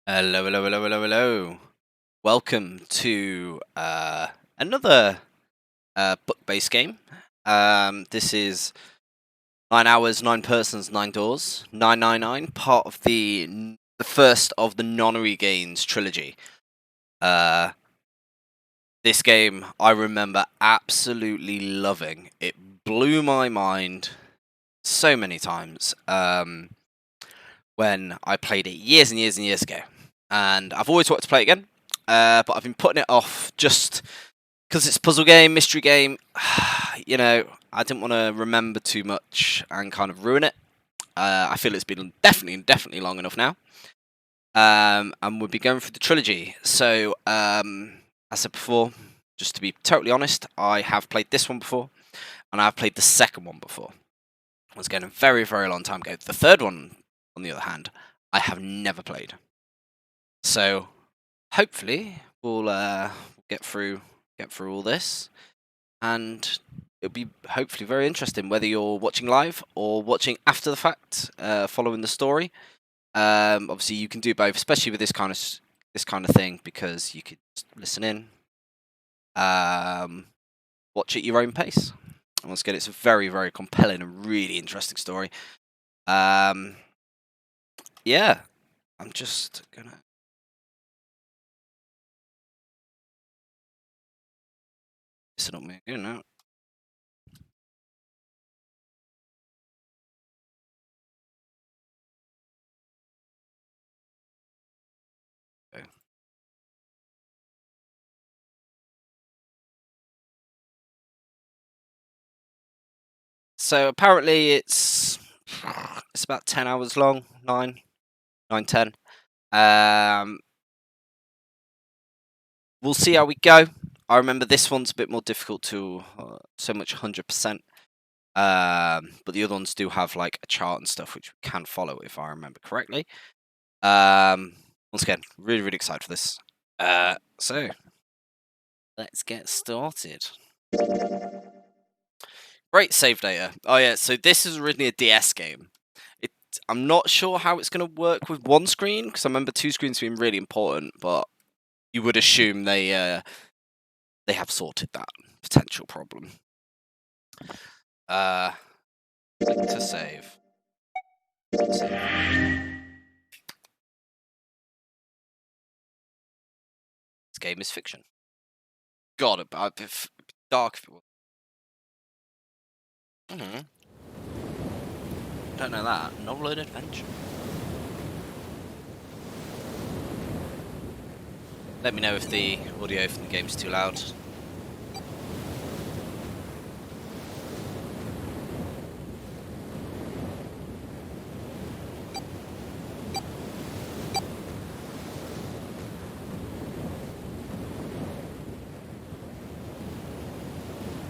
Hello, hello, hello, hello, hello. Welcome to another book-based game. This is 9 hours, 9 persons, 9 doors, 999, part of the first of the Nonary games trilogy. This game I remember absolutely loving. It blew my mind so many times when I played it years and years and years ago. And I've always wanted to play it again, but I've been putting it off just because it's a puzzle game, mystery game. You know, I didn't want to remember too much and kind of ruin it. I feel it's been definitely long enough now. And we'll be going through the trilogy. So, as I said before, just to be totally honest, I have played this one before, and I've played the second one before. Once again, a very, very long time ago. The third one, on the other hand, I have never played. So, hopefully, we'll get through all this, and it'll be hopefully very interesting whether you're watching live or watching after the fact, following the story. Obviously, you can do both, especially with this kind of thing, because you could just listen in, watch at your own pace. And once again, it's a very, very compelling and really interesting story. Yeah, I'm just gonna. Listen up, me, you know. So apparently it's about 10 hours long, 9, 10. We'll see how we go. I remember this one's a bit more difficult to so much 100%. But the other ones do have like a chart and stuff which we can follow if I remember correctly. Once again, really, really excited for this. So let's get started. Great save data. Oh yeah, so this is originally a DS game. I'm not sure how it's going to work with one screen, because I remember two screens being really important, but you would assume they have sorted that potential problem. Click to save. This game is fiction. God, it'd be dark if it was. Don't know that. Novel and adventure. Let me know if the audio from the game is too loud.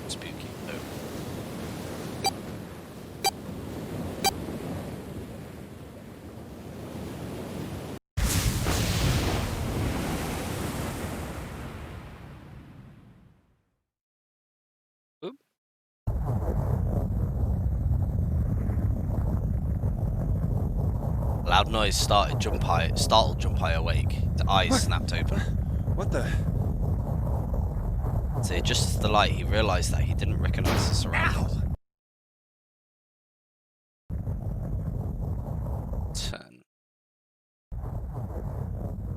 Spooky. Loud noise startled Junpei awake. His eyes snapped open. What the? So just as the light, he realized that he didn't recognize his surroundings. Turn.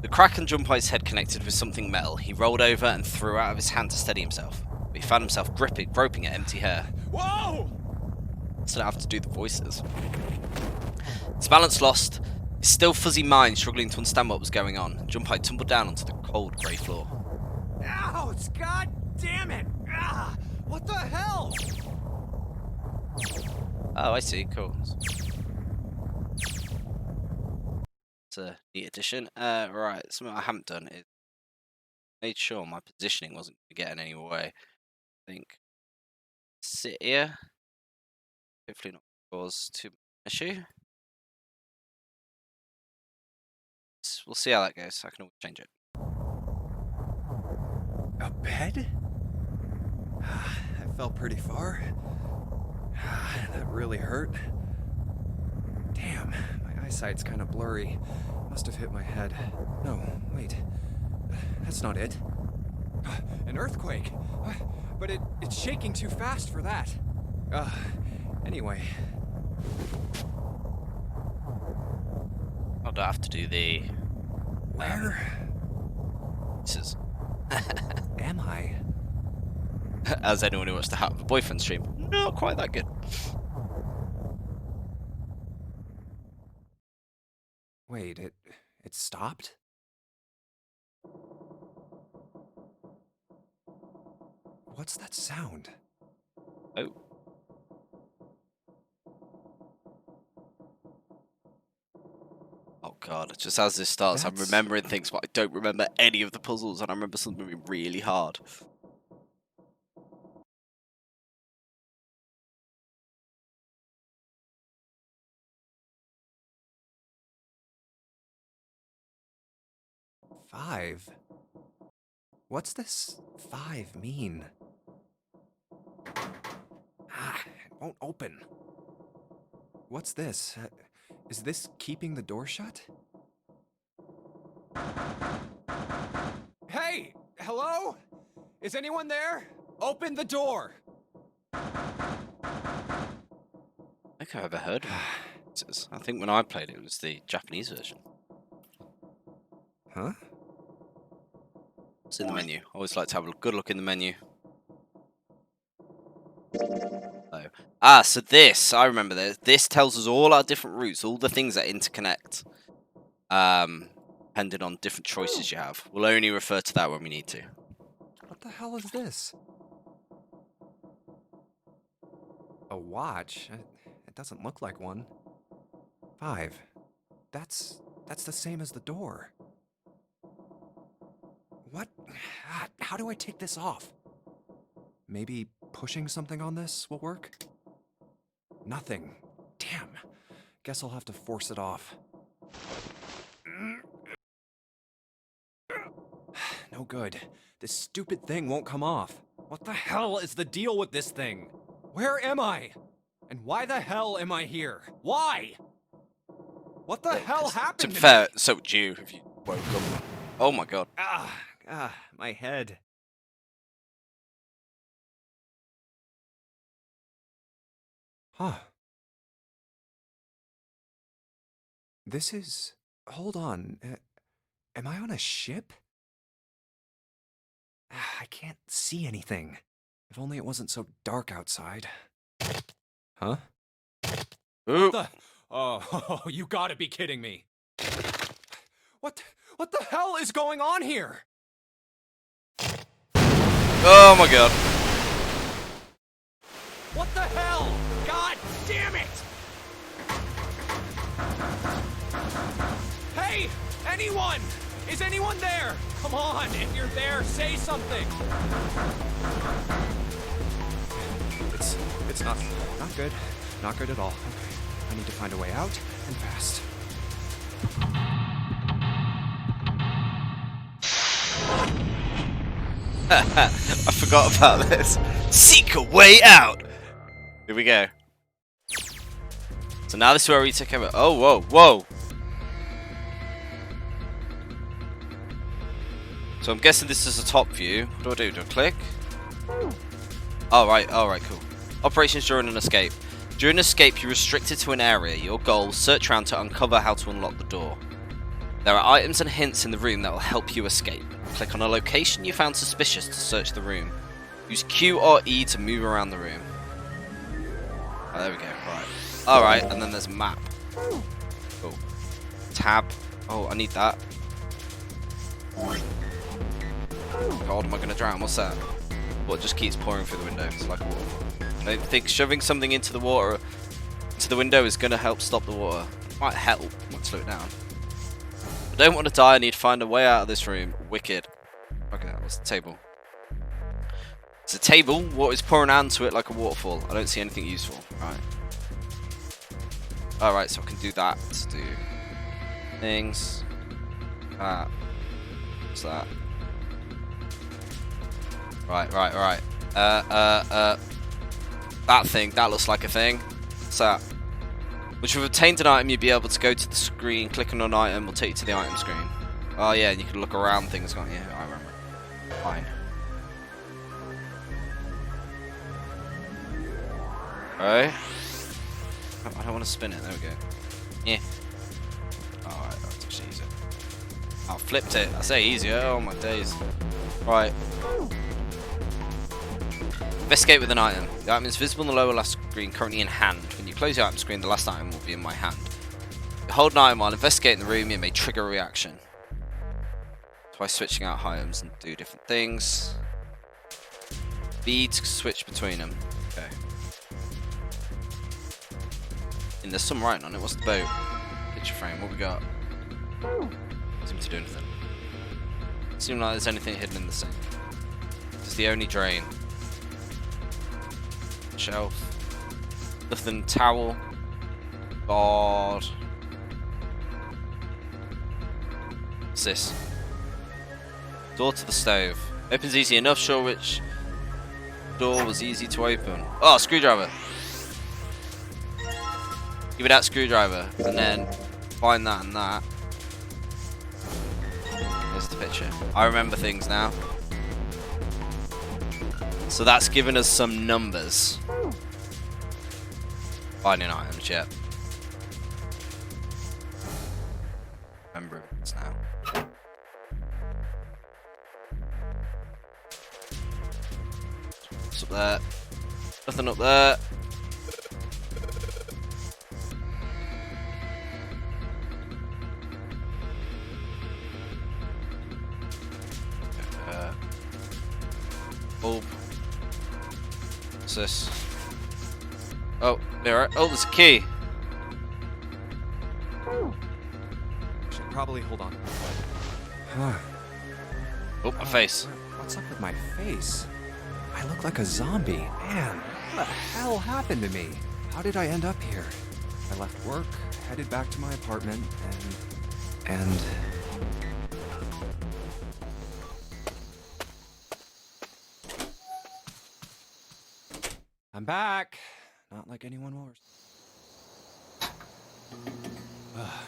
The crack in Junpei's head connected with something metal. He rolled over and threw out of his hand to steady himself. But he found himself groping at empty hair. Whoa! So I don't have to do the voices. His balance lost, his still fuzzy mind struggling to understand what was going on. Junpei tumbled down onto the cold grey floor. Ouch! God damn it! Ah, what the hell? Oh, I see. Cool. It's a neat addition. Right. Something I haven't done is made sure my positioning wasn't getting any way. I think sit here. Hopefully not cause too much issue. We'll see how that goes. I can always change it. A bed? I fell pretty far. That really hurt. Damn, my eyesight's kind of blurry. Must have hit my head. No, wait. That's not it. An earthquake! But it's shaking too fast for that. Anyway. I'll have to do the... Where This is... am I? As anyone who wants to have a boyfriend stream. Not quite that good. Wait, it stopped? What's that sound? Oh. Oh god, just as this starts, I'm remembering things, but I don't remember any of the puzzles, and I remember something being really hard. Five? What's this 5 mean? It won't open. What's this? Is this keeping the door shut? Hey! Hello? Is anyone there? Open the door! I think I've ever heard of it. I think when I played it, it was the Japanese version. Huh? It's in the menu. I always like to have a good look in the menu. Oh. So this, I remember this. This tells us all our different routes, all the things that interconnect. Depending on different choices you have. We'll only refer to that when we need to. What the hell is this? A watch? It doesn't look like one. 5. That's the same as the door. What? How do I take this off? Maybe pushing something on this will work? Nothing. Damn. Guess I'll have to force it off. No good. This stupid thing won't come off. What the hell is the deal with this thing? Where am I? And why the hell am I here? Why? What the hell happened To to be fair, me? so would you if you woke up. Oh my god. My head. Huh. This is... Hold on. Am I on a ship? I can't see anything. If only it wasn't so dark outside. Huh? Ooh. Oh, you gotta be kidding me. What the hell is going on here? Oh my god. What the hell? God damn it! Hey! Anyone! Is anyone there? Come on, if you're there, say something! It's not good. Not good at all. Okay. I need to find a way out, and fast. I forgot about this. Seek a way out! Here we go. So now this is where we take over. Oh, whoa, whoa! So I'm guessing this is a top view. What do? Do I click? Oh, right, cool. Operations during an escape. During an escape, you're restricted to an area. Your goal, search around to uncover how to unlock the door. There are items and hints in the room that will help you escape. Click on a location you found suspicious to search the room. Use Q or E to move around the room. Oh, there we go, right. Alright, and then there's a map. Cool. Tab. Oh, I need that. God, am I going to drown? What's that? Well, it just keeps pouring through the window. It's like a waterfall. I don't think shoving something into the water, into the window, is going to help stop the water. It might help. It might slow it down. I don't want to die. I need to find a way out of this room. Wicked. Okay, that was the table. It's a table. Water is pouring onto it like a waterfall. I don't see anything useful. Right. Alright, so I can do that. Let's do things. What's that? Right. That thing. That looks like a thing. What's that? Once you've obtained an item, you'll be able to go to the screen, click on an item, will take you to the item screen. Oh yeah, and you can look around things, can't you? I remember. Fine. Alright. I don't want to spin it, there we go. Yeah. Alright, that's actually easier. I flipped it. I say easier, oh my days. Right. Investigate with an item. The item is visible in the lower left screen, currently in hand. When you close the item screen, the last item will be in my hand. If you hold an item while investigating the room, it may trigger a reaction. Try switching out items and do different things. B to switch between them. Okay. And there's some writing on it. What's the boat? Picture frame. What we got? Seems to do anything. Seems like there's anything hidden in the sink. This is the only drain. Shelf. Nothing. Towel. Guard. What's this? Door to the stove. Opens easy enough. Sure which door was easy to open. Oh, screwdriver. Give it that screwdriver, and then find that and that. There's the picture. I remember things now. So that's given us some numbers. Finding items, yeah. Remember it now. What's up there? Nothing up there. Bulb. What's this? Oh, there. Oh, there's a key. Should probably hold on. Oh, my face. What's up with my face? I look like a zombie. Man, what the hell happened to me? How did I end up here? I left work, headed back to my apartment, and... I'm back. Not like anyone was.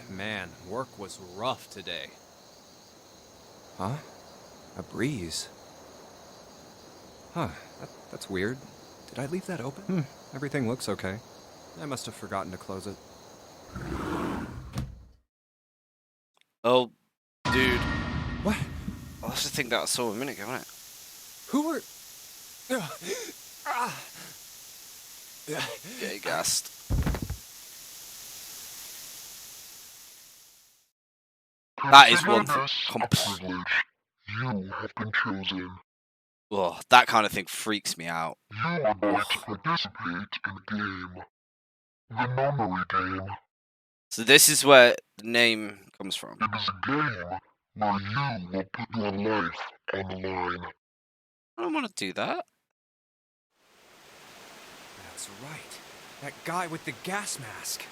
Man, work was rough today. Huh? A breeze. Huh, that's weird. Did I leave that open? Everything looks okay. I must have forgotten to close it. Oh, dude. What? Oh, that's the thing that I saw a minute ago, wasn't it? Who were... Get gassed. That is one thing. You have been chosen. Oh, that kind of thing freaks me out. You are about to participate in a game. The Nonary game. So this is where the name comes from. It is a game where you will put your life on the line. I don't want to do that. That's right. That guy with the gas mask.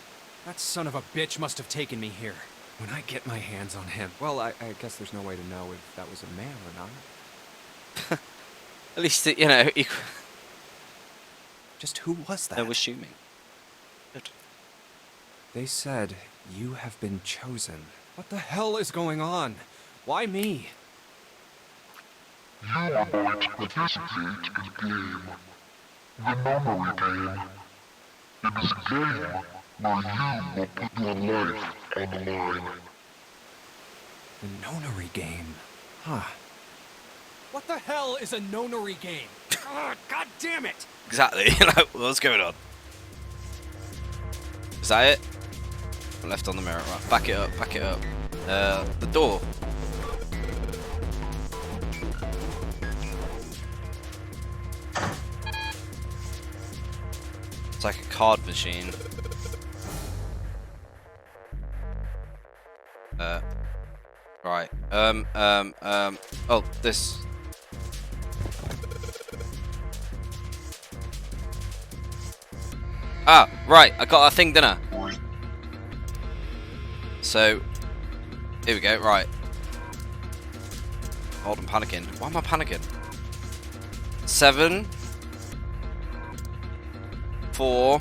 That son of a bitch must have taken me here. When I get my hands on him... Well, I guess there's no way to know if that was a man or not. At least, you know... Just who was that? No assuming. Good. They said, you have been chosen. What the hell is going on? Why me? You are about to participate in a game. The Nonary game. It is a game where you will put your life on the line. The Nonary game. Huh. What the hell is a Nonary game? God damn it! Exactly. Like, what's going on? Is that it? Left on the mirror. Right. Back it up. Back it up. The door. It's like a card machine. Right. Oh, this. Ah, right. I got that thing, didn't I? So, here we go. Right. Hold on, panicking. Why am I panicking? 7, 4,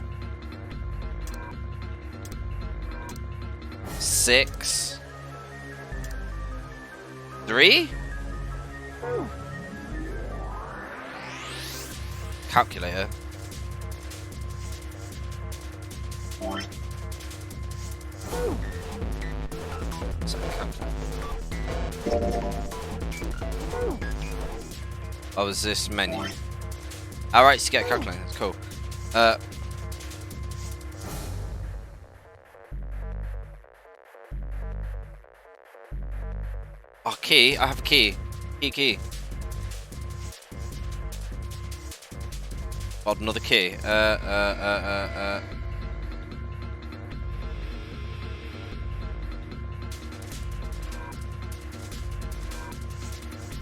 6, 3. Calculator. Oh, is this menu? Alright, so get a calculator. That's cool. Oh, key. I have a key. Key. Oh, another key.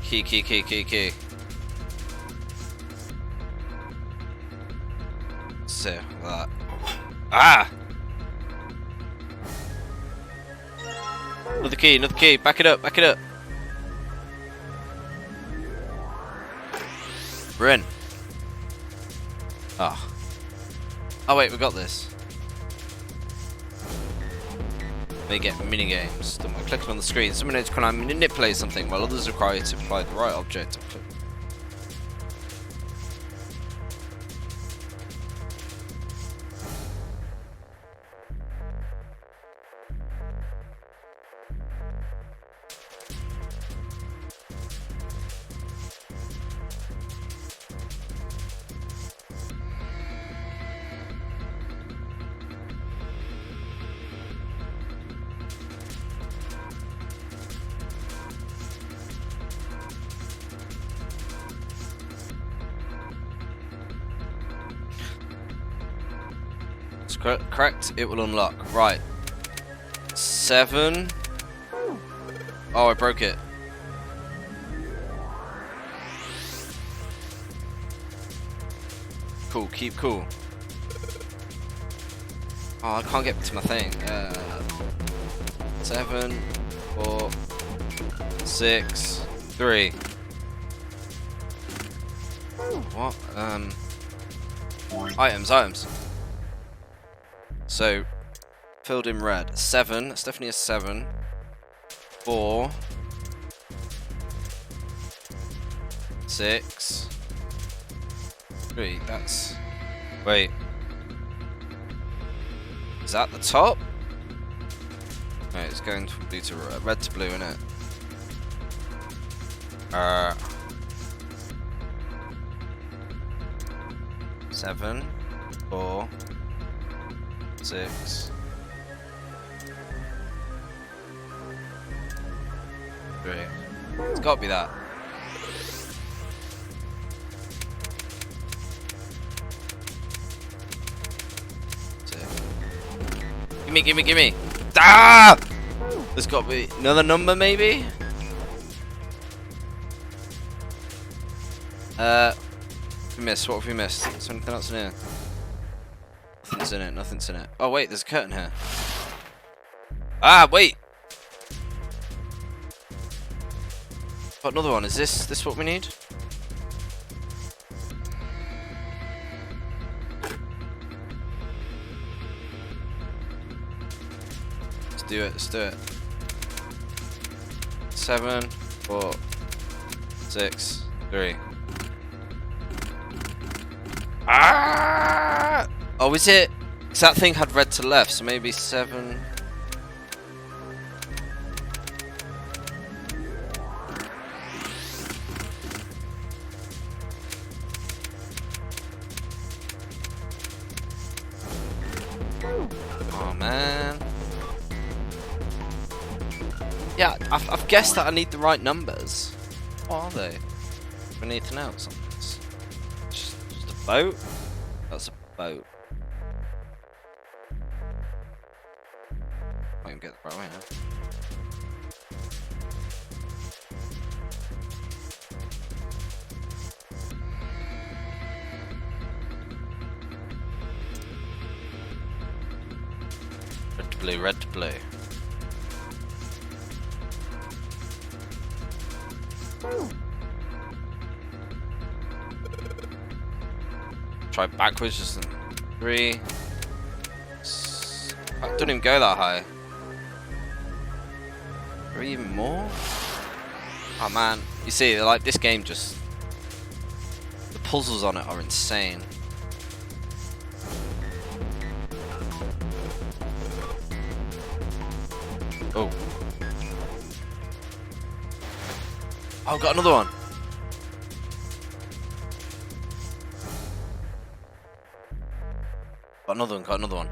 Key. So, that. Ah! Another key. Back it up. We're in. Oh. Oh wait, we got this. They get mini games. Then by clicking on the screen, some minutes can manipulate something, while others require you to apply the right object. Correct, it will unlock. Right. 7. Oh, I broke it. Cool, keep cool. Oh, I can't get to my thing. 7, 4, 6, 3. What? Items. So, filled in red. 7. That's definitely a 7. 4. 6. 3. That's... Wait. Is that the top? No, it's going from blue to red to blue, innit? 7. 4. 6. 3. It's gotta be that. Gimme! Ah! There's gotta be another number, maybe? We missed. What have we missed? Is there anything else in here? Nothing's in it. Oh wait, there's a curtain here. Ah, wait! Got another one. Is this what we need? Let's do it. 7, 4, 6, 3. Ah! Oh, is it? Because that thing had red to left, so maybe 7. Oh man. Yeah, I've guessed that I need the right numbers. What are they? Anything else on this? Just a boat? That's a boat. I can get the right way now. Red to blue. Try backwards, just 3. I don't even go that high. Or even more? Oh man, you see, like this game just... The puzzles on it are insane. Oh. Oh, got another one. Got another one.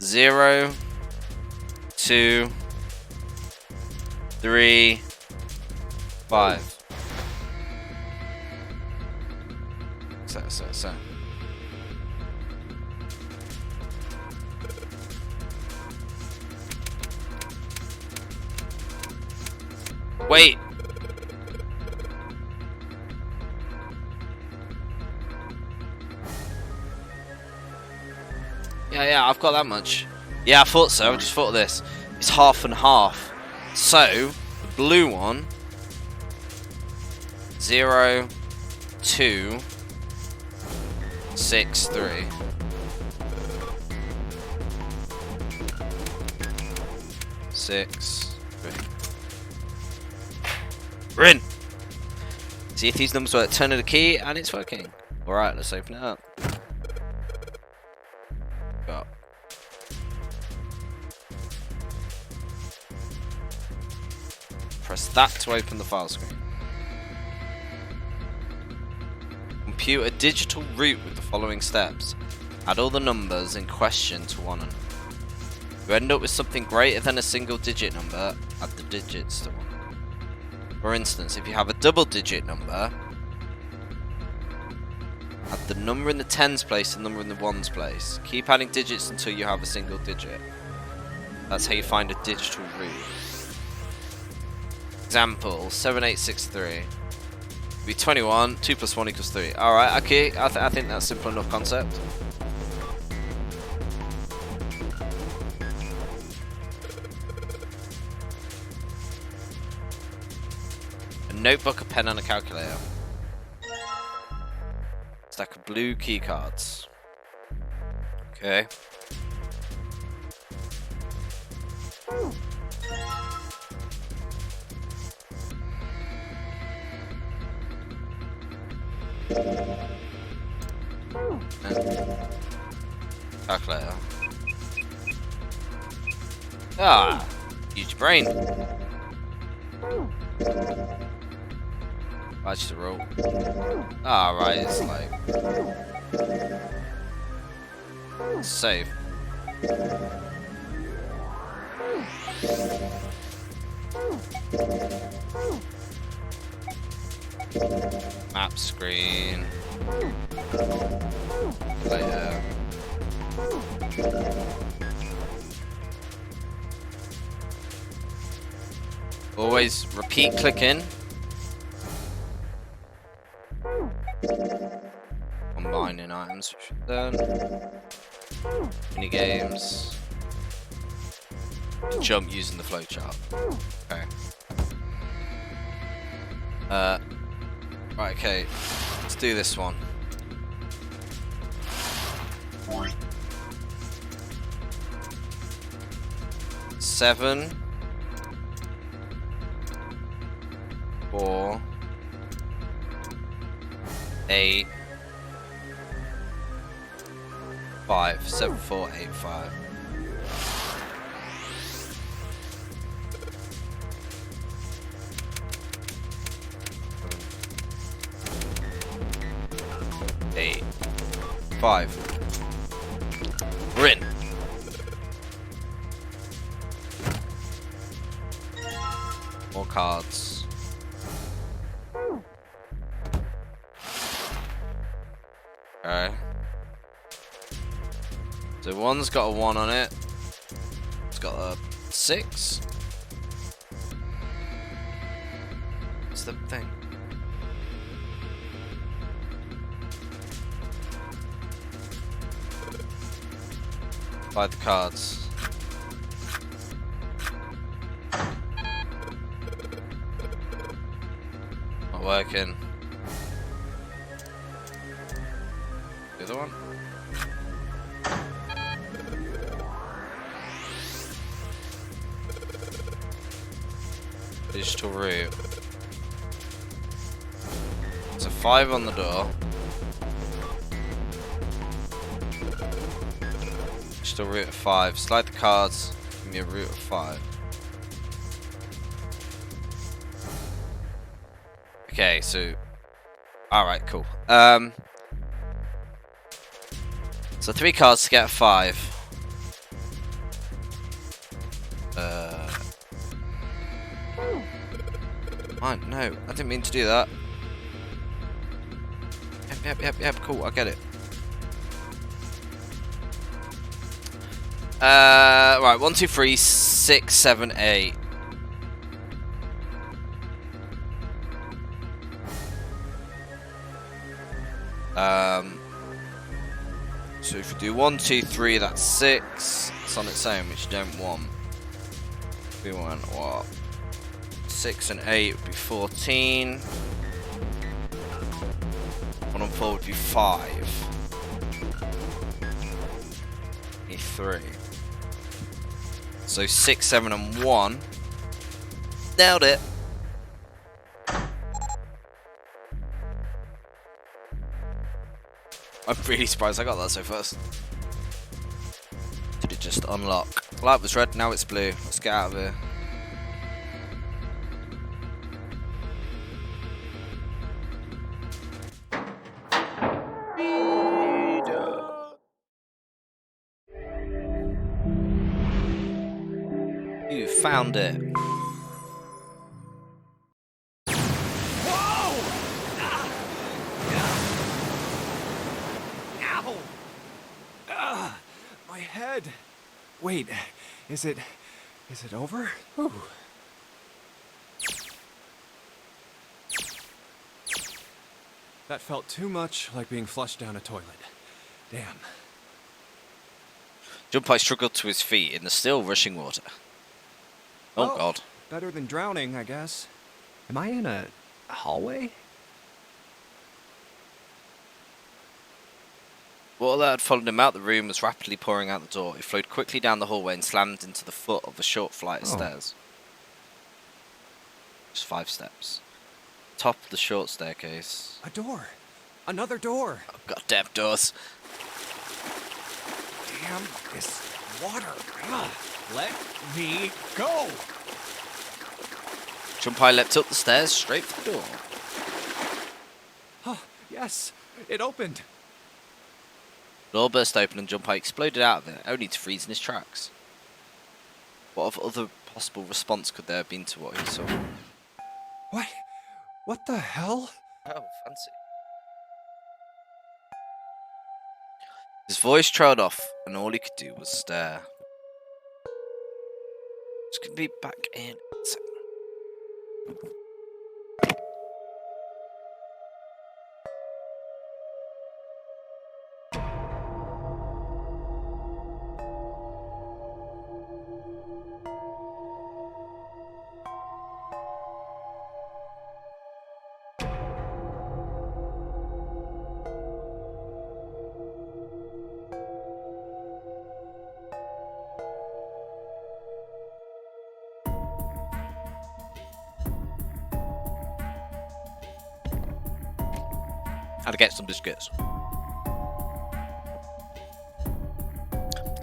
0, 2, 3, 5. So. Wait. Yeah, I've got that much. Yeah, I thought so. I just thought of this. It's half and half. So, the blue one, 0, 2, 6, 3. Six, 3. We're in! See if these numbers work. Turn of the key, and it's working. Alright, let's open it up. Got. Press that to open the file screen. Compute a digital root with the following steps. Add all the numbers in question to one another. You end up with something greater than a single digit number, add the digits to one. For instance, if you have a double digit number, add the number in the tens place and the number in the ones place. Keep adding digits until you have a single digit. That's how you find a digital root. Example, 7863. Be 21, 2 plus 1 equals 3. Alright, okay, I think that's simple enough concept. A notebook, a pen, and a calculator. Stack of blue key cards. Okay. Calculator. Ah, use your brain. Watch the roll. Ah, right, it's like save. Map screen. Later. Always repeat clicking. Combining items, which we've done. Mini games. Jump using the flowchart. Okay. Right, okay. Let's do this one. Seven. 4. 8. 5. 7, 4, 8, 5. Eight. 5. We're in. More cards. Okay. So one's got a 1 on it. It's got a 6. What's the thing? Buy the cards. Not working. The other one? digital route. There's a 5 on the door. Digital route of 5. Slide the cards. Give me a route of 5. Okay, so. Alright, cool. So 3 cards to get a 5. Fine, no, I didn't mean to do that. Yep, cool, I get it. Right, 1, 2, 3, 6, 7, 8. So if you do 1, 2, 3, that's 6. It's on its own, which you don't want. We want what? 6 and 8 would be 14. 1 and 4 would be 5. Need 3. So 6, 7, and 1. Nailed it. I'm really surprised I got that so fast. Did it just unlock? Light was red, now it's blue. Let's get out of here. You found it. My head. Wait, is it over? Ooh. That felt too much like being flushed down a toilet. Damn. Junpei struggled to his feet in the still rushing water. Oh god. Better than drowning, I guess. Am I in a hallway? Water that had followed him out the room was rapidly pouring out the door. It flowed quickly down the hallway and slammed into the foot of a short flight of stairs. Just 5 steps. Top of the short staircase. A door. Another door. Oh, goddamn doors. Damn this water. Let me go. Junpei leapt up the stairs straight for the door. Oh, yes. It opened. The door burst open and Junpei exploded out of it, only to freeze in his tracks. What other possible response could there have been to what he saw? What the hell? Oh, fancy. His voice trailed off, and all he could do was stare. Just gonna be back in a second. Had to get some biscuits.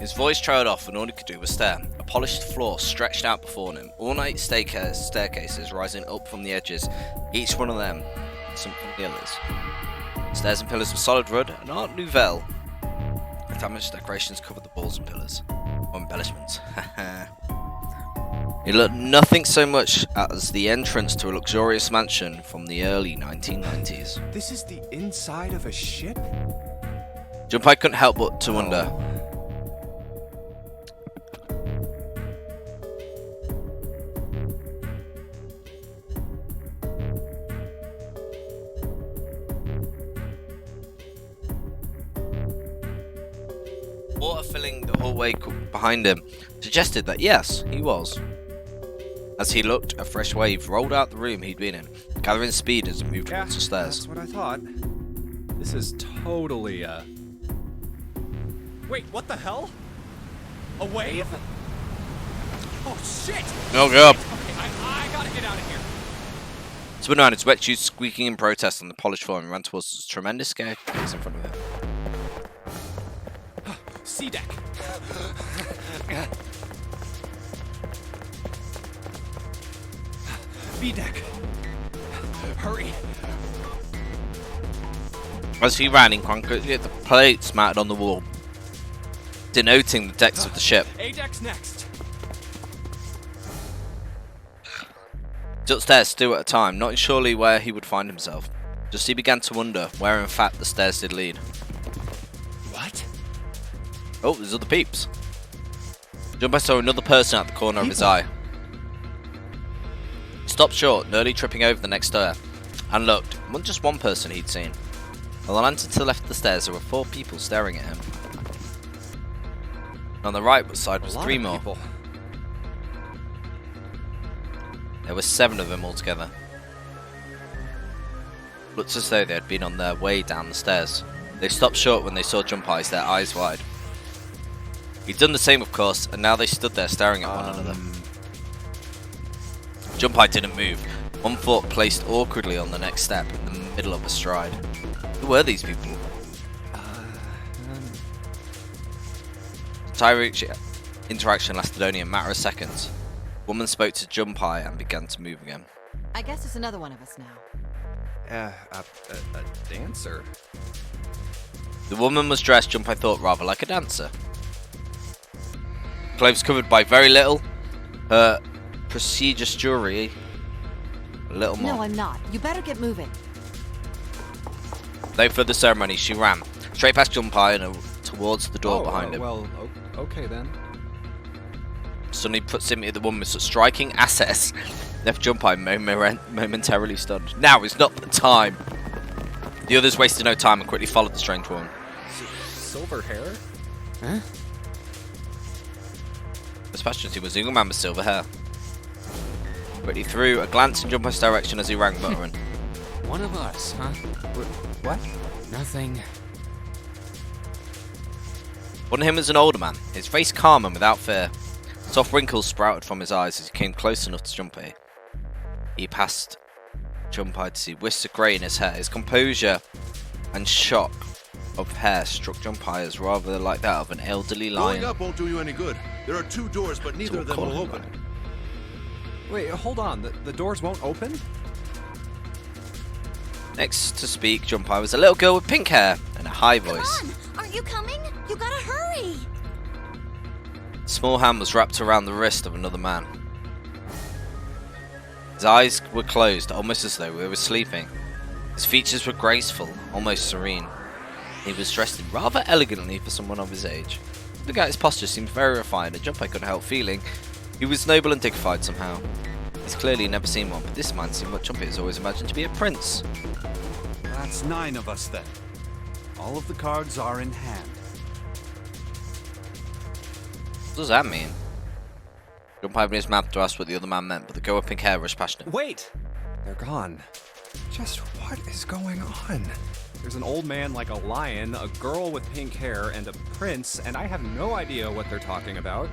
His voice trailed off and all he could do was stare. A polished floor stretched out before him, ornate staircases rising up from the edges, each one of them some from the others. Stairs and pillars of solid wood and Art Nouveau. The damaged decorations covered the walls and pillars. Or embellishments. It looked nothing so much as the entrance to a luxurious mansion from the early 1990s. This is the inside of a ship? Junpei couldn't help but to wonder. Water filling the hallway behind him suggested that yes, he was. As he looked, a fresh wave rolled out the room he'd been in, gathering speed as it moved towards the stairs. That's what I thought. This is totally, Wait, what the hell? A wave? Oh, shit! Oh, God. Okay, I gotta gotta get out of here. Spun around his wet shoes, squeaking in protest on the polished floor, and ran towards this tremendous staircase in front of him. C deck. B deck. Hurry. As he ran, incontinently hit the plates matted on the wall, denoting the decks of the ship. A deck's next. Just stairs, two at a time, not surely where he would find himself. Just he began to wonder where in fact the stairs did lead. What? Oh, there's other peeps. Junpei saw another person at the corner of his eye. He stopped short, nearly tripping over the next stair, and looked. It wasn't just one person he'd seen. On the lantern to the left of the stairs, there were 4 people staring at him. On the right side was 3 more. People. There were 7 of them altogether. Looked as though they had been on their way down the stairs. They stopped short when they saw Junpei, their eyes wide. He'd done the same, of course, and now they stood there staring at one another. Junpei didn't move, one foot placed awkwardly on the next step in the middle of a stride. Who were these people? The entire interaction lasted only a matter of seconds. The woman spoke to Junpei and began to move again. I guess it's another one of us now. A dancer. The woman was dressed, Junpei thought, rather like a dancer. Clothes covered by very little. Her prestigious jewelry, a little more. No, I'm not. You better get moving. Though for the ceremony, she ran straight past Junpei and towards the door behind him. Well, okay then. Suddenly, proximity of the woman with such striking assets left Junpei momentarily stunned. Now is not the time. The others wasted no time and quickly followed the strange woman. Silver hair? Huh? As fast as he was a young man with silver hair. But he threw a glance in Junpei's direction as he rang, muttering, One of us, huh? What? Nothing. One of him was an older man, his face calm and without fear. Soft wrinkles sprouted from his eyes as he came close enough to Junpei. He passed Junpei to see wisps of grey in his hair. His composure and shock of hair struck Junpei as rather like that of an elderly lion. Going up won't do you any good. There are 2 doors, but neither of them will open. Wait, hold on. The doors won't open? Next to speak, Junpei was a little girl with pink hair and a high voice. Come on! Aren't you coming? You gotta hurry! A small hand was wrapped around the wrist of another man. His eyes were closed, almost as though he was sleeping. His features were graceful, almost serene. He was dressed in rather elegantly for someone of his age. Looking at his posture seemed very refined, and Junpei couldn't help feeling he was noble and dignified somehow. He's clearly never seen one, but this man seemed what Junpei has always imagined to be a prince. That's 9 of us then. All of the cards are in hand. What does that mean? Junpei opened his mouth to ask what the other man meant, but the girl with pink hair rushed past him. Wait! They're gone. Just what is going on? There's an old man like a lion, a girl with pink hair, and a prince, and I have no idea what they're talking about.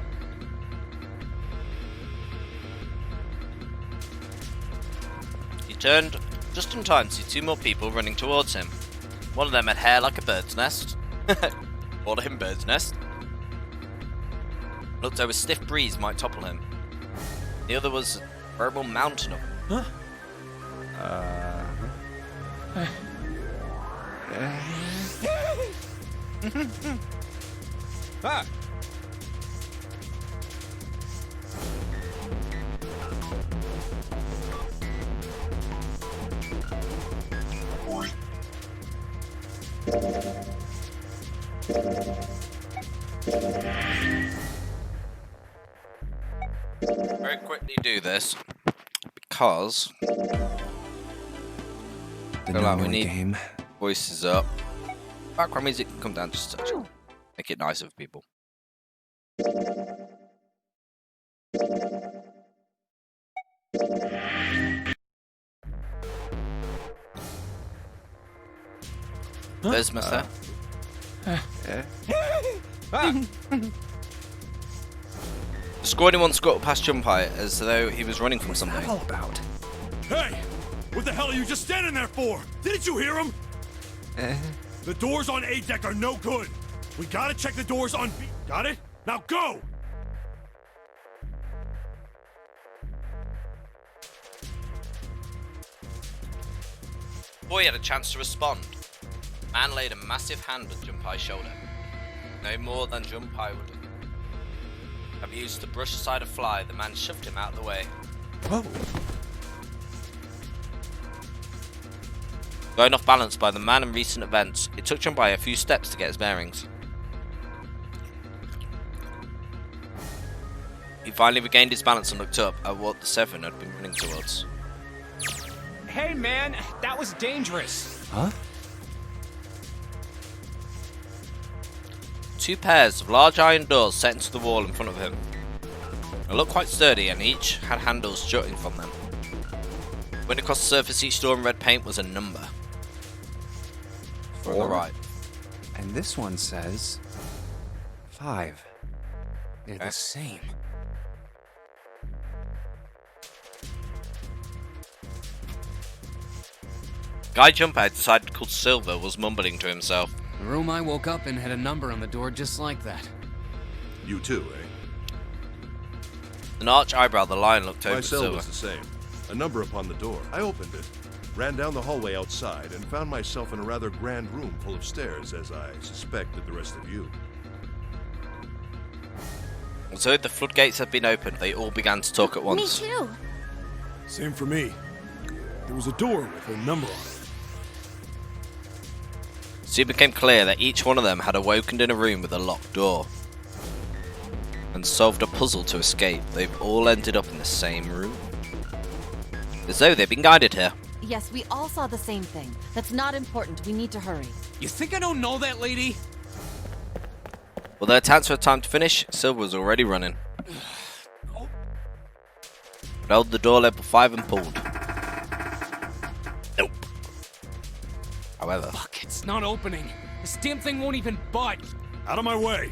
He turned just in time to see 2 more people running towards him. One of them had hair like a bird's nest. Called him bird's nest. Looked though a stiff breeze might topple him. The other was a verbal mountain of Huh? Ah! very quickly do this because The feel like we Nonary need game. voices up. Background music can come down just a touch. Make it nicer for people. There's Mister. Ah! Scored one scuttled past Junpai as though he was running from What's that something. all about? Hey! What the hell are you just standing there for? Didn't you hear him? The doors on A deck are no good. We gotta check the doors on B. Got it? Now go! Boy had a chance to respond. Man laid a massive hand on Junpai's shoulder. No more than Junpai would have used to brush aside a fly, the man shoved him out of the way. Whoa. Going off balance by the man and recent events, it took Junpai a few steps to get his bearings. He finally regained his balance and looked up at what the Seven had been running towards. Hey, man, that was dangerous. Huh? Two pairs of large iron doors set into the wall in front of him. They looked quite sturdy and each had handles jutting from them. When across the surface, each door in red paint was a number. On the right. And this one says 5. They're the same. Guy Junpai decided called Silver was mumbling to himself. The room I woke up in had a number on the door just like that. You too, eh? An arch eyebrow, the lion looked over My at cell Silver. was the same. A number upon the door. I opened it, ran down the hallway outside, and found myself in a rather grand room full of stairs, as I suspect did the rest of you. Although the floodgates had been opened, they all began to talk at once. Me too. Same for me. There was a door with a number on it. Soon became clear that each one of them had awoken in a room with a locked door and solved a puzzle to escape. They've all ended up in the same room, as though they've been guided here. Yes, we all saw the same thing. That's not important. We need to hurry. You think I don't know that lady? Although attempts for time to finish, Silver was already running. Held the door level 5 and pulled. Nope. However, Fuck, it's not opening. This damn thing won't even budge. Out of my way!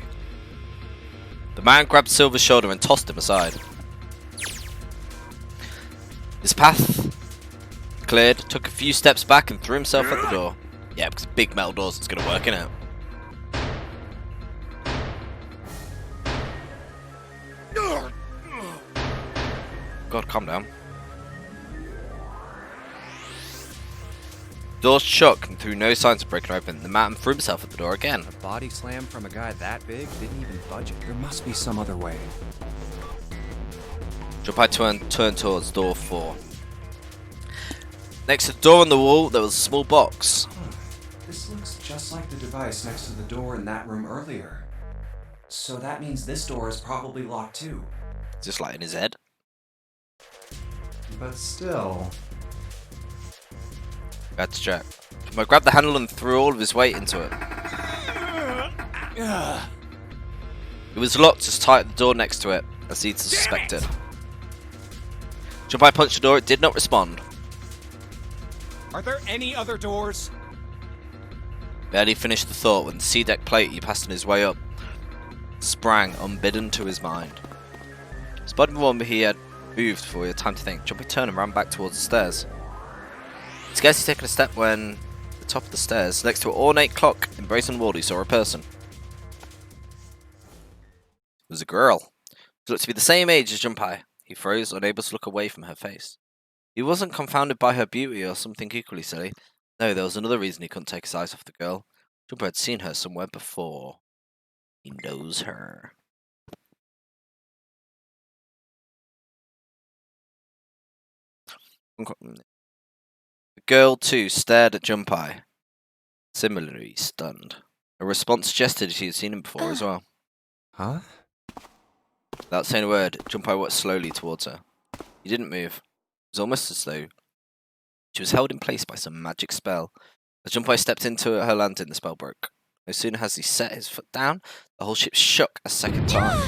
the man grabbed Silver's shoulder and tossed him aside. His path cleared, took a few steps back and threw himself at the door. Yeah, because big metal doors, it's going to work, innit? God, calm down. Doors shook and threw no signs of breaking open. The man threw himself at the door again. A body slam from a guy that big didn't even budge it. There must be some other way. Junpai turned towards door 4. Next to the door on the wall, there was a small box. This looks just like the device next to the door in that room earlier. So that means this door is probably locked too. Just like in his head. But still... I had to check. I grabbed the handle and threw all of his weight into it. It was locked as tight at the door next to it, as he'd suspected. Junpai punched the door, it did not respond. Are there any other doors? Barely finished the thought when the C-deck plate he passed on his way up sprang unbidden to his mind. Spotting the one he had moved before he had time to think, Junpai turned and ran back towards the stairs. Scarcely taken a step when, at the top of the stairs, next to an ornate clock embracing the wall, he saw a person. It was a girl. She looked to be the same age as Junpai. He froze, unable to look away from her face. He wasn't confounded by her beauty or something equally silly. No, there was another reason he couldn't take his eyes off the girl. Junpai had seen her somewhere before. He knows her. The girl, too, stared at Junpai, similarly stunned. A response suggested she had seen him before as well. Huh? Without saying a word, Junpai walked slowly towards her. He didn't move. It was almost as though she was held in place by some magic spell. As Junpai stepped into her lantern, the spell broke. No sooner has he set his foot down, the whole ship shook a second time.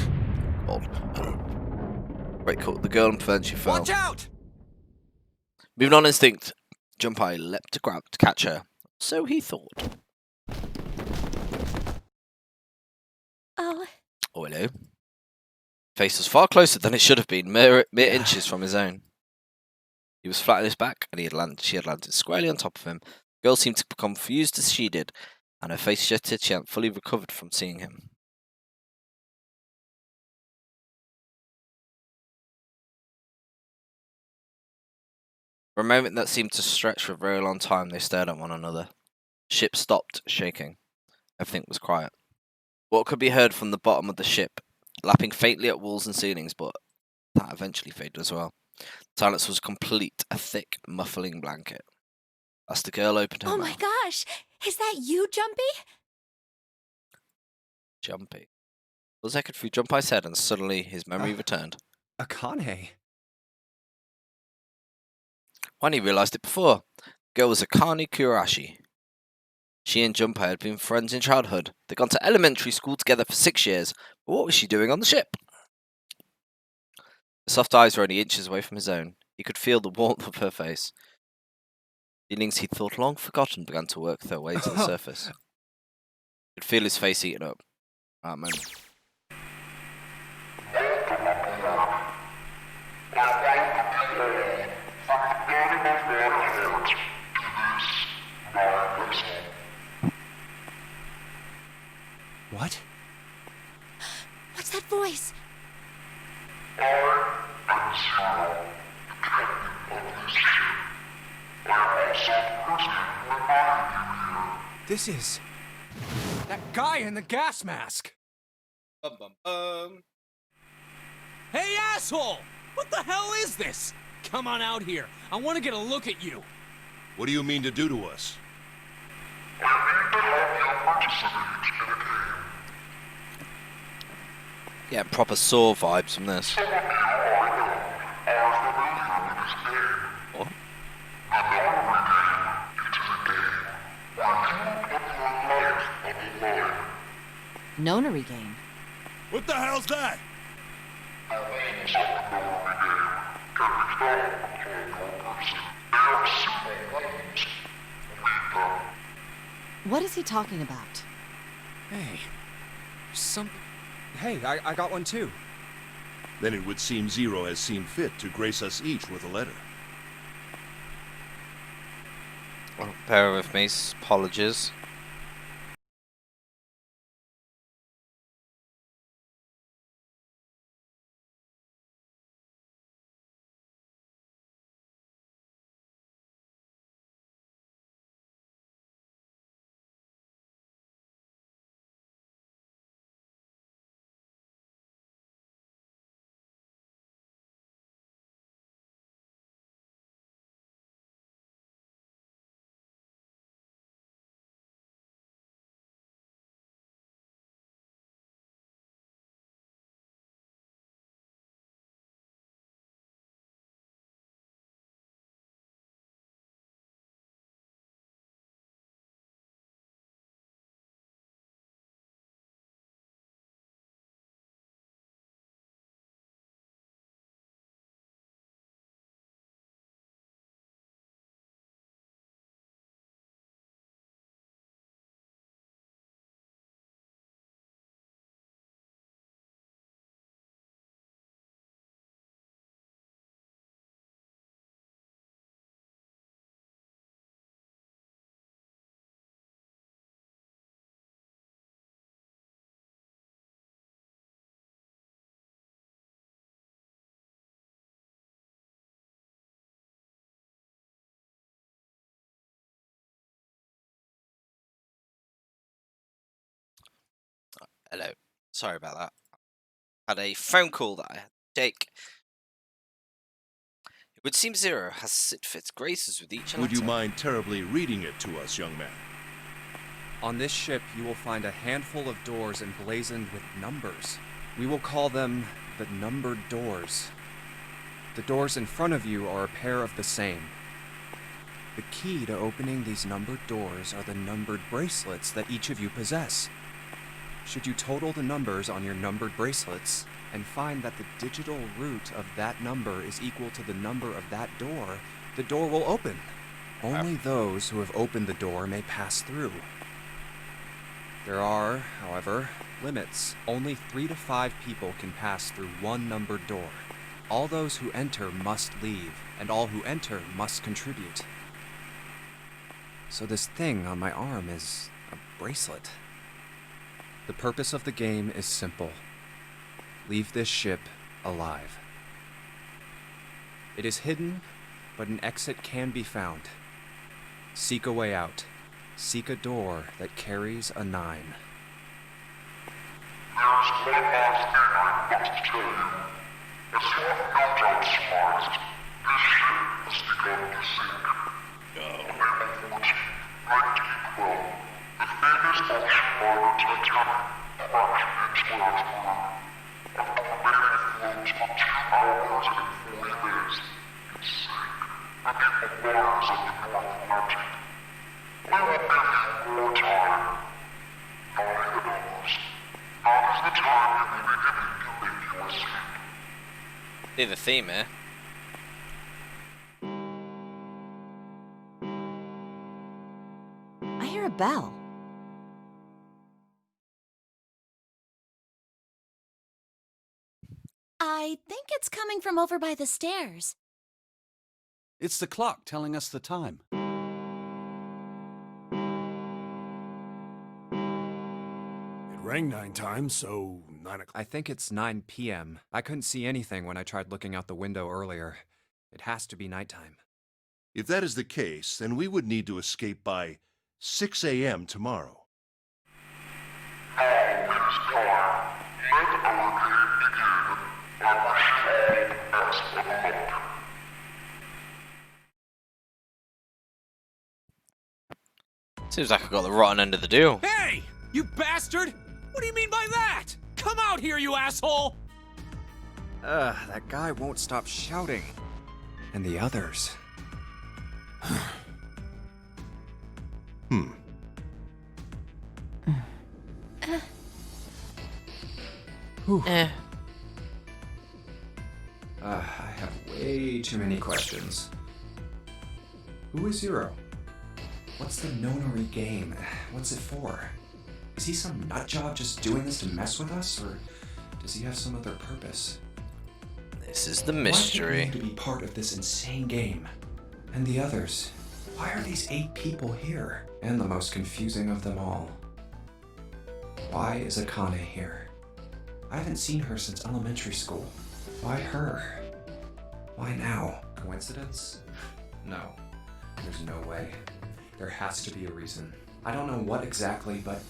Cold. Great call. The girl eventually fell. Watch out! Moving on instinct, Junpai leapt to grab to catch her. So he thought. Oh, Oh, hello. Face was far closer than it should have been, mere inches from his own. He was flat on his back, and she had landed squarely on top of him. The girl seemed to become confused as she did, and her face shifted. She hadn't fully recovered from seeing him. For a moment that seemed to stretch for a very long time, they stared at one another. The ship stopped, shaking. Everything was quiet. What could be heard from the bottom of the ship, lapping faintly at walls and ceilings, but that eventually faded as well. Silence was complete, a thick, muffling blanket. As the girl opened her mouth. Oh my gosh! Is that you, Jumpy? Jumpy. For a second, through Jumpy's head, and suddenly his memory returned. Akane. When he realised it before, the girl was Akane Kurashi. She and Junpei had been friends in childhood. They'd gone to elementary school together for 6 years. But what was she doing on the ship? The soft eyes were only inches away from his own. He could feel the warmth of her face. Feelings he'd thought long forgotten began to work their way to the surface. He could feel his face eaten up. At that moment. What? What's that voice? This is... that guy in the gas mask! Bum, bum, bum. Hey, asshole! What the hell is this? Come on out here. I want to get a look at you. What do you mean to do to us? Yeah, proper Saw vibes from this. What? Nonary game. What the hell's that? What is he talking about? Hey. Something... Hey, I got one too. Then it would seem Zero has seen fit to grace us each with a letter. Well, bear with me, apologies. Hello. Sorry about that. Had a phone call that I had to take. It would seem Zero has its graces with each Would you letter. mind terribly reading it to us, young man? On this ship, you will find a handful of doors emblazoned with numbers. We will call them the numbered doors. The doors in front of you are a pair of the same. The key to opening these numbered doors are the numbered bracelets that each of you possess. Should you total the numbers on your numbered bracelets and find that the digital root of that number is equal to the number of that door, the door will open. Only those who have opened the door may pass through. There are, however, Limits. Only 3 to 5 people can pass through one numbered door. All those who enter must leave, and all who enter must contribute. So this thing on my arm is a bracelet. The purpose of the game is simple. Leave this ship alive. It is hidden, but an exit can be found. Seek a way out. Seek a door that carries a 9. There's one last thing I must tell you. As you have no doubt surmised, this ship has begun to sink. Unable to right deep well, the famous ocean liner Titanic crashed into Earth's moon. After remaining afloat for 2 hours and 40 minutes, it sank beneath the waters of the North Atlantic. We will give you more time. 9 hours. Now is the time we will be giving to make your escape. See the theme here. I hear a bell. I think it's coming from over by the stairs. It's the clock telling us the time. It rang 9 times, so 9 o'clock. I think it's 9 p.m. I couldn't see anything when I tried looking out the window earlier. It has to be nighttime. If that is the case, then we would need to escape by 6 a.m. tomorrow. Now it is time. Let our game begin. I wish you all the best of luck. Seems like I got the rotten end of the deal. Hey! You bastard! What do you mean by that? Come out here, you asshole! That guy won't stop shouting. And the others. I have way too many questions. Who is Zero? What's the Nonary game? What's it for? Is he some nutjob just doing this to mess with us, or does he have some other purpose? This is the Why mystery. did he need to be part of this insane game? And the others? Why are these 8 people here? And the most confusing of them all. Why is Akane here? I haven't seen her since elementary school. Why her? Why now? Coincidence? No. There's no way. There has to be a reason. I don't know what exactly, but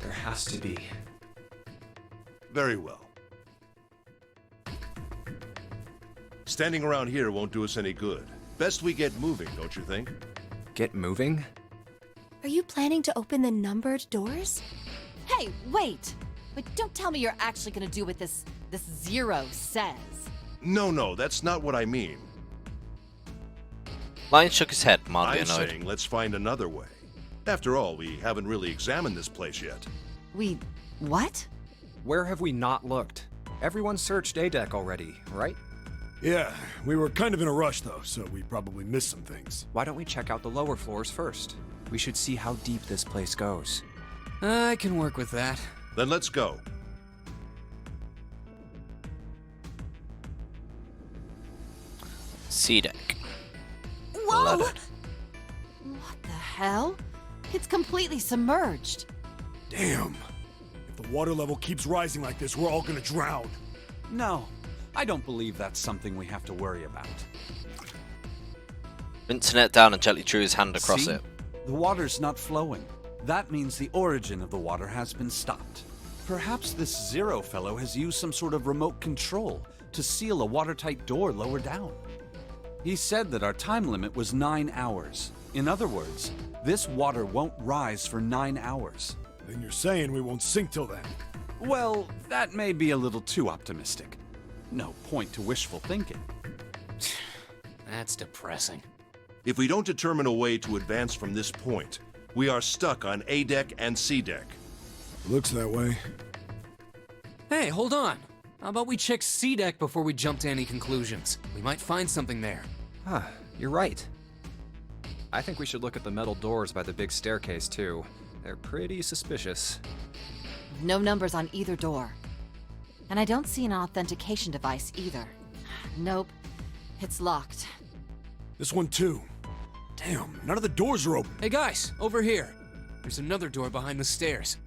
there has to be. Very well. Standing around here won't do us any good. Best we get moving, don't you think? Get moving? Are you planning to open the numbered doors? Hey, wait! But don't tell me you're actually gonna do what this Zero says. No, that's not what I mean. Lion shook his head, mildly I'm annoyed. saying let's find another way. After all, we haven't really examined this place yet. What? Where have we not looked? Everyone searched A-Deck already, right? Yeah, we were kind of in a rush though, so we probably missed some things. Why don't we check out the lower floors first? We should see how deep this place goes. I can work with that. Then let's go. C deck. Whoa! Flooded. What the hell? It's completely submerged. Damn. If the water level keeps rising like this, we're all gonna drown. No, I don't believe that's something we have to worry about. Internet down and gently drew his hand across See? it. The water's not flowing. That means the origin of the water has been stopped. Perhaps this Zero fellow has used some sort of remote control to seal a watertight door lower down. He said that our time limit was 9 hours. In other words, this water won't rise for 9 hours. Then you're saying we won't sink till then. Well, that may be a little too optimistic. No point to wishful thinking. That's depressing. If we don't determine a way to advance from this point, we are stuck on A-Deck and C-Deck. Looks that way. Hey, hold on. How about we check C-Deck before we jump to any conclusions? We might find something there. You're right. I think we should look at the metal doors by the big staircase, too. They're pretty suspicious. No numbers on either door. And I don't see an authentication device either. Nope. It's locked. This one too. Damn, none of the doors are open. Hey guys, over here. There's another door behind the stairs.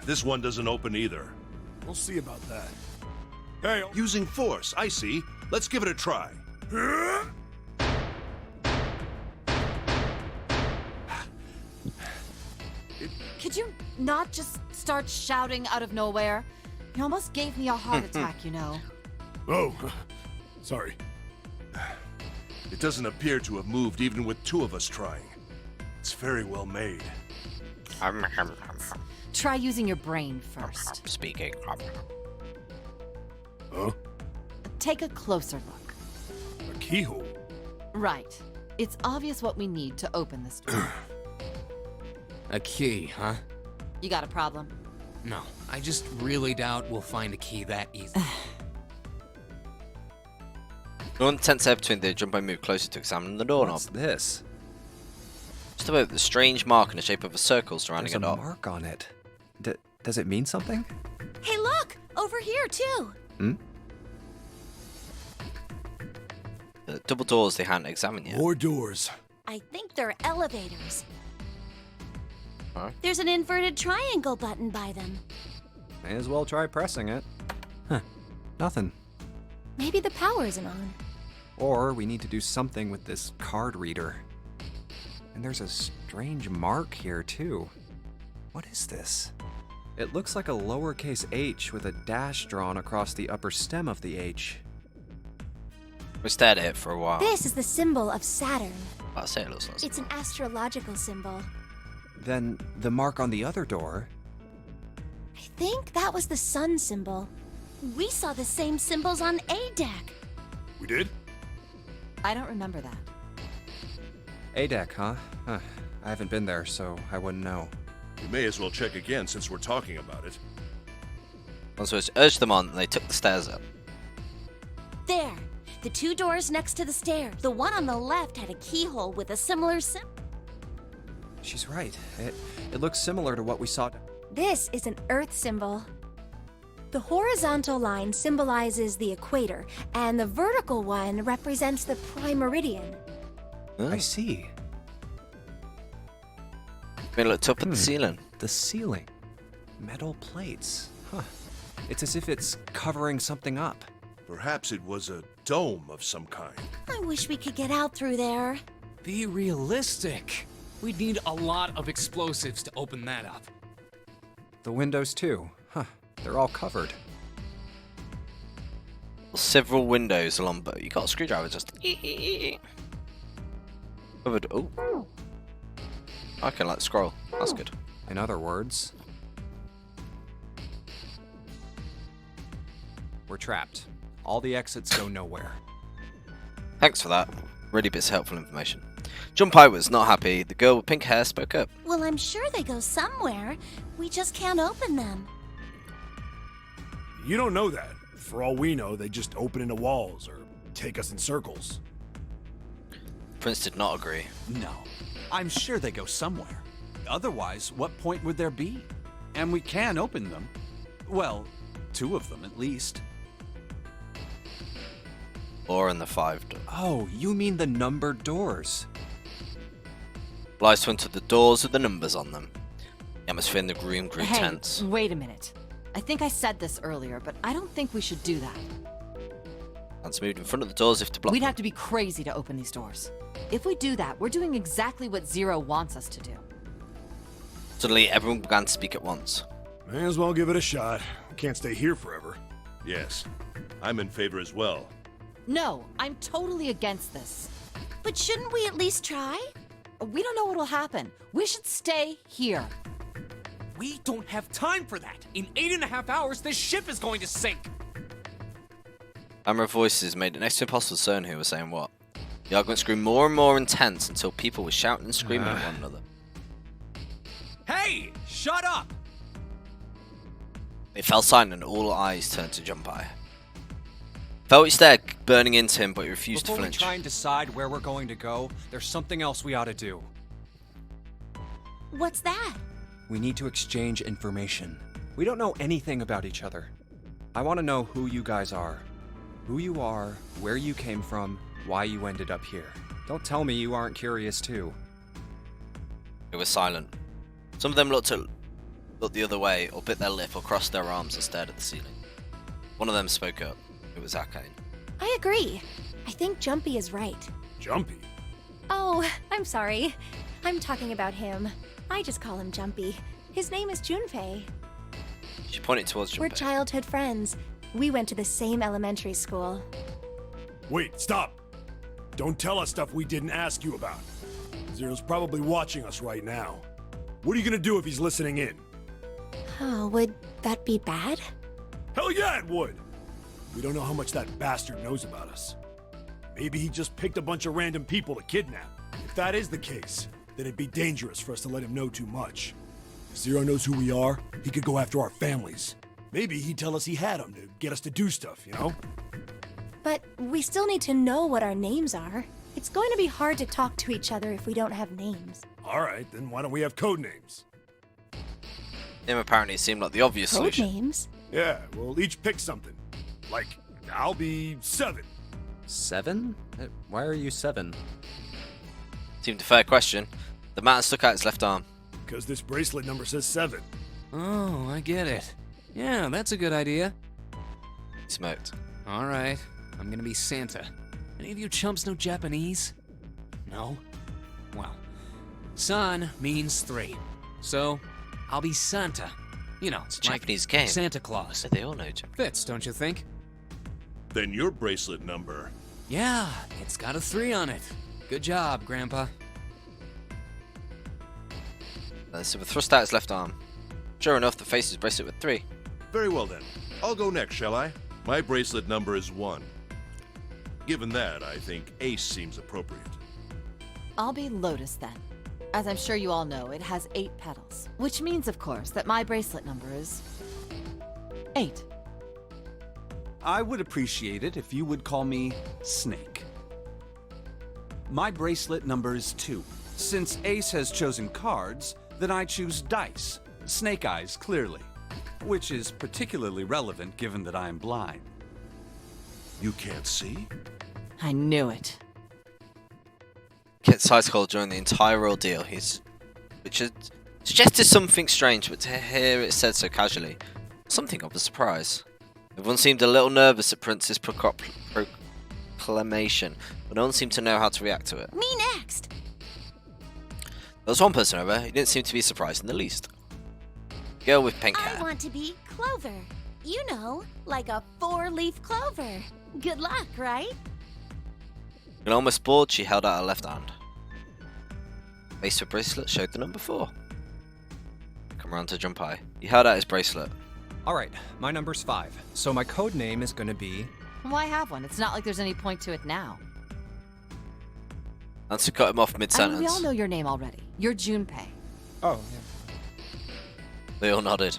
This one doesn't open either. We'll see about that. Hey, Using force, I see. Let's give it a try. Could you not just start shouting out of nowhere? You almost gave me a heart attack, you know. Oh, sorry. It doesn't appear to have moved even with two of us trying. It's very well made. Try using your brain first. Speaking. Huh? Take a closer look. A keyhole? Right. It's obvious what we need to open this door. A key, huh? You got a problem? No, I just really doubt we'll find a key that easy. No one tense air between the jump and move closer to examine the doorknob. What's this? Just about the strange mark in the shape of a circle surrounding There's a a knob. mark on it. Does it mean something? Hey, look! Over here, too! The double doors they hadn't examined yet. More doors. I think they're elevators. Huh? There's an inverted triangle button by them. May as well try pressing it. Huh. Nothing. Maybe the power isn't on. Or we need to do something with this card reader. And there's a strange mark here, too. What is this? It looks like a lowercase h with a dash drawn across the upper stem of the h. We stared at it for a while. This is the symbol of Saturn. I'd say it looks like It's an astrological symbol. Then the mark on the other door. I think that was the sun symbol. We saw the same symbols on A deck. We did? I don't remember that. A deck, huh? I haven't been there, so I wouldn't know. We may as well check again since we're talking about it. So it's urged them on, and they took the stairs up. There. The two doors next to the stairs. The one on the left had a keyhole with a similar symbol. She's right. It looks similar to what we saw. This is an Earth symbol. The horizontal line symbolizes the equator, and the vertical one represents the prime meridian. I see. We looked up at the ceiling. The ceiling. Metal plates. Huh. It's as if it's covering something up. Perhaps it was a dome of some kind. I wish we could get out through there. Be realistic. We'd need a lot of explosives to open that up. The windows, too. Huh. They're all covered. Several windows along, but you got a screwdriver just. Covered. Oh. I can like scroll. That's good. In other words, we're trapped. All the exits go nowhere. Thanks for that. Really bits helpful information. Junpei was not happy. The girl with pink hair spoke up. Well, I'm sure they go somewhere. We just can't open them. You don't know that. For all we know, they just open into walls or take us in circles. Prince did not agree. No. I'm sure they go somewhere. Otherwise, what point would there be? And we can open them. Well, 2 of them at least. Or in the 5 door. Oh, you mean the numbered doors? Lights went to the doors with the numbers on them. The atmosphere in the room grew Hey, tense. wait a minute. I think I said this earlier, but I don't think we should do that. Hands moved in front of the doors as if to block We'd them. have to be crazy to open these doors. If we do that, we're doing exactly what Zero wants us to do. Suddenly, everyone began to speak at once. May as well give it a shot. We can't stay here forever. Yes, I'm in favor as well. No, I'm totally against this. But shouldn't we at least try? We don't know what'll happen. We should stay here. We don't have time for that. In 8.5 hours, this ship is going to sink. Hammer voices made it next to impossible to discern who was saying what. The arguments grew more and more intense until people were shouting and screaming at one another. Hey, shut up! They fell silent and all eyes turned to Junpei. Felt stared burning into him, but he refused Before to we flinch. try and decide where we're going to go, there's something else we ought to do. What's that? We need to exchange information. We don't know anything about each other. I want to know who you guys are. Who you are, where you came from, why you ended up here. Don't tell me you aren't curious too. It was silent. Some of them looked the other way, or bit their lip, or crossed their arms and stared at the ceiling. One of them spoke up. It was Arcane. I agree. I think Jumpy is right. Jumpy? Oh, I'm sorry. I'm talking about him. I just call him Jumpy. His name is Junpei. She pointed towards Junpei. We're childhood friends. We went to the same elementary school. Wait, stop! Don't tell us stuff we didn't ask you about. Zero's probably watching us right now. What are you gonna do if he's listening in? Oh, would that be bad? Hell yeah, it would! We don't know how much that bastard knows about us. Maybe he just picked a bunch of random people to kidnap. If that is the case, then it'd be dangerous for us to let him know too much. If Zero knows who we are, he could go after our families. Maybe he'd tell us he had them to get us to do stuff, you know? But we still need to know what our names are. It's going to be hard to talk to each other if we don't have names. Alright, then why don't we have code names? Him apparently seemed like the obvious Code solution. names? Yeah, we'll each pick something. Like, I'll be 7. 7? Why are you 7? Seemed a fair question. The man stuck out his left arm. Because this bracelet number says 7. Oh, I get it. Yeah, that's a good idea. He smoked. Alright, I'm gonna be Santa. Any of you chumps know Japanese? No? Well, San means 3. So, I'll be Santa. You know, It's a like Japanese game. Santa Claus. So they all know Japanese. Fits, don't you think? Then your bracelet number. Yeah, it's got a 3 on it. Good job, Grandpa. So thrust out his left arm. Sure enough, the face is bracelet with 3. Very well then. I'll go next, shall I? My bracelet number is 1. Given that, I think Ace seems appropriate. I'll be Lotus then. As I'm sure you all know, it has 8 petals. Which means, of course, that my bracelet number is 8. I would appreciate it if you would call me Snake. My bracelet number is 2. Since Ace has chosen cards, then I choose dice. Snake eyes, clearly. Which is particularly relevant given that I'm blind. You can't see? I knew it. Kit's ice cold during the entire ordeal. Which had suggested something strange, but to hear it said so casually, something of a surprise. Everyone seemed a little nervous at Prince's proclamation, but no one seemed to know how to react to it. Me next! There was one person, however, who didn't seem to be surprised in the least. Girl with pink hair. I want to be Clover. You know, like a 4-leaf clover. Good luck, right? And almost bored, she held out her left hand. Face of bracelet showed the number 4. Come around to Junpei. He held out his bracelet. Alright, my number's 5. So my code name is gonna be... Why have one? It's not like there's any point to it now. Nancy cut him off I mean, mid-sentence. we all know your name already. You're Junpei. Oh, yeah. They all nodded.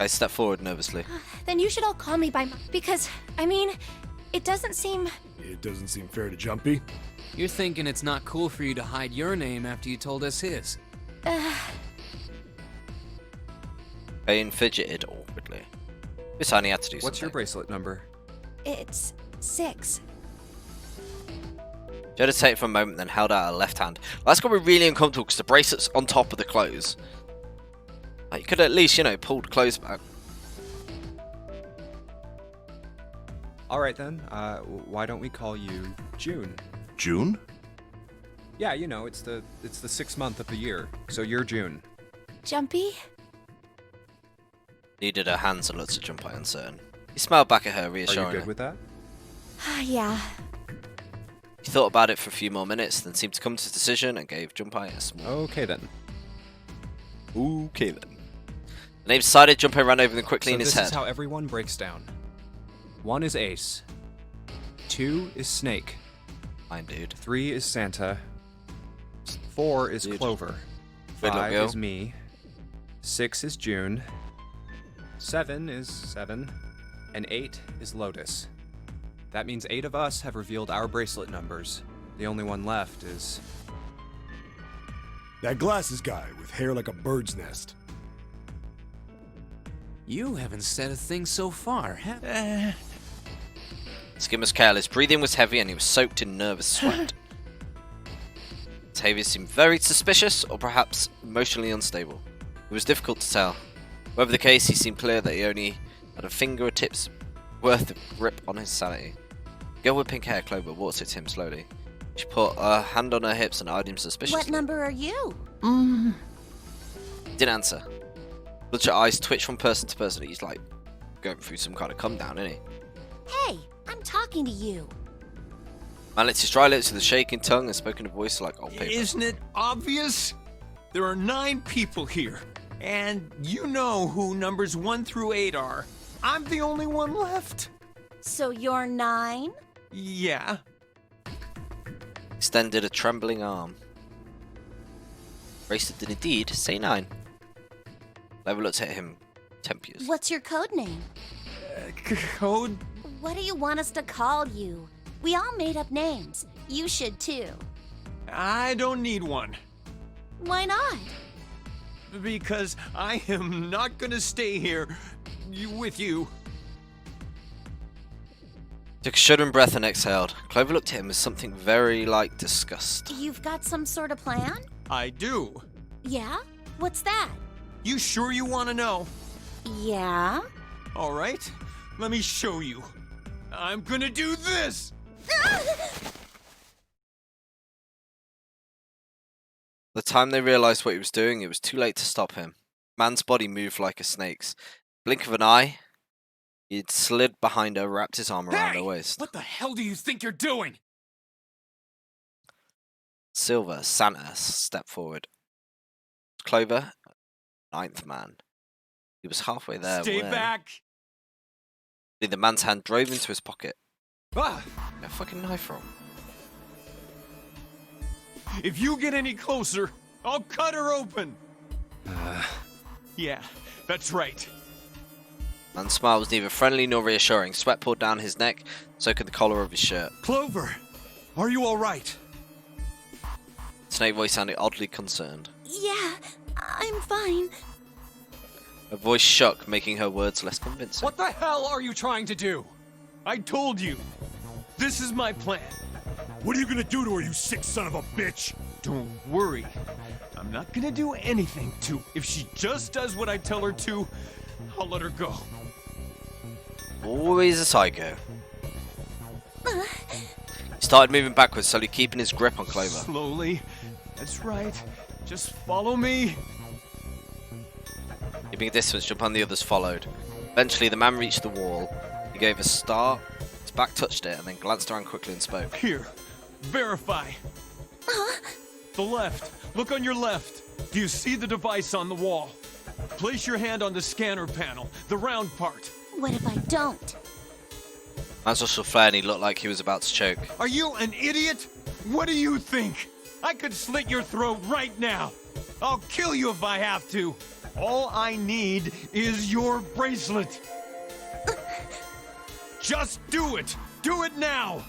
I stepped forward nervously. Then you should all call me by my... Because, I mean, it doesn't seem... It doesn't seem fair to Jumpy. You're thinking it's not cool for you to hide your name after you told us his. Payne fidgeted awkwardly. This only had to do What's your something. bracelet number? It's 6. She hesitated for a moment, then held out her left hand. That's gonna be really uncomfortable because the bracelet's on top of the clothes. Like, you could at least, pull the clothes back. Alright then, why don't we call you June? June? Yeah, you know, it's the 6th month of the year, so you're June. Jumpy? Needed her hands and looked at Junpei uncertain. He smiled back at her Are reassuringly. you good with that? Yeah. He thought about it for a few more minutes, then seemed to come to a decision and gave Junpei a small... Okay then. Okay then. The name decided, Junpei ran over them quickly So in his this head. is how everyone breaks down. 1 is Ace. 2 is Snake. Fine, dude. 3 is Santa. 4 is Dude. Clover. Good luck, 5 girl. is me. 6 is June. 7 is 7. And 8 is Lotus. That means 8 of us have revealed our bracelet numbers. The only one left is... That glasses guy with hair like a bird's nest. You haven't said a thing so far, have Skin was careless, breathing was heavy, and he was soaked in nervous sweat. Octavius seemed very suspicious, or perhaps emotionally unstable. It was difficult to tell. Whatever the case, he seemed clear that he only had a fingertip's worth of grip on his sanity. The girl with pink hair, Clover, walked at him slowly. She put her hand on her hips and eyed him suspiciously. What number are you? Didn't answer. Bloodshot eyes twitched from person to person. He's like going through some kind of come down, isn't he? Hey, I'm talking to you. Man licks his dry lips with a shaking tongue and spoke in a voice like old paper. Isn't it obvious? There are 9 people here, and you know who numbers 1 through 8 are. I'm the only one left. So you're 9? Yeah. Extended a trembling arm. Bracelet did indeed say 9. Clover looked at him, tempestuous. What's your code name? Code? What do you want us to call you? We all made up names. You should too. I don't need one. Why not? Because I am not gonna stay here with you. Took a shuddering breath and exhaled. Clover looked at him with something very like disgust. You've got some sort of plan? I do. Yeah? What's that? You sure you want to know? Yeah? All right, let me show you. I'm gonna do this! The time they realized what he was doing, it was too late to stop him. Man's body moved like a snake's. Blink of an eye, he'd slid behind her, wrapped his arm around her waist. What the hell do you think you're doing? Silver, Santa, stepped forward. Clover, 9th man. He was halfway there. Stay when back! the man's hand drove into his pocket. Ah, A fucking knife from. if you get any closer, I'll cut her open. Yeah, that's right. Man's smile was neither friendly nor reassuring. Sweat poured down his neck, soaking the collar of his shirt. Clover, are you all right? Snake voice sounded oddly concerned. Yeah, I'm fine. Her voice shook, making her words less convincing. What the hell are you trying to do? I told you. This is my plan. What are you gonna do to her, you sick son of a bitch? Don't worry. I'm not gonna do anything to. If she just does what I tell her to, I'll let her go. Always a psycho. He started moving backwards, slowly keeping his grip on Clover. Slowly. That's right. Just follow me. Keeping a distance, Japan the others followed. Eventually, the man reached the wall. He gave a start, his back touched it, and then glanced around quickly and spoke. Here. Verify. The left. Look on your left. Do you see the device on the wall? Place your hand on the scanner panel, the round part. What if I don't? Man's nostril flared and he looked like he was about to choke. Are you an idiot? What do you think? I could slit your throat right now. I'll kill you if I have to. All I need is your bracelet. Just do it. Do it now.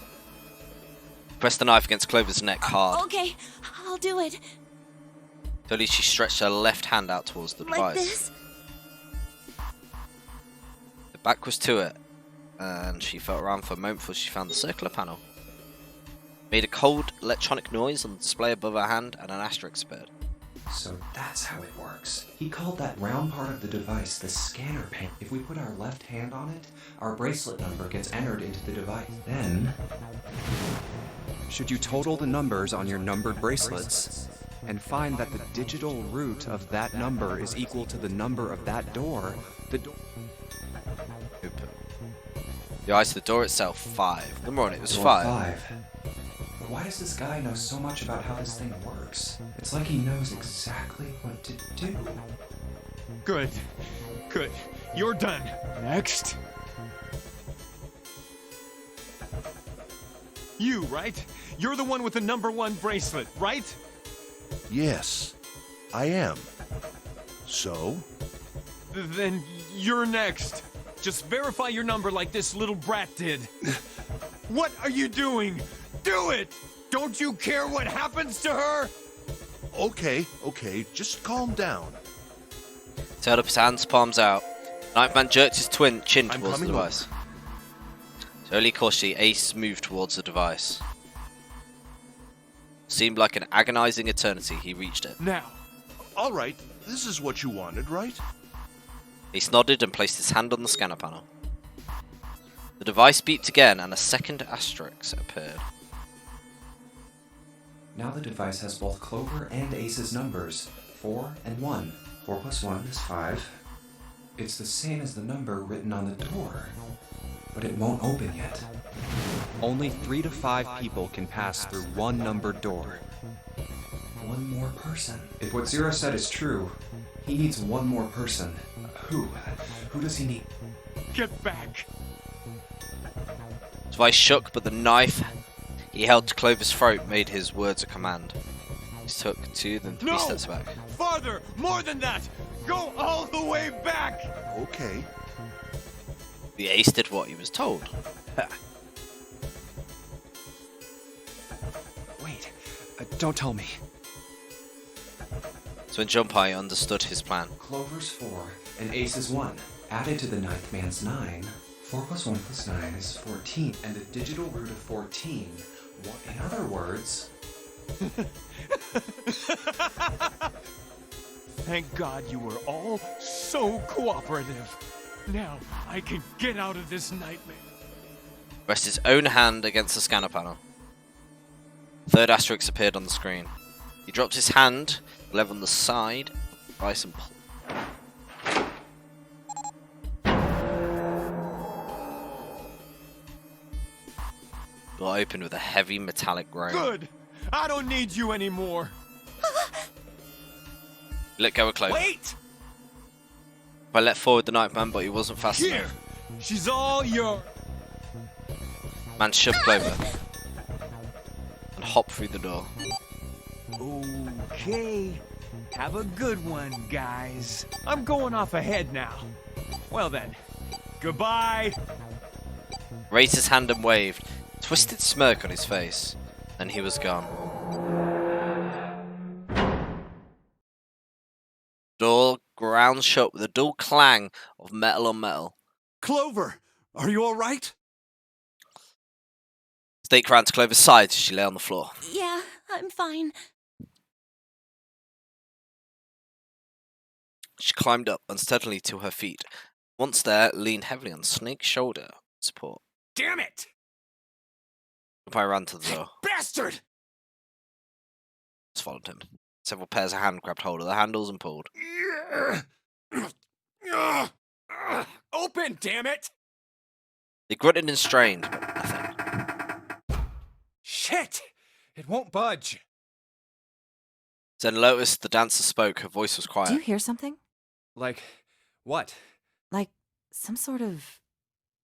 Pressed the knife against Clover's neck hard. Okay, I'll do it. Slowly, she stretched her left hand out towards the Like device. this? The back was to it, and she felt around for a moment before she found the circular panel. Made a cold electronic noise on the display above her hand, and an asterisk appeared. So that's how it works. He called that round part of the device the scanner panel. If we put our left hand on it, our bracelet number gets entered into the device. Then, Should you total the numbers on your numbered bracelets and find that the digital root of that number is equal to the number of that door, the door... Open. The eyes to the door itself, 5. Number on it was door 5. Why does this guy know so much about how this thing works? It's like he knows exactly what to do. Good. Good. You're done. Next. You, right? You're the one with the number 1 bracelet, right? Yes, I am. So? Then you're next. Just verify your number like this little brat did. What are you doing? Do it! Don't you care what happens to her? Okay, just calm down. He held up his hands, palms out. Ninth man jerked his chin I'm towards the coming device. Slowly, cautiously, Ace moved towards the device. Seemed like an agonizing eternity. He reached it. Now. All right, this is what you wanted, right? Ace nodded and placed his hand on the scanner panel. The device beeped again, and a second asterisk appeared. Now the device has both Clover and Ace's numbers, 4 and 1. 4 plus 1 is 5. It's the same as the number written on the door, but it won't open yet. Only 3 to 5 people can pass through one numbered door. One more person. If what Zero said is true, he needs one more person. Who? Who does he need? Get back! His voice shook, but the knife he held to Clover's throat made his words a command. He took 2, then 3 steps back. Farther! More than that! Go all the way back! Okay. The Ace did what he was told. Wait, don't tell me. So when Junpei understood his plan. Clover's 4 and Ace's 1. Added to the ninth man's 9. 4 plus 1 plus 9 is 14. And the digital root of 14. In other words... Thank God you were all so cooperative. Now I can get out of this nightmare. Rest his own hand against the scanner panel. Third asterisk appeared on the screen. He dropped his hand, level on the side, device and pull. Door opened with a heavy metallic groan. Good! I don't need you anymore! He let go of Clover. Wait! I let forward the ninth man, but he wasn't fast Here! enough. She's all yours! Man shoved Clover and hopped through the door. Okay. Have a good one, guys. I'm going off ahead now. Well then, goodbye! Raised his hand and waved, twisted smirk on his face, and he was gone. Door ground shut with a dull clang of metal on metal. Clover, are you all right? Snake ran to Clover's side as she lay on the floor. Yeah, I'm fine. She climbed up unsteadily to her feet. Once there, leaned heavily on Snake's shoulder for support. Damn it! I ran to the door. Bastard! Just followed him. Several pairs of hands grabbed hold of the handles and pulled. Open, damn it! They grunted and strained, but nothing. Shit! It won't budge. Then Lotus, the dancer, spoke. Her voice was quiet. Do you hear something? Like, what? Like some sort of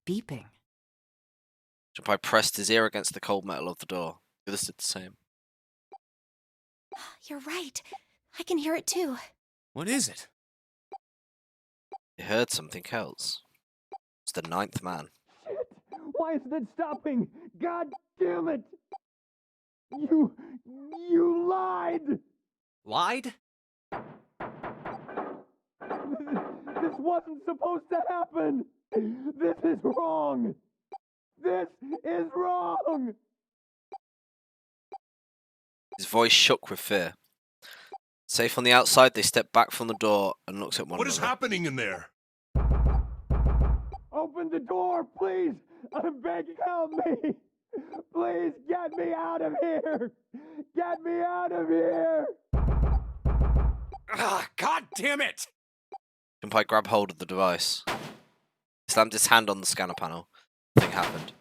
beeping. Junpei pressed his ear against the cold metal of the door. The others did the same. You're right. I can hear it too. What is it? They heard something else. It's the ninth man. Why isn't it stopping? God damn it! You lied! Lied? This wasn't supposed to happen! This is wrong! This is wrong! His voice shook with fear. Safe on the outside, they stepped back from the door and looked at one What another. is happening in there? Open the door, please! I'm begging, help me! Please get me out of here! Get me out of here! Ah, God damn it! Junpei grabbed hold of the device. He slammed his hand on the scanner panel. Nothing happened.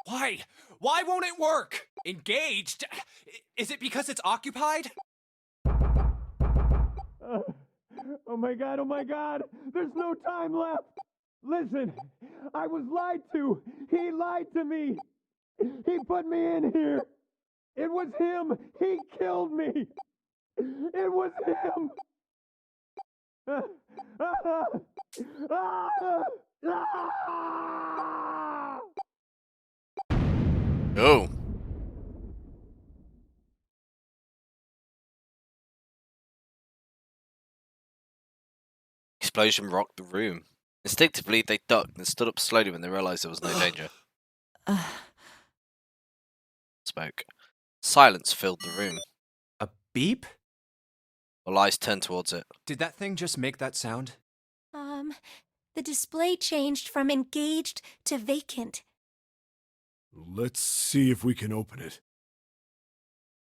Why? Why won't it work? Engaged? Is it because it's occupied? Oh my god, there's no time left! Listen, I was lied to! He lied to me! He put me in here! It was him! He killed me! It was him! Oh. explosion rocked the room. Instinctively, they ducked and stood up slowly when they realized there was no danger. Spoke. Silence filled the room. A beep? All eyes turned towards it. Did that thing just make that sound? The display changed from engaged to vacant. Let's see if we can open it.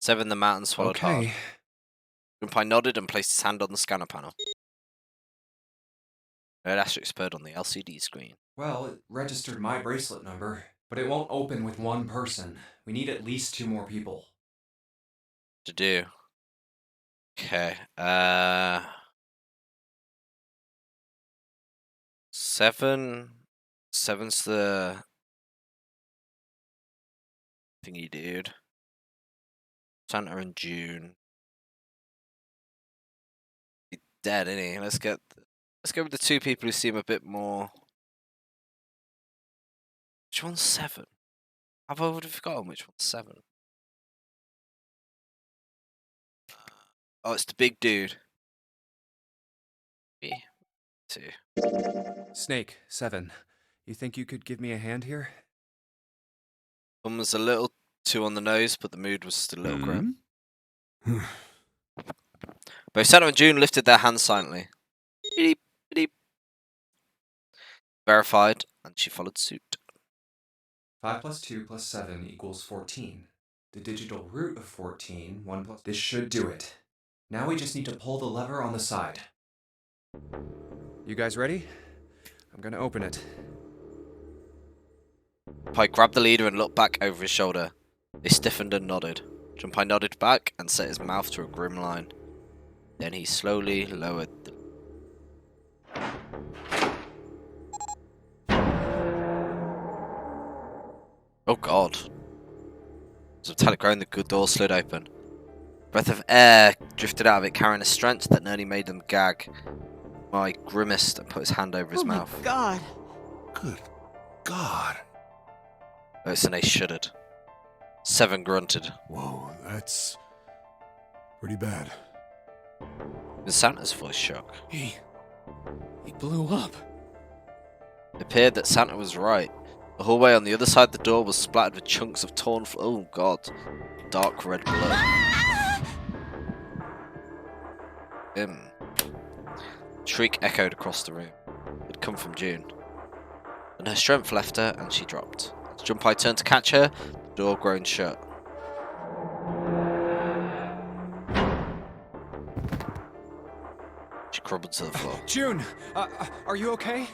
Seven the mountain swallowed hard. Okay. Gunpai nodded and placed his hand on the scanner panel. Red asterisk appeared on the LCD screen. Well, it registered my bracelet number, but it won't open with one person. We need at least 2 more people. To do. Okay. 7. 7's the thingy dude. Santa and June. He's dead, isn't he? Let's go with the 2 people who seem a bit more. Which one's 7? I've already forgotten which one's 7. Oh, it's the big dude. 2. Snake, 7. You think you could give me a hand here? One was a little too on the nose, but the mood was still a little grim. Both Santa and June lifted their hands silently. Beep, beep. Verified, and she followed suit. 5 plus 2 plus 7 equals 14. The digital root of 14, 1 plus... This should do it. Now we just need to pull the lever on the side. You guys ready? I'm gonna open it. Junpei grabbed the leader and looked back over his shoulder. They stiffened and nodded. Junpei nodded back and set his mouth to a grim line. Then he slowly lowered the... Oh god. As a telegram, the good door slid open. A breath of air drifted out of it, carrying a strength that nearly made them gag. Mike grimaced and put his hand over his mouth. Oh God. Good God. Osane shuddered. 7 grunted. Whoa, that's pretty bad. Even Santa's voice shook. He blew up. It appeared that Santa was right. The hallway on the other side of the door was splattered with chunks of torn... Oh god. Dark red blood. Shriek echoed across the room. It had come from June. Then her strength left her and she dropped. As Junpei turned to catch her, the door groaned shut. She crumbled to the floor. June, are you okay?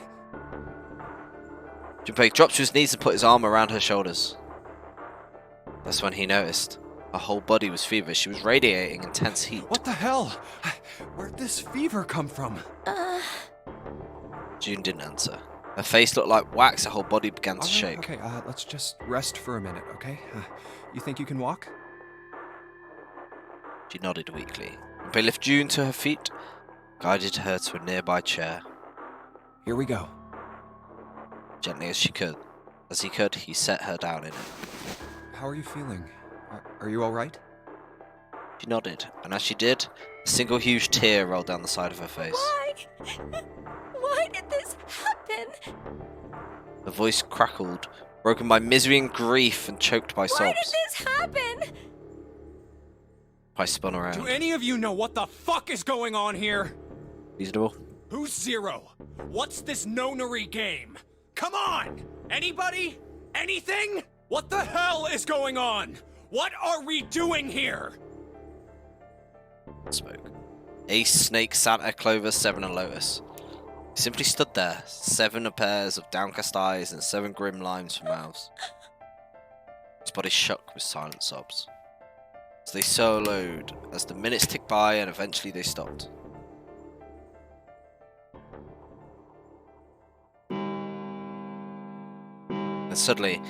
Junpei dropped to his knees and put his arm around her shoulders. That's when he noticed. Her whole body was feverish. She was radiating intense heat. What the hell? Where'd this fever come from? June didn't answer. Her face looked like wax. Her whole body began to shake. Okay, let's just rest for a minute, okay? You think you can walk? She nodded weakly. Junpei lifted June to her feet, guided her to a nearby chair. Here we go. Gently as he could, he set her down in it. How are you feeling? Are you alright? She nodded, and as she did, a single huge tear rolled down the side of her face. Why? Why did this happen? Her voice crackled, broken by misery and grief and choked by sobs. Why did this happen? I spun around. Do any of you know what the fuck is going on here? Reasonable? Who's Zero? What's this Nonary game? Come on! Anybody? Anything? What the hell is going on? What are we doing here? Spoke. Ace, Snake, Santa, Clover, 7, and Lotus. He simply stood there, 7 pairs of downcast eyes and 7 grim lines for mouths. His body shook with silent sobs. As they soloed, as the minutes ticked by and eventually they stopped. And suddenly,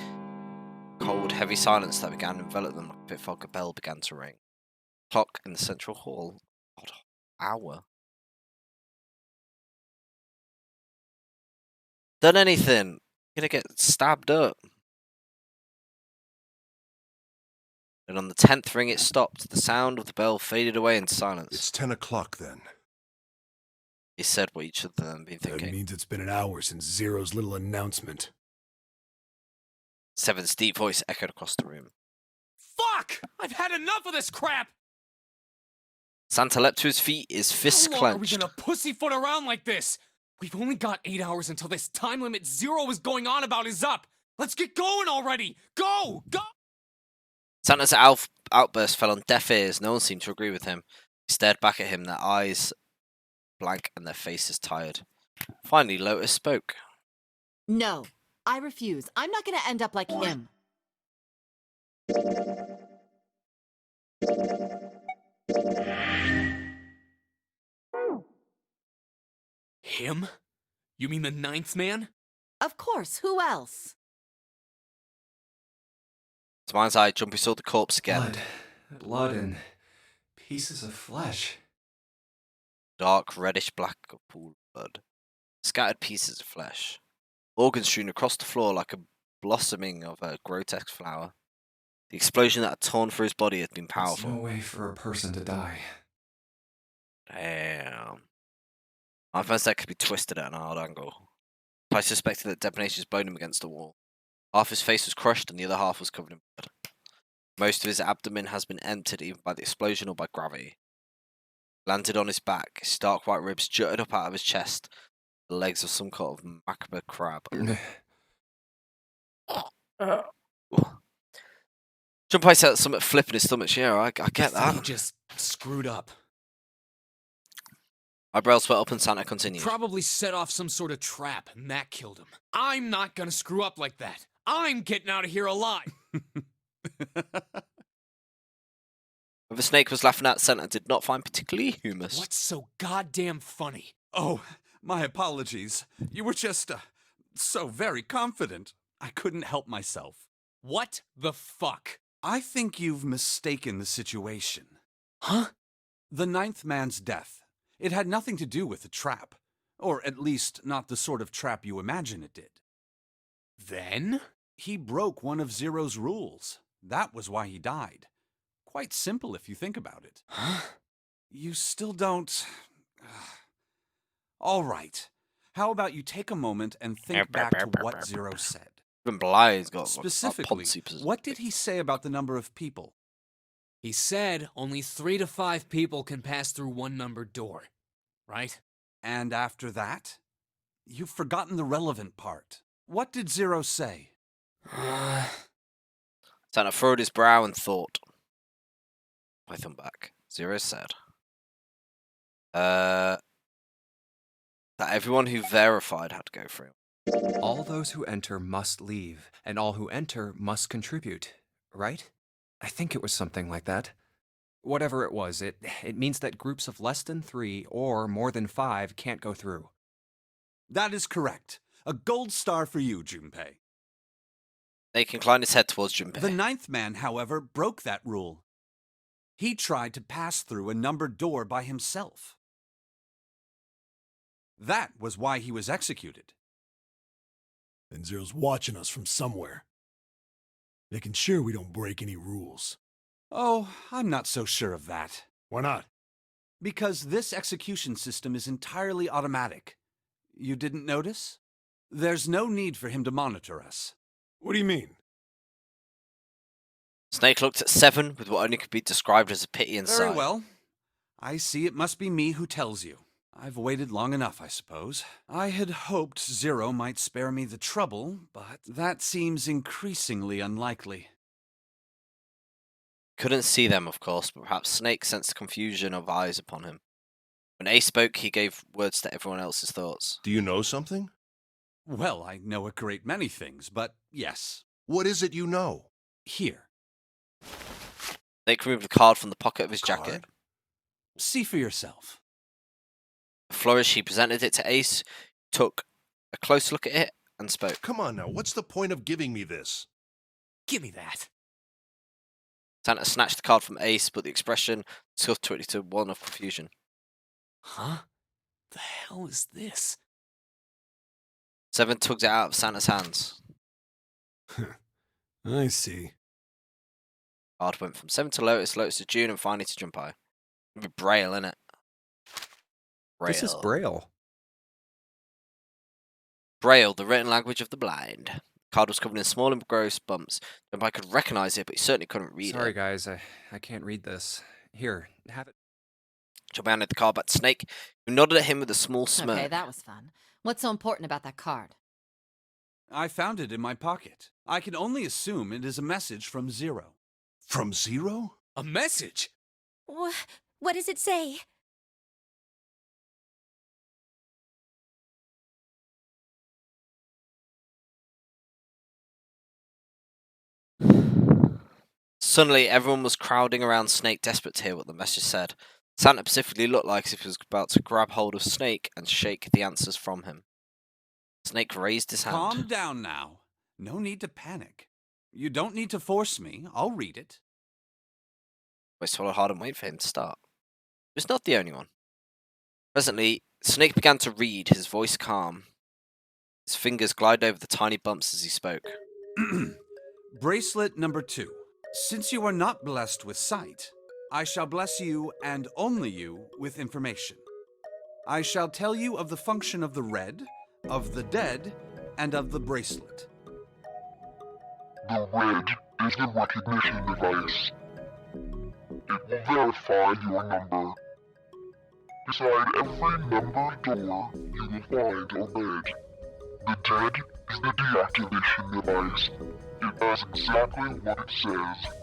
cold, heavy silence that began to envelop them like a pit fog, a bell began to ring. Clock in the central hall. Odd hour. Done anything? You're gonna get stabbed up. And on the 10th ring it stopped. The sound of the bell faded away in silence. It's 10 o'clock then. He said what each of them had been That thinking. means it's been an hour since Zero's little announcement. Seven's deep voice echoed across the room. Fuck! I've had enough of this crap! Santa leapt to his feet, his fists How long are we clenched. gonna pussyfoot around like this? We've only got 8 hours until this time limit Zero is going on about is up. Let's get going already! Go! Go! Santa's outburst fell on deaf ears. No one seemed to agree with him. They stared back at him, their eyes blank and their faces tired. Finally, Lotus spoke. No, I refuse. I'm not gonna end up like him. Him? You mean the 9th man? Of course, who else? To mind's eye, Jumpy saw the corpse again. Blood and pieces of flesh. Dark, reddish-black pool of blood. Scattered pieces of flesh. Organs strewn across the floor like a blossoming of a grotesque flower. The explosion that had torn through his body had been powerful. There's no way for a person to die. Damn. My first that could be twisted at an odd angle. I suspected that detonation blown him against the wall. Half his face was crushed and the other half was covered in blood. Most of his abdomen has been emptied either by the explosion or by gravity. Landed on his back, his stark white ribs jutted up out of his chest, the legs of some kind of macabre crab. Junpei said something flipping his stomach. Yeah, I get He that. just screwed up. Eyebrows sweat up and Santa continued. Probably set off some sort of trap, and that killed him. I'm not gonna screw up like that. I'm getting out of here alive. The snake was laughing at Santa did not find particularly humorous. What's so goddamn funny? Oh, my apologies. You were just, so very confident. I couldn't help myself. What the fuck? I think you've mistaken the situation. Huh? The 9th man's death. It had nothing to do with the trap. Or at least, not the sort of trap you imagine it did. Then? He broke one of Zero's rules. That was why he died. Quite simple if you think about it. Huh? You still don't... All right. How about you take a moment and think back to what Zero said? Even Bly's got Specifically, what did he say about the number of people? He said only 3 to 5 people can pass through one numbered door. Right? And after that? You've forgotten the relevant part. What did Zero say? Santa furrowed his brow and thought. Python back. Zero said. That everyone who verified had to go through. All those who enter must leave, and all who enter must contribute, right? I think it was something like that. Whatever it was, it means that groups of less than 3 or more than 5 can't go through. That is correct. A gold star for you, Junpei. Snake inclined his head towards Junpei. The 9th man, however, broke that rule. He tried to pass through a numbered door by himself. That was why he was executed. And Zero's watching us from somewhere. Making sure we don't break any rules. Oh, I'm not so sure of that. Why not? Because this execution system is entirely automatic. You didn't notice? There's no need for him to monitor us. What do you mean? Snake looked at Seven with what only could be described as a pity and sigh. Very well. I see it must be me who tells you. I've waited long enough, I suppose. I had hoped Zero might spare me the trouble, but that seems increasingly unlikely. Couldn't see them, of course, but perhaps Snake sensed the confusion of eyes upon him. When Ace spoke, he gave words to everyone else's thoughts. Do you know something? Well, I know a great many things, but yes. What is it you know? Here. Snake removed a card from the pocket of his jacket. Card? See for yourself. A flourish, he presented it to Ace, took a close look at it, and spoke. Come on now, what's the point of giving me this? Give me that. Santa snatched the card from Ace, but the expression scuffed to one of confusion. Huh? The hell is this? Seven tugged it out of Santa's hands. I see. Card went from Seven to Lotus, Lotus to June, and finally to Junpei. Braille, innit? This is Braille. Braille, the written language of the blind. The card was covered in small and gross bumps. Bankai could recognize it, but he certainly couldn't read Sorry, it. guys, I can't read this. Here, have it. Joe handed the card back to Snake, who nodded at him with a small smirk. Okay, that was fun. What's so important about that card? I found it in my pocket. I can only assume it is a message from Zero. From Zero? A message? What does it say? Suddenly, everyone was crowding around Snake, desperate to hear what the message said. Santa specifically looked like as if he was about to grab hold of Snake and shake the answers from him. Snake raised his hand. Calm down now. No need to panic. You don't need to force me. I'll read it. I swallowed hard and waited for him to start. He was not the only one. Presently, Snake began to read, his voice calm. His fingers glided over the tiny bumps as he spoke. Bracelet number 2. Since you are not blessed with sight, I shall bless you, and only you, with information. I shall tell you of the function of the red, of the dead, and of the bracelet. The red is the recognition device. It will verify your number. Beside every numbered door, you will find a red. The dead is the deactivation device. It does exactly what it says.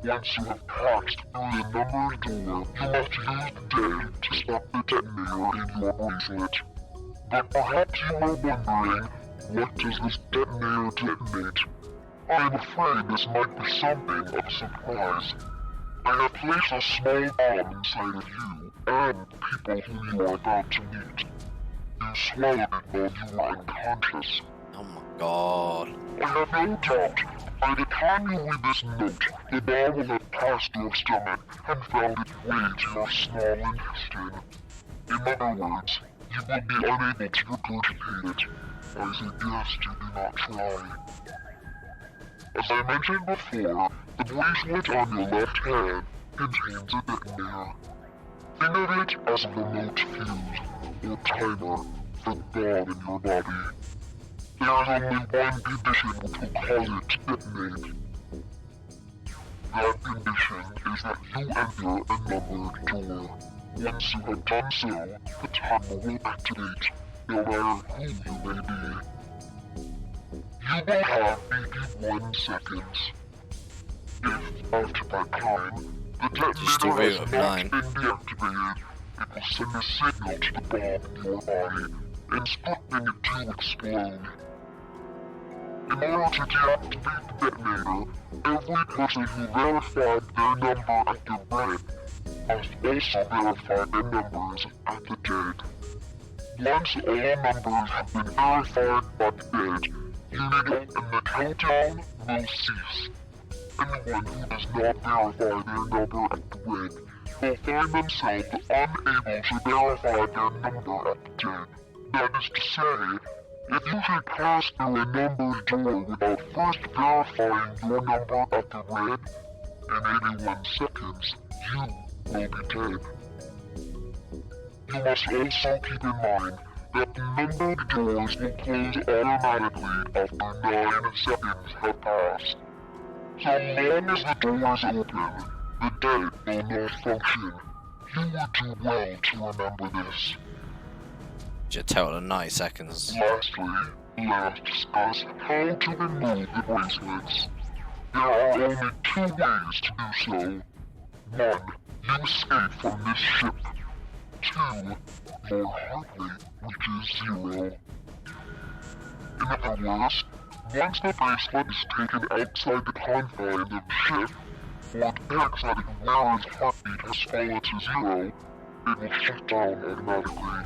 Once you have passed through the numbered door, you must use the dead to stop the detonator in your bracelet. But perhaps you are wondering, what does this detonator detonate? I am afraid this might be something of a surprise. I have placed a small bomb inside of you and people whom you are about to meet. You swallowed it while you were unconscious. Oh my god. I have no doubt, by the time you read this note, the bomb will have passed your stomach and found its way to your small intestine. In other words, you will be unable to regurgitate it. I suggest you do not try. As I mentioned before, the bracelet on your left hand contains a detonator. Think of it as a remote fuse, or timer, for the bomb in your body. There is only one condition which will cause it to detonate. That condition is that you enter a numbered door. Once you have done so, the timer will activate, no matter who you may be. You will have 81 seconds. If, after that time, the detonator has not been deactivated, it will send a signal to the bomb in your body, instructing it to explode. In order to deactivate the detonator, every person who verified their number at the red must also verify their numbers at the dead. Once all numbers have been verified by the dead, unity and the countdown will cease. Anyone who does not verify their number at the red will find themselves unable to verify their number at the dead. That is to say, if you should pass through a numbered door without first verifying your number at the red, in 81 seconds, you will be dead. You must also keep in mind that the numbered doors will close automatically after 9 seconds have passed. So long as the doors open, the dead will not function. You would do well to remember this. Should total of 9 seconds. Lastly, let us discuss how to remove the bracelets. There are only 2 ways to do so. 1. You escape from this ship. 2. Your heart rate reaches 0. In other words, once the bracelet is taken outside the confines of the ship, or detects that its wearer's heartbeat has fallen to 0, it will shut down automatically.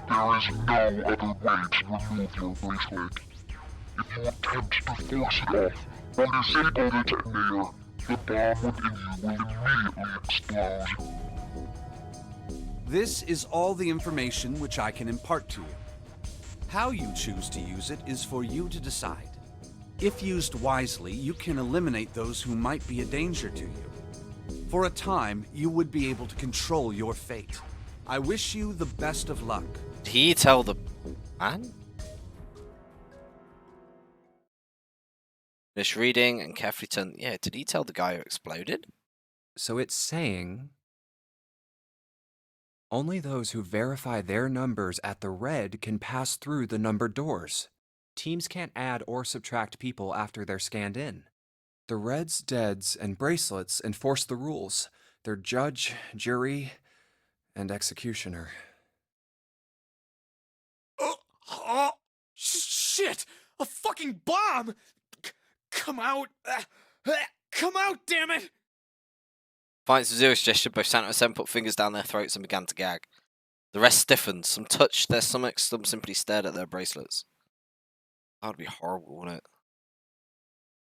There is no other way to remove your bracelet. If you attempt to force it off, or disable the detonator, the bomb within you will immediately explode. This is all the information which I can impart to you. How you choose to use it is for you to decide. If used wisely, you can eliminate those who might be a danger to you. For a time, you would be able to control your fate. I wish you the best of luck. Did he tell the man? Finish reading and carefully turn. Yeah, did he tell the guy who exploded? So it's saying only those who verify their numbers at the red can pass through the numbered doors. Teams can't add or subtract people after they're scanned in. The reds, deads, and bracelets enforce the rules. They're judge, jury, and executioner. Shit! A fucking bomb! Come out! Come out, damn it! Finds Zero's gesture, both Santa and Seven put fingers down their throats and began to gag. The rest stiffened. Some touched their stomachs, some simply stared at their bracelets. That would be horrible, wouldn't it?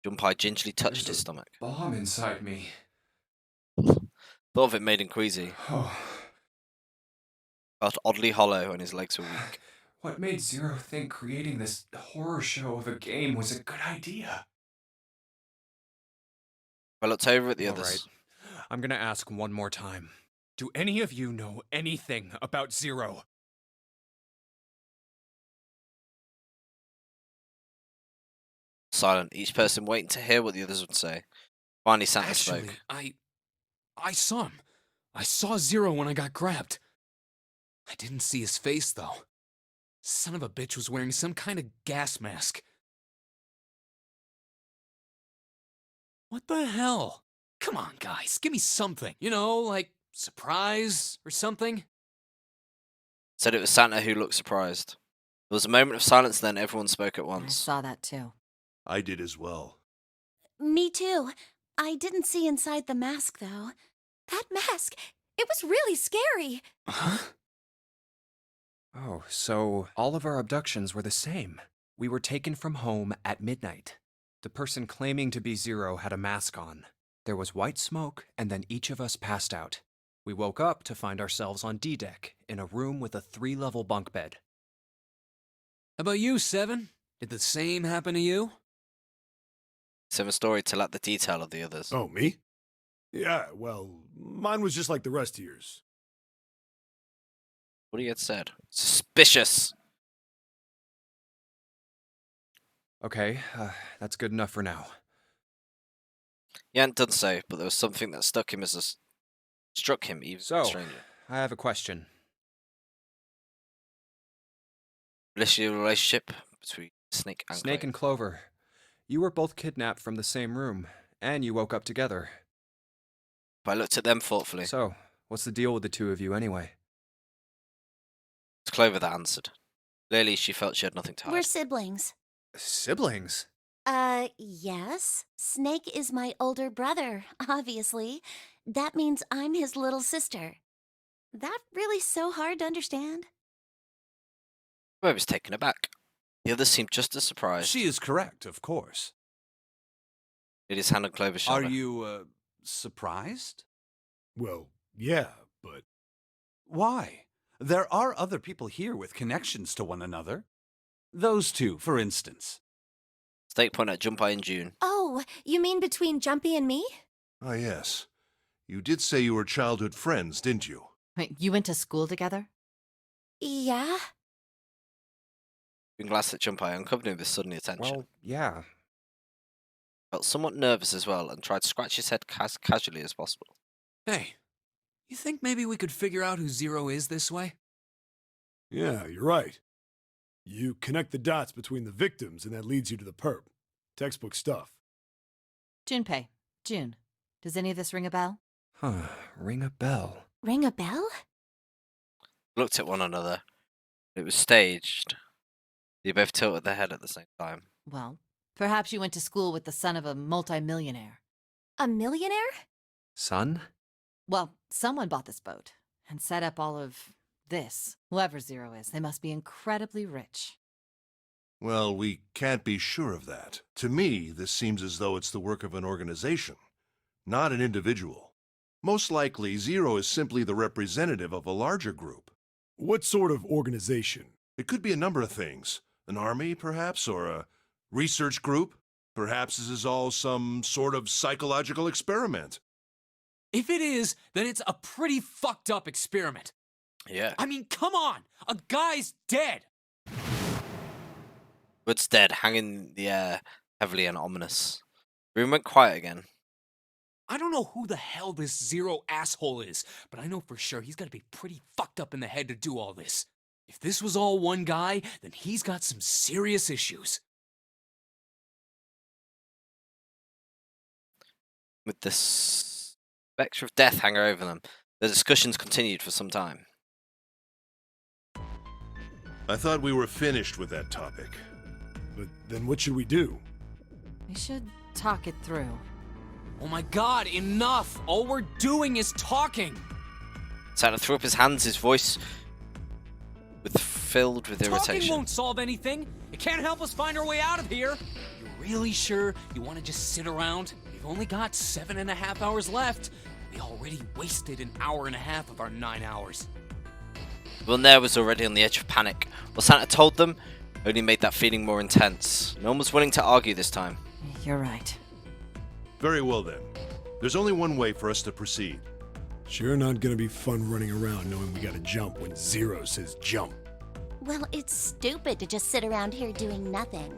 Junpei gingerly touched his stomach. Bomb inside me. Thought of it made him queasy. Felt oddly hollow and his legs were weak. What made Zero think creating this horror show of a game was a good idea? I looked over at the All others. right. I'm gonna ask one more time. Do any of you know anything about Zero? Silent, each person waiting to hear what the others would say. Finally, Santa spoke. I saw him. I saw Zero when I got grabbed. I didn't see his face, though. Son of a bitch was wearing some kind of gas mask. What the hell? Come on, guys, give me something. You know, like surprise or something? Said it was Santa who looked surprised. There was a moment of silence, then everyone spoke at I once. saw that too. I did as well. Me too. I didn't see inside the mask, though. That mask, it was really scary. Oh, so all of our abductions were the same. We were taken from home at midnight. The person claiming to be Zero had a mask on. There was white smoke, and then each of us passed out. We woke up to find ourselves on D-Deck, in a room with a 3-level bunk bed. How about you, Seven? Did the same happen to you? Similar story to lack the detail of the others. Oh, me? Yeah, well, mine was just like the rest of yours. What do you get said? Suspicious. Okay, that's good enough for now. He hadn't done so, but there was something that struck him even So, stranger. I have a question. Relationship between Snake and Snake and Clover, you were both kidnapped from the same room, and you woke up together. But I looked at them thoughtfully. So, what's the deal with the two of you anyway? It's Clover that answered. Clearly, she felt she had nothing to hide. We're siblings. Siblings? Yes. Snake is my older brother, obviously. That means I'm his little sister. That really so hard to understand? I was taken aback. The others seemed just as surprised. She is correct, of course. Laid his hand on Clover's shoulder. Are you, surprised? Well, yeah, but Why? There are other people here with connections to one another. Those two, for instance. Snake pointed at Junpei and June. Oh, you mean between Jumpy and me? Ah, yes. You did say you were childhood friends, didn't you? Wait, you went to school together? Yeah. June glanced at Junpei, uncovered with sudden attention. Well, yeah. Felt somewhat nervous as well, and tried to scratch his head casually as possible. Hey, you think maybe we could figure out who Zero is this way? yeah, you're right. You connect the dots between the victims, and that leads you to the perp. Textbook stuff. Junpei, June, does any of this ring a bell? Huh, ring a bell. Ring a bell? Looked at one another. It was staged. They both tilted their head at the same time. Well, perhaps you went to school with the son of a multimillionaire. A millionaire? Son? Well, someone bought this boat and set up all of this. Whoever Zero is, they must be incredibly rich. Well, we can't be sure of that. To me, this seems as though it's the work of an organization, not an individual. Most likely, Zero is simply the representative of a larger group. What sort of organization? It could be a number of things. An army, perhaps, or a research group. Perhaps this is all some sort of psychological experiment. If it is, then it's a pretty fucked up experiment. Yeah. I mean, come on! A guy's dead! Wood's dead, hanging in the air, heavily and ominous. Room went quiet again. I don't know who the hell this Zero asshole is, but I know for sure he's gotta be pretty fucked up in the head to do all this. If this was all one guy, then he's got some serious issues. With the spectre of death hanging over them, the discussions continued for some time. I thought we were finished with that topic. But then what should we do? We should talk it through. Oh my god, enough! All we're doing is talking! Santa threw up his hands, his voice filled with irritation. Talking won't solve anything! It can't help us find our way out of here! You're really sure you want to just sit around? We've only got 7.5 hours left. We already wasted an hour and a half of our 9 hours. Nair was already on the edge of panic. What Santa told them only made that feeling more intense. No one was willing to argue this time. You're right. Very well then. There's only one way for us to proceed. Sure not gonna be fun running around knowing we gotta jump when Zero says jump. Well, it's stupid to just sit around here doing nothing.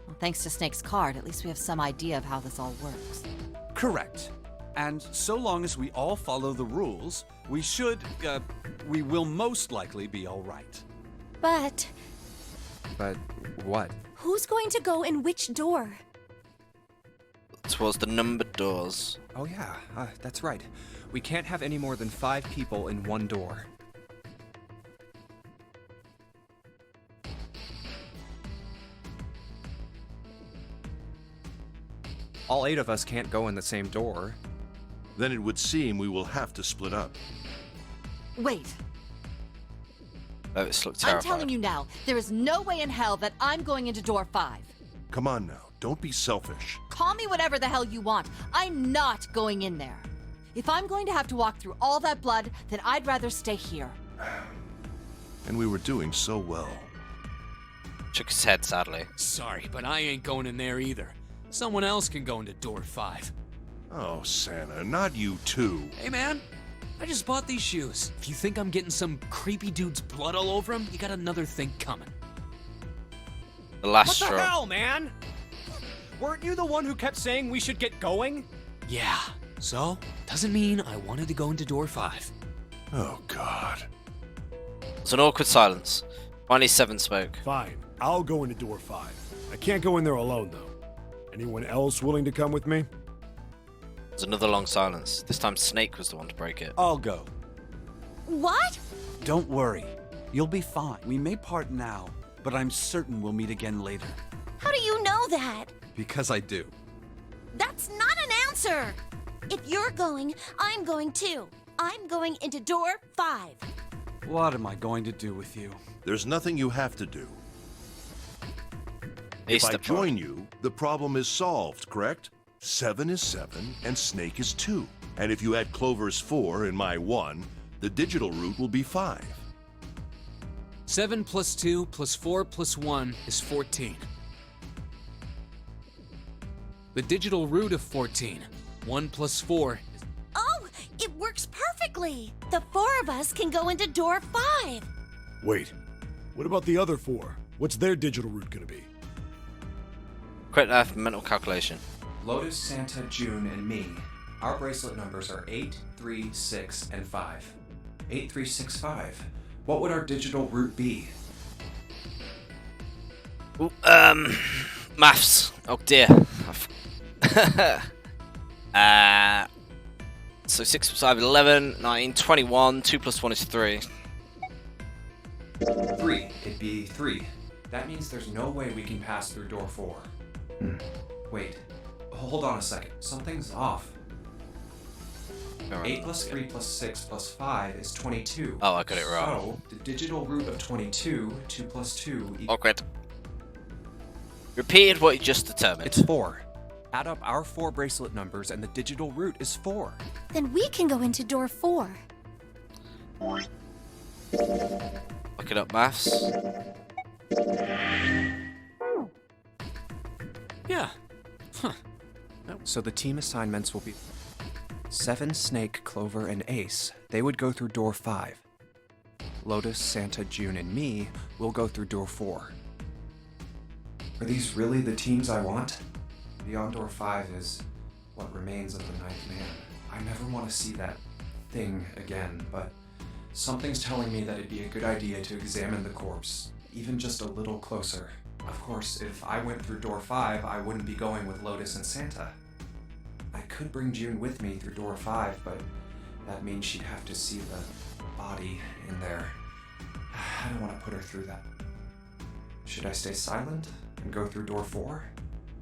Well, thanks to Snake's card, at least we have some idea of how this all works. Correct. And so long as we all follow the rules, we will most likely be all right. But But what? who's going to go in which door? Towards the numbered doors. Oh yeah, that's right. We can't have any more than 5 people in one door. All 8 of us can't go in the same door. Then it would seem we will have to split up. Wait, Lotus looked I'm terrified. telling you now, there is no way in hell that I'm going into door 5. Come on now, don't be selfish. Call me whatever the hell you want. I'm not going in there. If I'm going to have to walk through all that blood, then I'd rather stay here. And we were doing so well. Shook his head sadly. Sorry, but I ain't going in there either. Someone else can go into door 5. Oh, Santa, not you too. Hey man, I just bought these shoes. If you think I'm getting some creepy dude's blood all over them, you got another thing coming. The last What straw. the hell, man? Weren't you the one who kept saying we should get going? Yeah, so doesn't mean I wanted to go into door 5. Oh, God. It was an awkward silence. Finally, Seven spoke. Fine, I'll go into door 5. I can't go in there alone, though. Anyone else willing to come with me? There was another long silence. This time, Snake was the one to break it. I'll go. What? Don't worry. You'll be fine. We may part now, but I'm certain we'll meet again later. How do you know that? Because I do. That's not an answer! If you're going, I'm going too. I'm going into door 5. What am I going to do with you? There's nothing you have to do. Ace If I stepped join you, the problem is solved, correct? 7 is 7, and Snake is 2. And if you add Clover's 4 and my 1, the digital root will be 5. 7 plus 2 plus 4 plus 1 is 14. The digital root of 14. 1 plus 4 is... Oh, it works perfectly! The 4 of us can go into door 5. Wait, what about the other 4? What's their digital root gonna be? Quick mental calculation. Lotus, Santa, June, and me. Our bracelet numbers are 8, 3, 6, and 5. 8, 3, 6, 5. What would our digital root be? Ooh, maths. Oh dear. So 6 plus 5 is 11, 9, 21. 2 plus 1 is 3. 3. It'd be 3. That means there's no way we can pass through door 4. Wait. Hold on a second. Something's off. 8 plus 3 plus 6 plus 5 is 22. Oh, I got it wrong. So, the digital root of 22, 2 plus 2 equals... Awkward. Repeated what you just determined. It's 4. Add up our 4 bracelet numbers and the digital root is 4. Then we can go into door 4. Look it up, maths. Yeah. Huh. So the team assignments will be 7, Snake, Clover, and Ace. They would go through door 5. Lotus, Santa, June, and me will go through door 4. Are these really the teams I want? Beyond door 5 is what remains of the Ninth Man. I never want to see that thing again, but something's telling me that it'd be a good idea to examine the corpse, even just a little closer. Of course, if I went through door 5, I wouldn't be going with Lotus and Santa. I could bring June with me through door 5, but that means she'd have to see the body in there. I don't want to put her through that. Should I stay silent and go through door 4?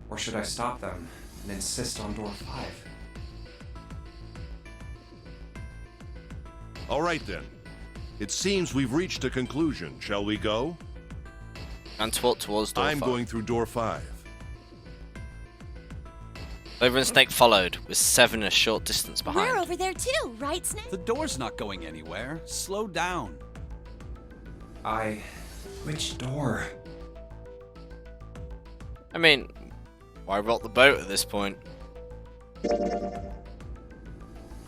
Or should I stop them and insist on door 5? All right then. It seems we've reached a conclusion. Shall we go? And walk towards door 5. I'm going through door 5. Clover and Snake followed, with Seven a short distance behind. We're over there too, right, Snake? The door's not going anywhere. Slow down. Which door? I mean, why rock the boat at this point?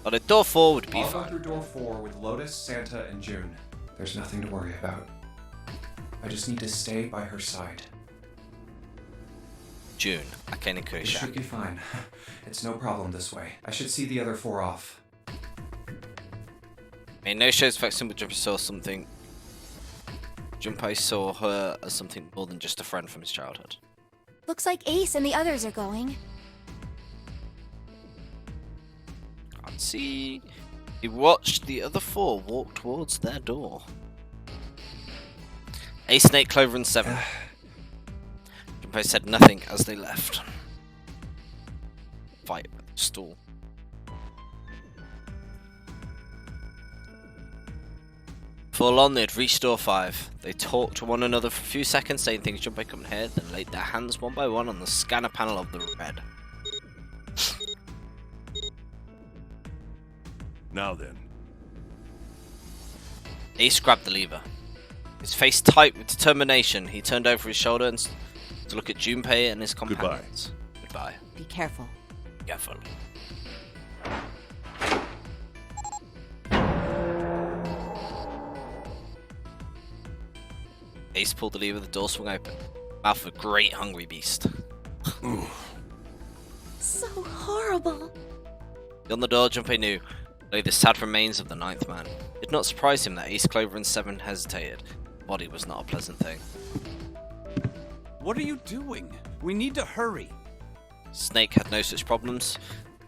But a door 4 would be I'll go fine. through door 4 with Lotus, Santa, and June. There's nothing to worry about. I just need to stay by her side. June, Akane It Kurisha. should be fine. It's no problem this way. I should see the other 4 off. I mean, no shows focusing, but Junpei saw something. Junpei saw her as something more than just a friend from his childhood. Looks like Ace and the others are going. Can't see. He watched the other 4 walk towards their door. Ace, Snake, Clover, and Seven. Junpei said nothing as they left. Fight with the stool. Full on, they'd reached door 5. They talked to one another for a few seconds, saying things Junpei couldn't hear, then laid their hands one by one on the scanner panel of the red. Now then. Ace grabbed the lever. His face tight with determination, he turned over his shoulder and to look at Junpei and his companions. Goodbye. Be careful. Careful. Ace pulled the lever, the door swung open. Mouth of a great hungry beast. So horrible. Beyond the door, Junpei knew lay the sad remains of the Ninth Man. It did not surprise him that Ace, Clover, and Seven hesitated. The body was not a pleasant thing. What are you doing? We need to hurry. Snake had no such problems,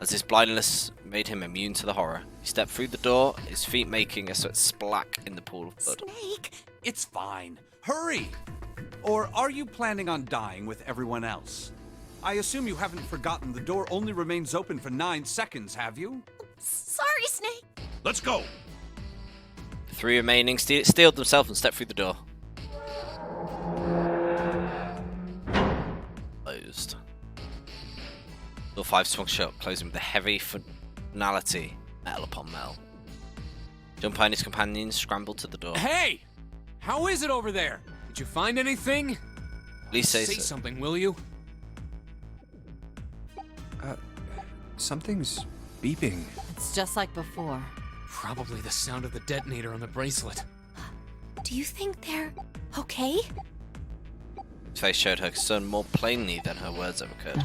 as his blindness made him immune to the horror. He stepped through the door, his feet making a sort of splack in the pool of blood. Snake! It's fine. Hurry! Or are you planning on dying with everyone else? I assume you haven't forgotten the door only remains open for 9 seconds, have you? Sorry, Snake! Let's go! The 3 remaining steeled themselves and stepped through the door. Closed. Door 5 swung shut, closing with a heavy finality, metal upon metal. Junpei and his companions scrambled to the door. Hey! How is it over there? Did you find anything? Please say so. Something, will you? Something's beeping. It's just like before. Probably the sound of the detonator on the bracelet. Do you think they're okay? His face showed her concern more plainly than her words ever could.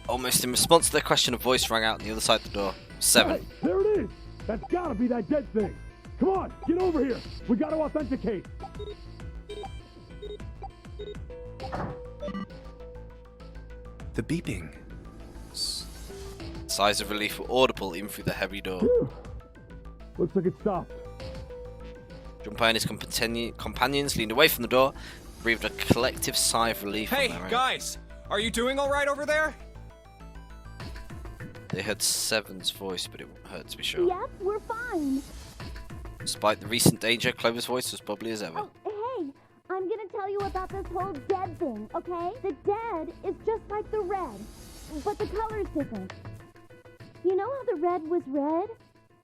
Almost in response to their question, a voice rang out on the other side of the door. Seven. Hey, there it is! That's gotta be that dead thing! Come on, get over here! We gotta authenticate! The beeping. Sighs of relief were audible even through the heavy door. Whew. Looks like it stopped. Junpei and his companions leaned away from the door, breathed a collective sigh of relief. Hey, on their own. guys! Are you doing alright over there? They heard Seven's voice, but it wouldn't hurt to be sure. Yep, we're fine. Despite the recent danger, Clover's voice was bubbly as ever. Oh, hey, I'm gonna tell you about this whole dead thing, okay? The dead is just like the red, but the color's different. You know how the red was red?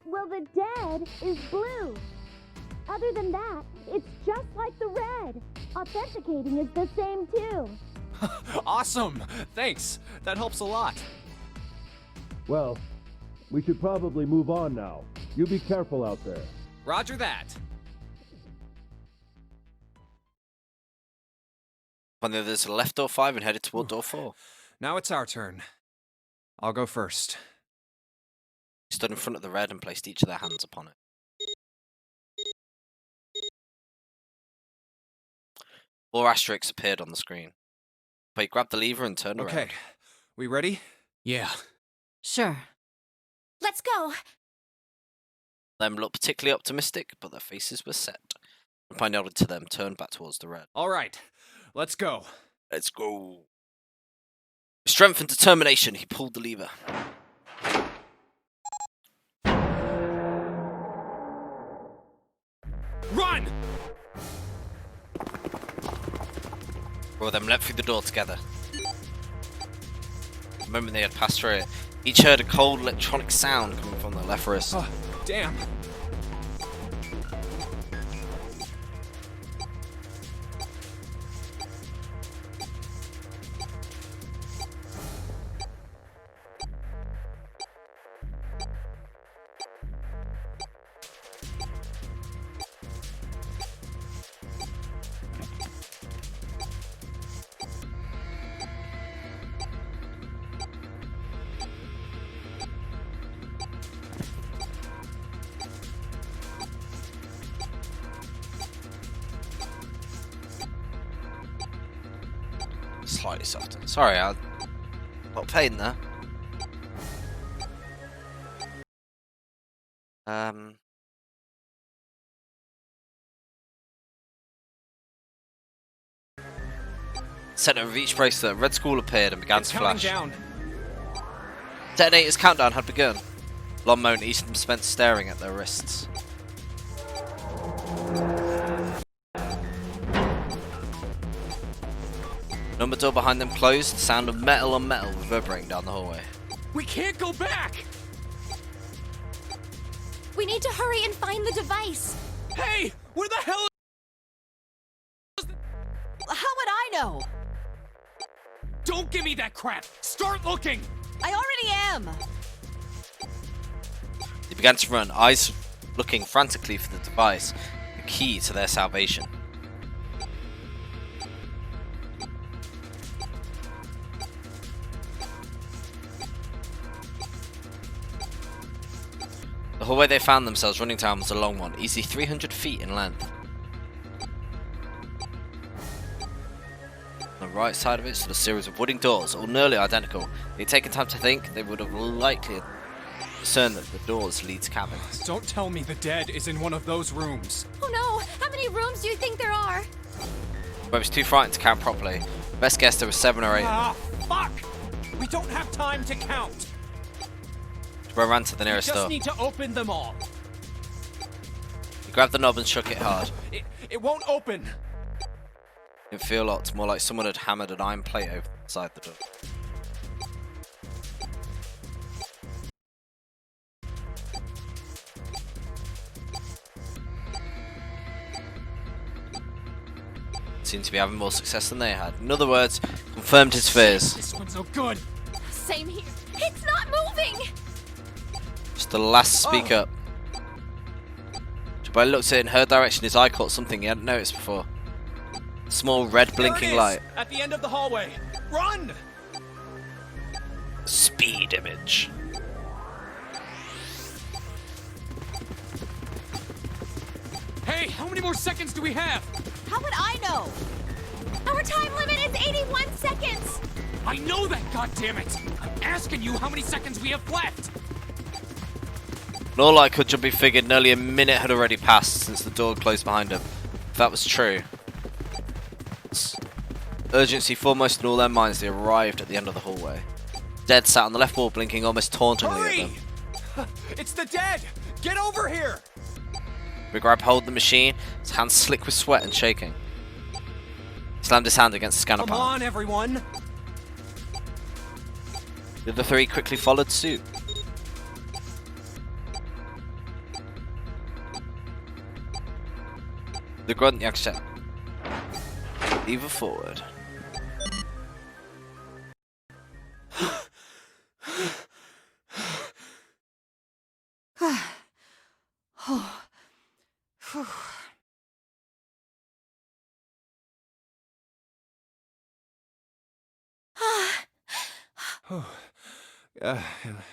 Well, the dead is blue. Other than that, it's just like the red. Authenticating is the same too. Awesome! Thanks! That helps a lot. Well, We should probably move on now. You be careful out there. Roger that. On the others left door 5 and headed toward door 4. Now it's our turn. I'll go first. He stood in front of the red and placed each of their hands upon it. 4 asterisks appeared on the screen. But he grabbed the lever and turned Okay, around. we ready? Yeah. Sure. Let's go. Them looked particularly optimistic, but their faces were set. I nodded to them, turned back towards the red. All right, let's go. Let's go. With strength and determination, he pulled the lever. Run! 4 of them leapt through the door together. The moment they had passed through it, each heard a cold electronic sound coming from their left wrist. Oh, damn. Slightly softer. Sorry, I got pain there. Center of each bracelet, a red school appeared and began It's to counting flash. down. Detonator's countdown had begun. Long moment, each of them spent staring at their wrists. Number door behind them closed, the sound of metal on metal reverberating down the hallway. We can't go back! We need to hurry and find the device. Hey! Where the hell How would I know? Don't give me that crap! Start looking! I already am. They began to run, eyes looking frantically for the device, the key to their salvation. The hallway they found themselves running down was a long one, easily 300 feet in length. On the right side of it stood a series of wooden doors, all nearly identical. If they'd taken time to think, they would have likely discerned that the doors lead to cabins. Don't tell me the dead is in one of those rooms. Oh no! How many rooms do you think there are? But I was too frightened to count properly. Best guess there were 7 or 8. Ah, fuck! We don't have time to count. Bro ran to the We nearest just door. need to open them all. He grabbed the knob and shook it hard. It won't open. It felt locked, more like someone had hammered an iron plate outside the door. Seemed to be having more success than they had. In other words, confirmed his fears. This one's no good. Same here. It's not moving! Just the last to speak up. Jabari looked at it in her direction. His eye caught something he hadn't noticed before. A small red There it blinking is, light. at the end of the hallway. Run! Speed image. Hey, how many more seconds do we have? How would I know? Our time limit is 81 seconds! I know that, goddammit! I'm asking you how many seconds we have left! In all likelihood, Jumpy figured nearly a minute had already passed since the door closed behind him. If that was true. Urgency foremost in all their minds, they arrived at the end of the hallway. Dead sat on the left wall, blinking almost tauntingly Hurry! at them. It's the dead! Get over here! He grabbed hold of the machine, his hands slick with sweat and shaking. He slammed his hand against the scanner Come panel. on, everyone! The other 3 quickly followed suit. The grunt yanked out. Lever forward.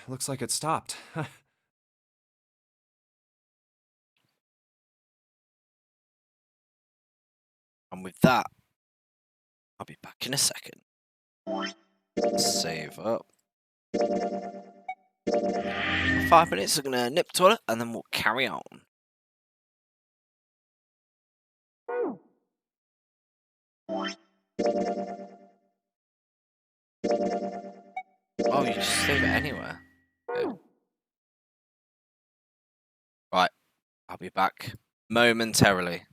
Looks like it stopped. And with that, I'll be back in a second. Save up. 5 minutes, I'm gonna nip to it, and then we'll carry on. Oh, you just save it anywhere. Okay. Right, I'll be back momentarily.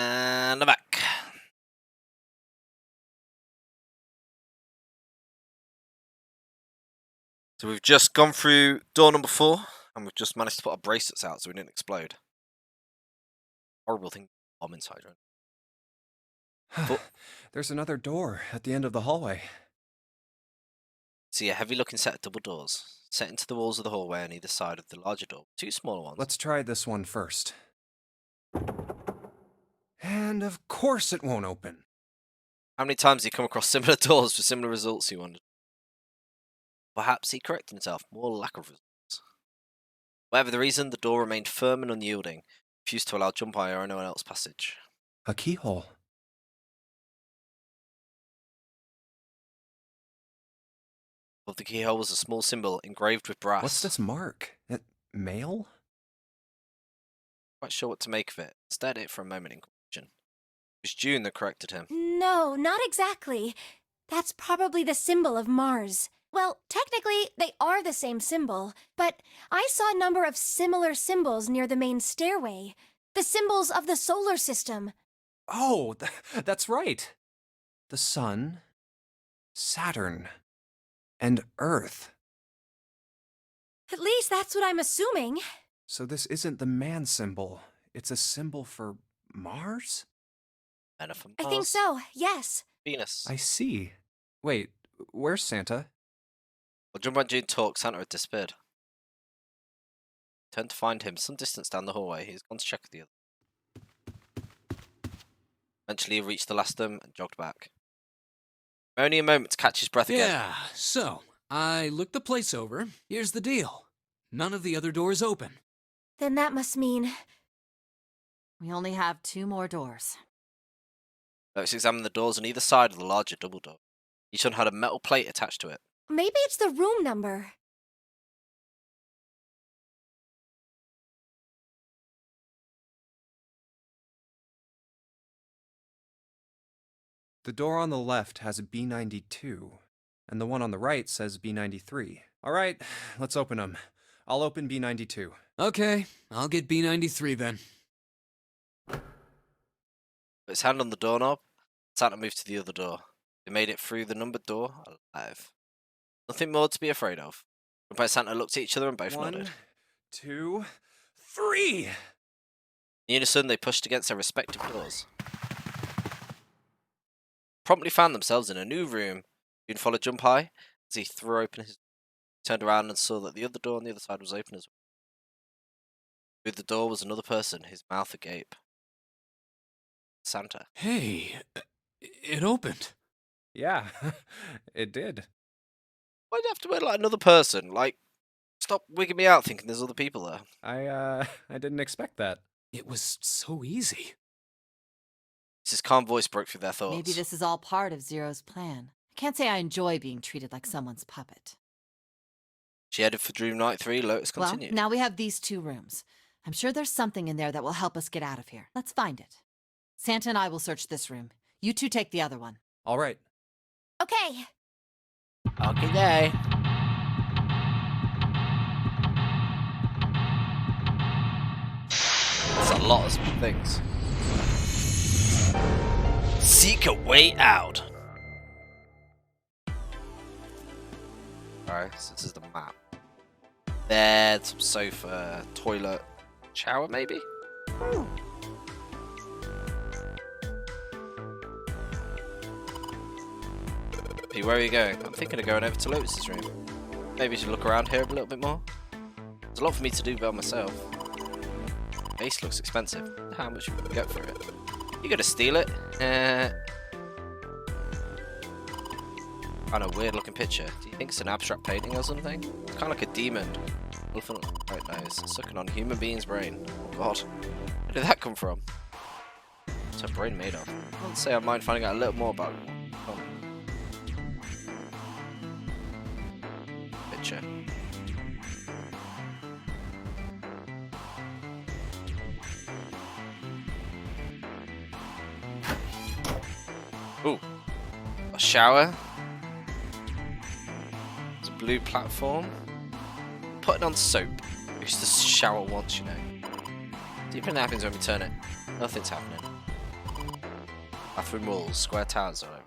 And I'm back. So we've just gone through door number 4, and we've just managed to put our bracelets out so we didn't explode. Horrible thing, bomb inside, right? There's another door at the end of the hallway. See a heavy-looking set of double doors, set into the walls of the hallway on either side of the larger door. 2 smaller ones. Let's try this one first. And of course it won't open. How many times have you come across similar doors for similar results, you wondered? Perhaps he corrected himself, more lack of results. Whatever the reason, the door remained firm and unyielding, refused to allow Junpei or anyone else passage. A keyhole. Above the keyhole was a small symbol engraved with brass. What's this mark? Mail? Quite sure what to make of it. Stared at it for a moment in confusion. It was June that corrected him. No, not exactly. That's probably the symbol of Mars. Well, technically, they are the same symbol, but I saw a number of similar symbols near the main stairway. The symbols of the solar system. Oh, that's right. The Sun, Saturn, and Earth. At least that's what I'm assuming. So this isn't the man symbol. It's a symbol for Mars? Men are from I think Mars. so, yes. Venus. I see. Wait, where's Santa? While Junpei and June talked, Santa had disappeared. Turned to find him some distance down the hallway. He's gone to check with the other. Eventually he reached the last of them and jogged back. Only a moment to catch his breath again. Yeah, so, I looked the place over. Here's the deal. None of the other doors open. Then that must mean... We only have 2 more doors. Let's examine the doors on either side of the larger double door. Each one had a metal plate attached to it. maybe it's the room number. The door on the left has a B92, and the one on the right says B93. All right, let's open them. I'll open B92. Okay, I'll get B93 then. With his hand on the doorknob, Santa moved to the other door. They made it through the numbered door alive. Nothing more to be afraid of. Junpei and Santa looked at each other and both 1, nodded. 2, 3! In unison, they pushed against their respective doors. Promptly found themselves in a new room. June followed Junpei as he threw open his... turned around and saw that the other door on the other side was open as well. Through the door was another person, his mouth agape. Santa. Hey, it opened. Yeah, it did. Why'd you have to wear like another person? Like, stop wigging me out thinking there's other people there. I didn't expect that. It was so easy. His calm voice broke through their thoughts. Maybe this is all part of Zero's plan. I can't say I enjoy being treated like someone's puppet. She headed for Dream Night 3, Lotus continued. Well, now we have these 2 rooms. I'm sure there's something in there that will help us get out of here. Let's find it. Santa and I will search this room. You 2 take the other one. All right. Okay. Okay, day. That's a lot of things. Seek a way out. Alright, so this is the map. Bed, some sofa, toilet, shower maybe? Hey, where are you going? I'm thinking of going over to Lotus's room. Maybe you should look around here a little bit more. There's a lot for me to do by myself. Base looks expensive. How much would we get for it? You gonna steal it? Kind of weird looking picture. Do you think it's an abstract painting or something? It's kind of like a demon. Elephant right nose, sucking on a human being's brain. Oh god. Where did that come from? What's her brain made of? I would say I mind finding out a little more about it. Picture. Ooh. A shower. There's a blue platform. Putting on soap. Because the shower once, you know. Deep in happens when we turn it. Nothing's happening. Bathroom walls, square tiles on it.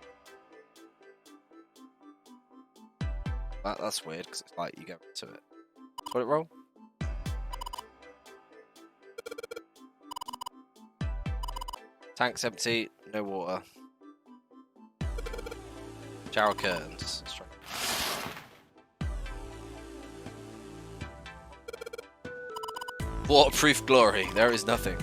That's weird because it's like you go to it. Toilet roll? Tank's empty, no water. Shower curtains. Waterproof glory, there is nothing.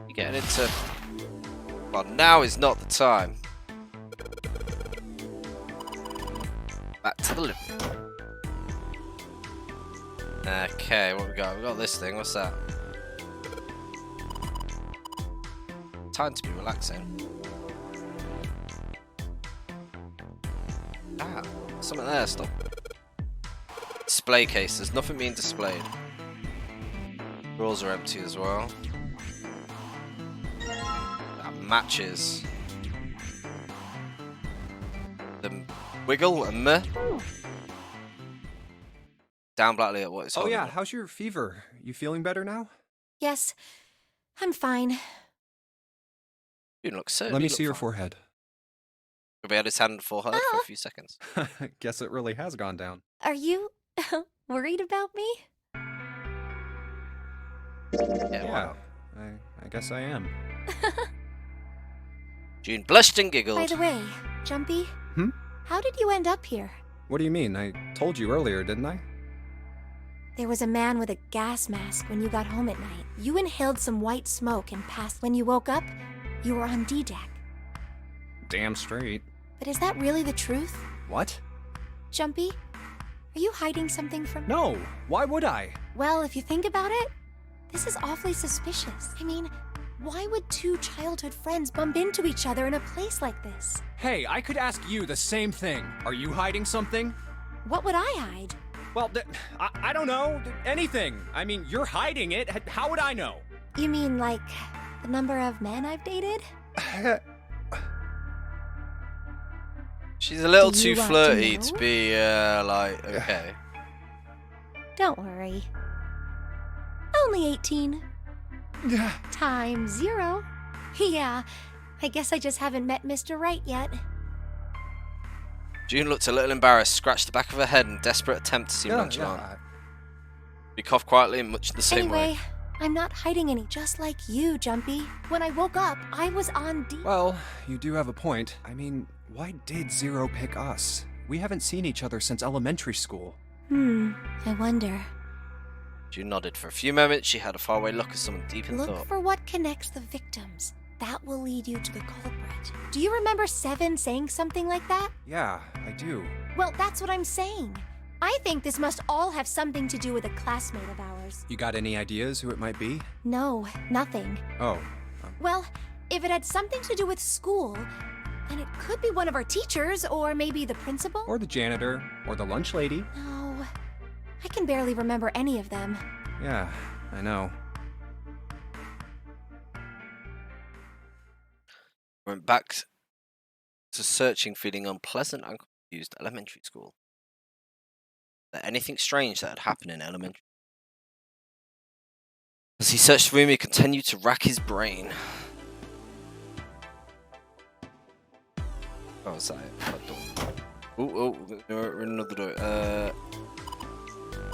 You're getting into... Well, now is not the time. Back to the living room. Okay, what we got? We got this thing, what's that? Time to be relaxing. Ah, something there, stop. Display cases, nothing being displayed. Drawers are empty as well. Matches. The wiggle and meh. Down blackly at what it's Oh yeah, holding. how's your fever? You feeling better now? Yes, I'm fine. You look so. Let me see your forehead. We had his hand for her for a few seconds. Guess it really has gone down. Are you worried about me? Yeah, I guess I am. June blushed and giggled. By the way, Jumpy, how did you end up here? What do you mean? I told you earlier, didn't I? There was a man with a gas mask when you got home at night. You inhaled some white smoke and passed. When you woke up, you were on D-deck. Damn straight. But is that really the truth? What? Jumpy, are you hiding something from me? No, why would I? Well, if you think about it, this is awfully suspicious. I mean, why would two childhood friends bump into each other in a place like this? Hey, I could ask you the same thing. Are you hiding something? What would I hide? Well, I don't know. Anything. I mean, you're hiding it. How would I know? You mean like the number of men I've dated? She's a little Do too you want to flirty know? to be like, okay. Don't worry. Only 18. Times 0. Yeah, I guess I just haven't met Mr. Right yet. June looked a little embarrassed, scratched the back of her head in desperate attempt to seem nonchalant. He coughed quietly in much the same Anyway, way. I'm not hiding any, just like you, Jumpy. When I woke up, I was on D. Well, you do have a point. I mean, why did Zero pick us? We haven't seen each other since elementary school. I wonder. June nodded. For a few moments, she had a faraway look at someone deep in Look thought. for what connects the victims. That will lead you to the culprit. Do you remember Seven saying something like that? Yeah, I do. Well, that's what I'm saying. I think this must all have something to do with a classmate of ours. You got any ideas who it might be? No, nothing. Oh. Well, if it had something to do with school, then it could be one of our teachers, or maybe the principal? Or the janitor, or the lunch lady. No, I can barely remember any of them. Yeah, I know. Went back to searching, feeling unpleasant and confused at elementary school. Was there anything strange that had happened in elementary? As he searched the room, he continued to rack his brain. Oh, is that it? That door. Oh, we're in another door. There's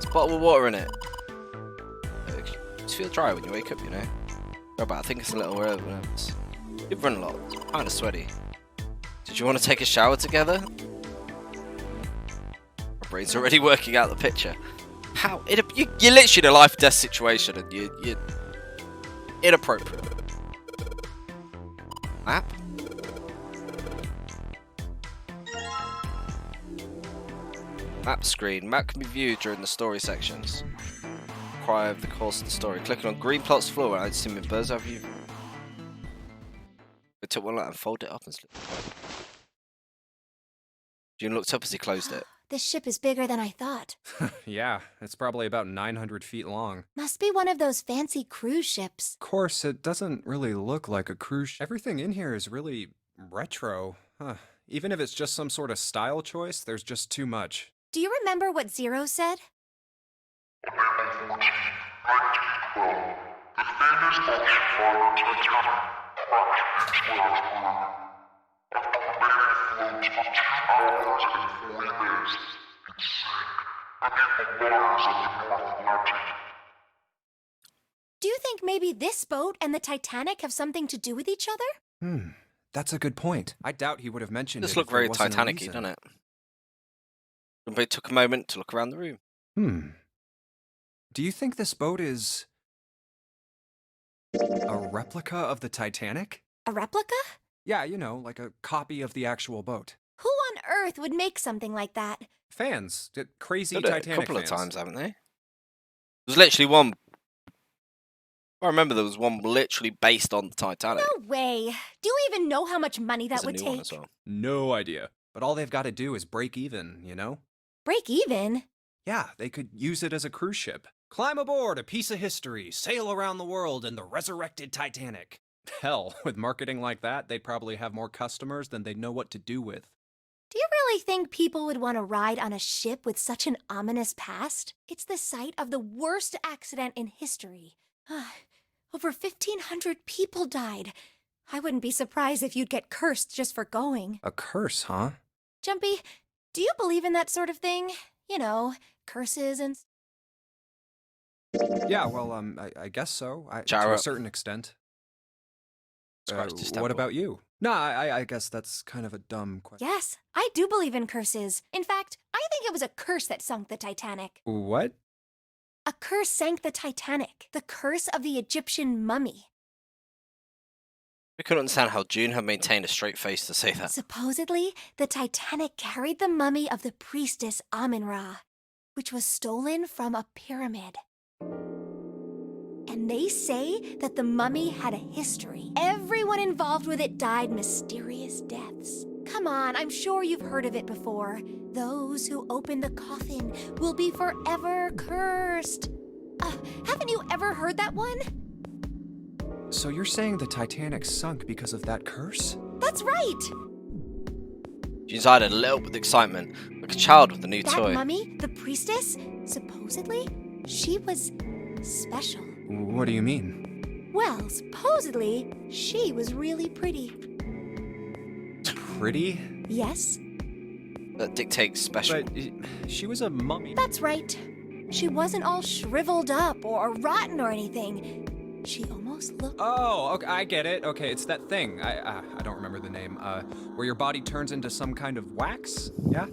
a bottle of water in it. Just feel dry when you wake up, you know? Go back, I think it's a little early. You've run a lot. It's kind of sweaty. Did you want to take a shower together? My brain's already working out the picture. How? You're literally in a life-death situation and you're inappropriate. Map? Map screen. Map can be viewed during the story sections. Require over the course of the story. Clicking on green plots floor and I'd see my bird's eye view. We took one light and folded it up and slipped it away. June looked up as he closed it. This ship is bigger than I thought. Yeah, it's probably about 900 feet long. Must be one of those fancy cruise ships. Of course, it doesn't really look like a cruise ship. Everything in here is really retro. Even if it's just some sort of style choice, there's just too much. Do you remember what Zero said? On April 14, 1912, The famous ocean liner Titanic crashed into Earth moon. After remaining afloat for 2 hours and 40 minutes, it sank beneath the waters of the North Atlantic. Do you think maybe this boat and the Titanic have something to do with each other? That's a good point. I doubt he would have mentioned This it. looked if there very wasn't a Titanic-y, reason. doesn't it? Somebody took a moment to look around the room. Do you think this boat is a replica of the Titanic? A replica? Yeah, you know, like a copy of the actual boat. Who on earth would make something like that? Fans, crazy Did it Titanic a couple fans. of times, haven't they? There's literally one. I remember there was one literally based on the Titanic. No way. Do you even know how much money that There's a would new take? one as well. No idea. But all they've got to do is break even, you know? Break even? Yeah, they could use it as a cruise ship. Climb aboard a piece of history, sail around the world in the resurrected Titanic. Hell, with marketing like that, they'd probably have more customers than they'd know what to do with. Do you really think people would want to ride on a ship with such an ominous past? It's the site of the worst accident in history. Over 1,500 people died. I wouldn't be surprised if you'd get cursed just for going. A curse, huh? Jumpy, do you believe in that sort of thing? You know, curses and... Yeah, well, I guess so. To Jar a up. certain extent. Scratched his What temple. about you? No, I guess that's kind of a dumb question. Yes, I do believe in curses. In fact, I think it was a curse that sunk the Titanic. What? A curse sank the Titanic. The curse of the Egyptian mummy. I couldn't understand how June had maintained a straight face to say that. Supposedly, the Titanic carried the mummy of the priestess Amun-Ra, which was stolen from a pyramid. And they say that the mummy had a history. Everyone involved with it died mysterious deaths. Come on, I'm sure you've heard of it before. Those who open the coffin will be forever cursed. Haven't you ever heard that one? So you're saying the Titanic sunk because of that curse? That's right! June's eyed a little with excitement, like a child with a new That toy. mummy, the priestess, supposedly, she was special. What do you mean? Well, supposedly, she was really pretty. Pretty? Yes, That dictates special. But she was a mummy. that's right. She wasn't all shriveled up or rotten or anything. She almost looked... Oh, okay, I get it. Okay, it's that thing. I don't remember the name. Where your body turns into some kind of wax? Yeah?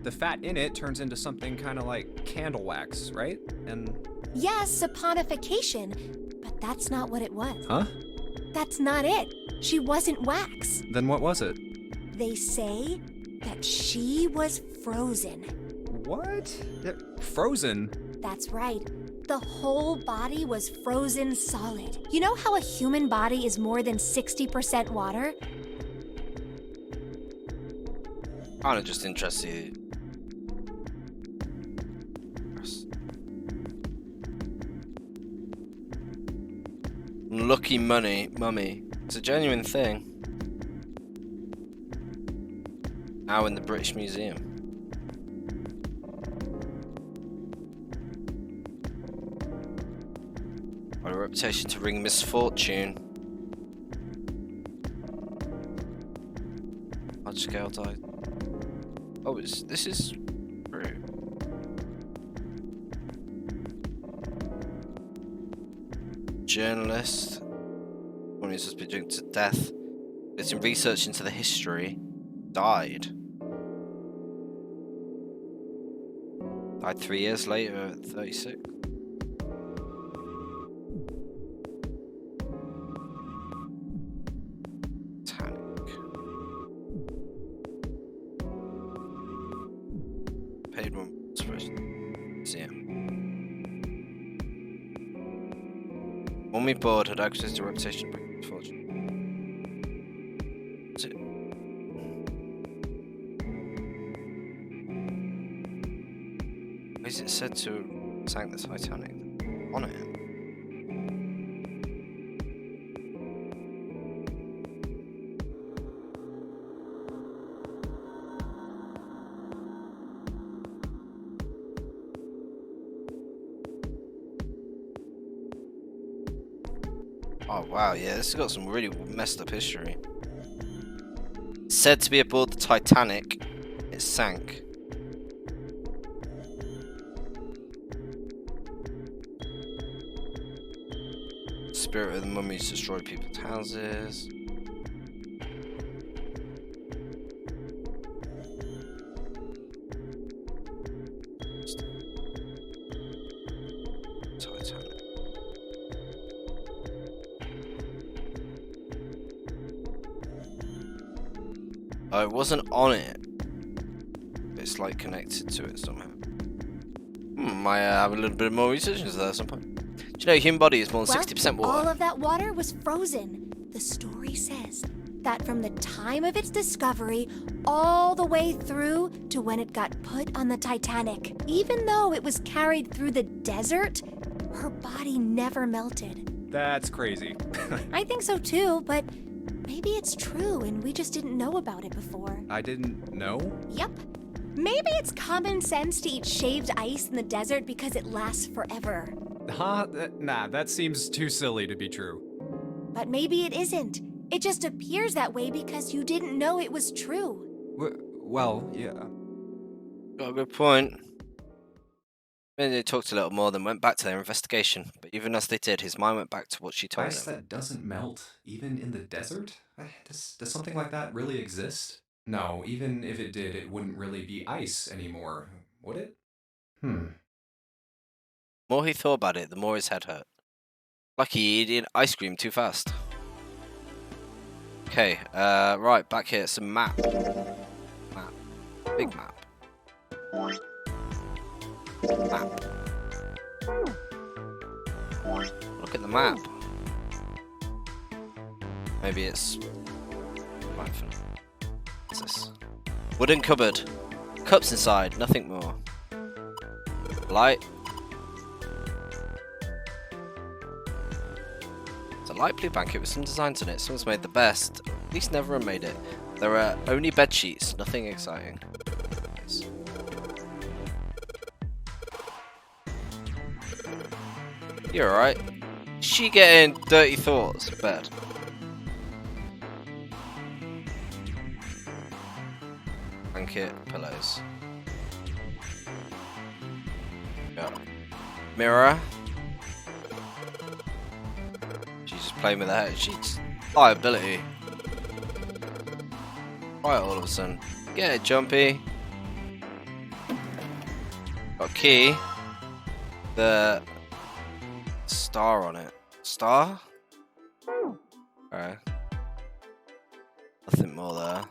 The fat in it turns into something kind of like candle wax, right? And... Yes, saponification, but that's not what it was. Huh? That's not it. She wasn't wax. Then what was it? They say that she was frozen. What? Frozen? That's right. The whole body was frozen solid. You know how a human body is more than 60% water? Kind of just interested. Lucky mummy. It's a genuine thing. Now in the British Museum. Got a reputation to bring misfortune. Large scale died. Oh, this is true. Journalist. One who's just been doomed to death. It's in research into the history. Died 3 years later at 36. Titanic. Paid one for museum. Mummy board had access to reputation to bring fortune. What's it? Is it said to sank the Titanic on it? Oh wow, yeah, this has got some really messed up history. Said to be aboard the Titanic, it sank. Spirit of the mummies destroyed people's houses. Titanic. Oh, it wasn't on it. It's like connected to it somehow. Might have a little bit more research into that at some point. Do you know human body is more than 60% water? All of that water was frozen. The story says that from the time of its discovery all the way through to when it got put on the Titanic, even though it was carried through the desert, her body never melted. That's crazy. I think so too, but maybe it's true and we just didn't know about it before. I didn't know? Yep. Maybe it's common sense to eat shaved ice in the desert because it lasts forever. Huh? Nah, that seems too silly to be true. But maybe it isn't. It just appears that way because you didn't know it was true. Well, yeah. Got a good point. Maybe they talked a little more, then went back to their investigation. But even as they did, his mind went back to what she told Ice him. that doesn't melt, even in the desert? Does something like that really exist? No, even if it did, it wouldn't really be ice anymore, would it? The more he thought about it, the more his head hurt. Lucky he eating ice cream too fast. Okay, right, back here, some map. Big map. Map. Look at the map. Maybe it's... What's this? Wooden cupboard. Cups inside, nothing more. Light. It's a light blue blanket with some designs in it. Someone's made the best. At least never made it. There are only bed sheets, nothing exciting. You're alright. She getting dirty thoughts in bed. Blanket, pillows. Yep. Mirror. She's just playing with her head. She's liability. Right, all of a sudden. Get it, Jumpy. Got a key. The star on it. Star? Alright. Nothing more there.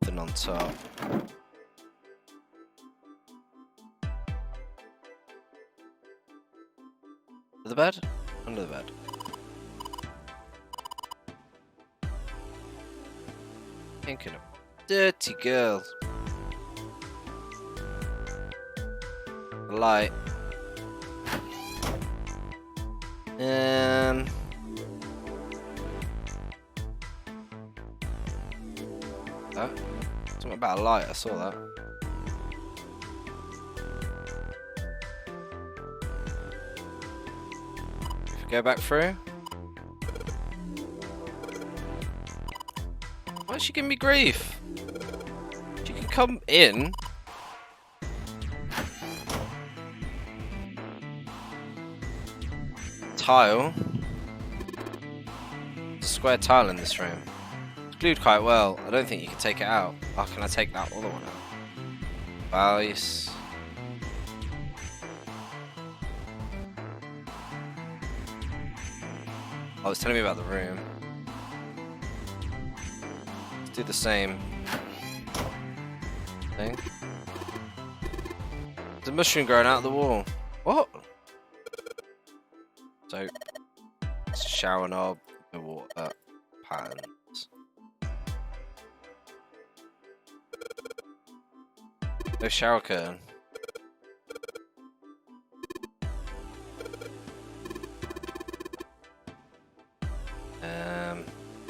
Nothing on top. Under the bed? Under the bed. Thinking of dirty girls. The light. That? Something about a light, I saw that. If we go back through. Why is she giving me grief? She can come in. Tile. There's a square tile in this room. It's glued quite well. I don't think you can take it out. Oh, can I take that other one out? Valise. Oh, it's telling me about the room. Let's do the same thing. There's a mushroom growing out of the wall. What? So, it's a shower knob, no water, patterns. No shower curtain.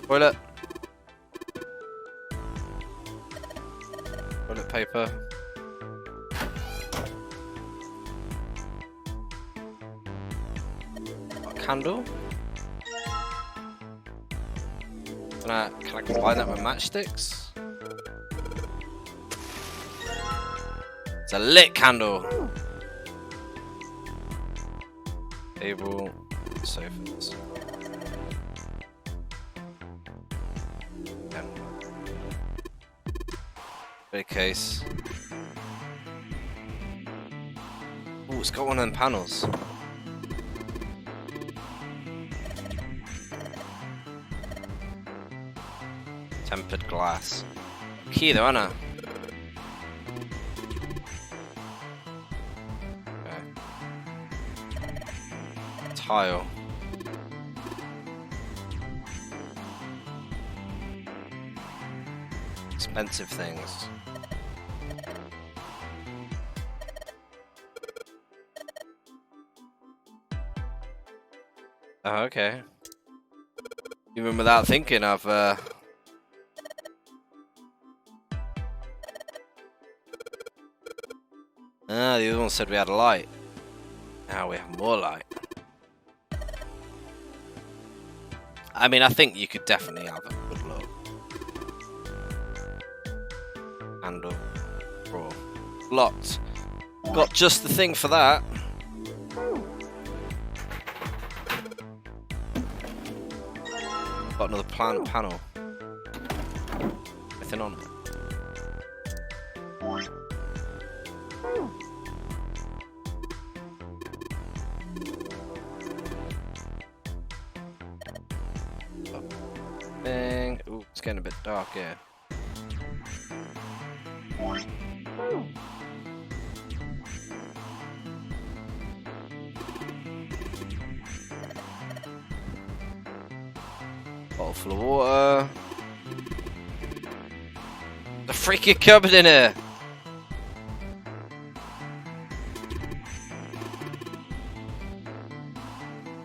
Toilet. Toilet paper. Candle. Can I combine that with matchsticks? It's a lit candle. Table, sofas. Big case. Oh, it's got one of them panels. Tempered glass. Key though, Anna. Okay. Tile. Expensive things. Oh, okay. Even without thinking, I've the other one said we had a light. Now we have more light. I mean, I think you could definitely have a good look. Handle. Drawer. Locked. Got just the thing for that. Got another panel. Nothing on it. Thing. Ooh, it's getting a bit dark here. Bottle full of water. The freaking cupboard in here.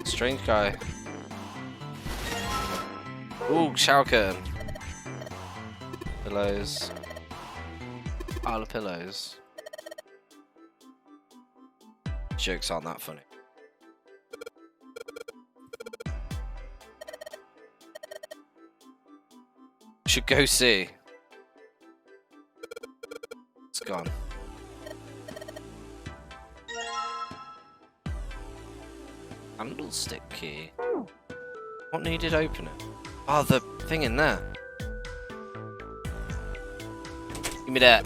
Strange guy. Ooh, shower curtain. Pillows. Pile of pillows. Jokes aren't that funny. Should go see. It's gone. Candlestick key. What needed open it? Oh, the thing in there. Give me that.